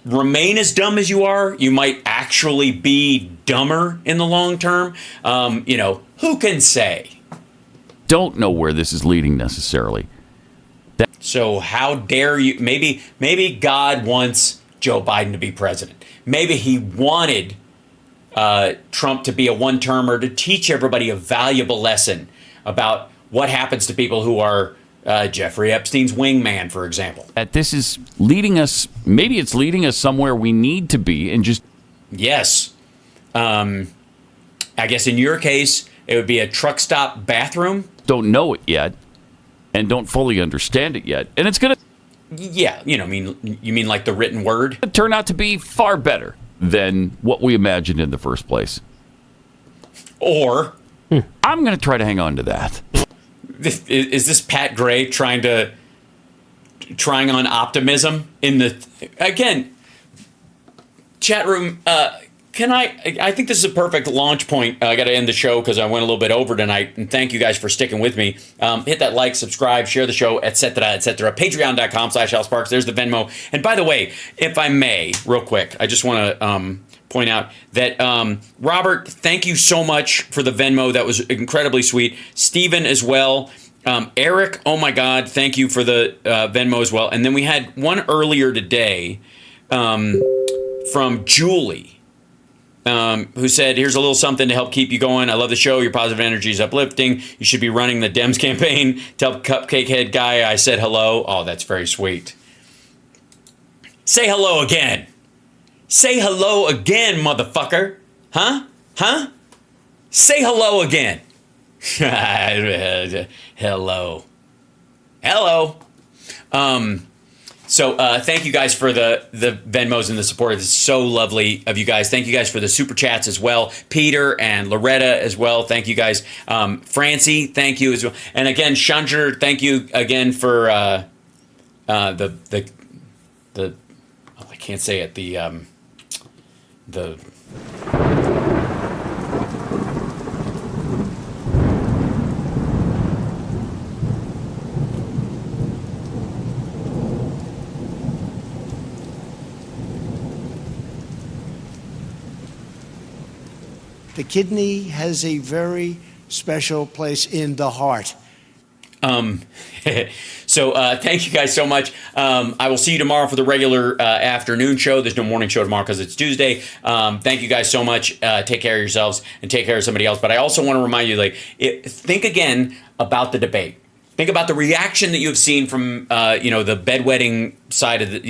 A: remain as dumb as you are. You might actually be dumber in the long term. Who can say?
I: Don't know where this is leading necessarily.
A: So how dare you? Maybe God wants Joe Biden to be president. Maybe he wanted Trump to be a one-termer to teach everybody a valuable lesson about what happens to people who are Jeffrey Epstein's wingman, for example.
I: This is leading us, maybe it's leading us somewhere we need to be and just...
A: Yes. I guess in your case, it would be a truck stop bathroom.
I: Don't know it yet and don't fully understand it yet. And it's going to...
A: Yeah, you mean like the written word?
I: Turn out to be far better than what we imagined in the first place.
A: Or...
I: I'm going to try to hang on to that.
A: Is this Pat Gray trying on optimism in the... Again, chat room, I think this is a perfect launch point. I got to end the show because I went a little bit over tonight, and thank you guys for sticking with me. Hit that like, subscribe, share the show, etc., etc. Patreon.com/AlSparks. There's the Venmo. And by the way, if I may, real quick, I just want to point out that Robert, thank you so much for the Venmo. That was incredibly sweet. Steven as well. Eric, oh my God, thank you for the Venmo as well. And then we had one earlier today from Julie. Who said, here's a little something to help keep you going. I love the show. Your positive energy is uplifting. You should be running the Dems campaign. Tell Cupcake Head Guy I said hello. Oh, that's very sweet. Say hello again. Say hello again, motherfucker. Huh? Say hello again. Hello. So thank you guys for the Venmos and the support. It's so lovely of you guys. Thank you guys for the super chats as well. Peter and Loretta as well. Thank you guys. Francie, thank you as well. And again, Chandra, thank you again for the I can't say it. The
B: The kidney has a very special place in the heart.
A: So thank you guys so much. I will see you tomorrow for the regular afternoon show. There's no morning show tomorrow because it's Tuesday. Thank you guys so much. Take care of yourselves and take care of somebody else. But I also want to remind you, think again about the debate. Think about the reaction that you've seen from, the bedwetting side of the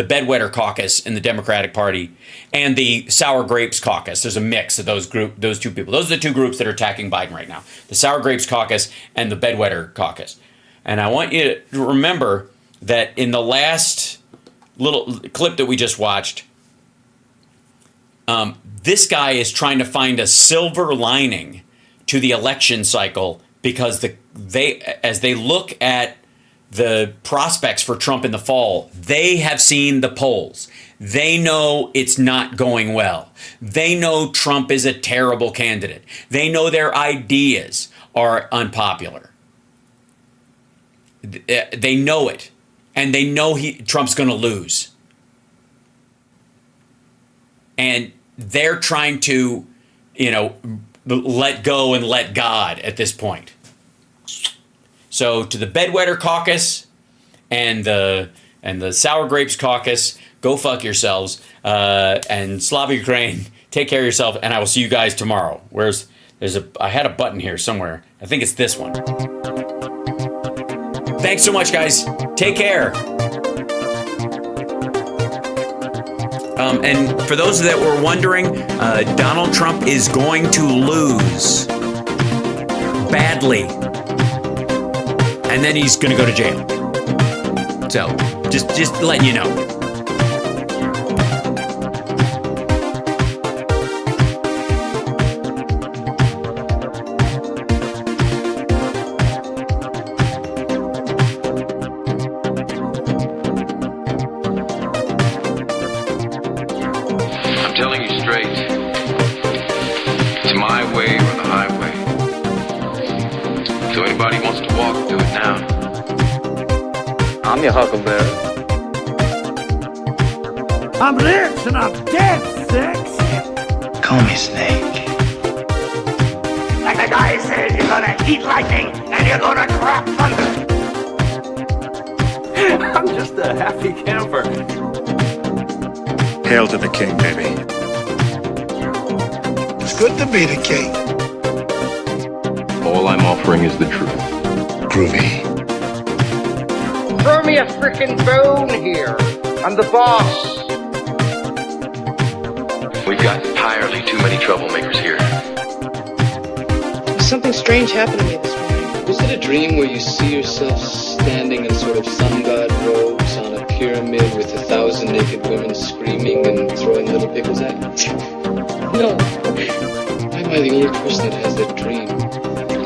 A: bedwetter caucus in the Democratic Party and the sour grapes caucus. There's a mix of those two people. Those are the two groups that are attacking Biden right now: the sour grapes caucus and the bedwetter caucus. And I want you to remember that in the last little clip that we just watched, this guy is trying to find a silver lining to the election cycle because as they look at the prospects for Trump in the fall, they have seen the polls. They know it's not going well. They know Trump is a terrible candidate. They know their ideas are unpopular. They know it. And they know Trump's going to lose. And they're trying to, let go and let God at this point. So to the bedwetter caucus and the sour grapes caucus, go fuck yourselves. And Slava Ukraine, take care of yourself. And I will see you guys tomorrow. I had a button here somewhere. I think it's this one. Thanks so much, guys. Take care. And for those that were wondering, Donald Trump is going to lose badly. And then he's going to go to jail. So, just letting you know.
K: I'm telling you straight. It's my way or the highway. So anybody wants to walk, do it now.
L: I'm your huckleberry.
C: I'm rich and I'm dead sexy.
B: Call me Snake.
C: Like the guy said, you're gonna eat lightning and you're gonna drop thunder.
L: I'm just a happy camper.
M: Hail to the king, baby.
B: It's good to be the king.
K: All I'm offering is the truth.
M: Groovy.
L: Throw me a frickin' bone here. I'm the boss.
K: We've got entirely too many troublemakers here.
N: Something strange happened to me this morning. Was it a dream where you see yourself standing in sort of sun god robes on a pyramid with 1,000 naked women screaming and throwing little pickles at you? No. Why am I the only person that has that dream?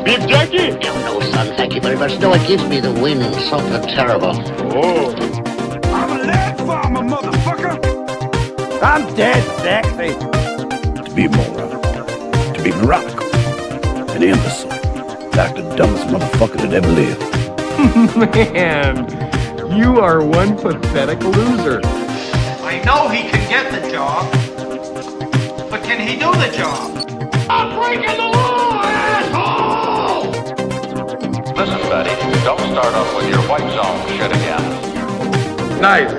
O: Beef jerky? No, son, thank you very much. No, it gives me the wind. Something terrible.
C: Oh. I'm a land farmer, motherfucker. I'm dead sexy.
M: To be a moron. To be neurotic. An imbecile. Like the dumbest motherfucker that ever lived.
L: Man, you are one pathetic loser.
C: I know he can get the job, but can he do the job? I'm breaking the law, asshole!
K: Listen, Betty, don't start off with your white zone shit again.
L: Nice.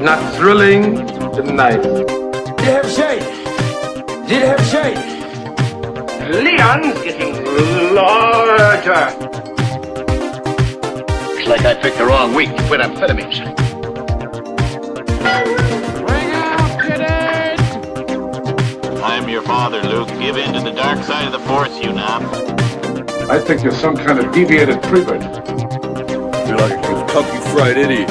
L: Not thrilling, but nice.
C: Did you have shade? Did you have shade? Leon's getting larger.
O: Looks like I picked the wrong week to quit amphetamines.
C: Bring out, kiddies!
K: I'm your father, Luke. Give in to the dark side of the force, you knob.
L: I think you're some kind of deviated prefect.
J: You're like a Kentucky Fried Idiot.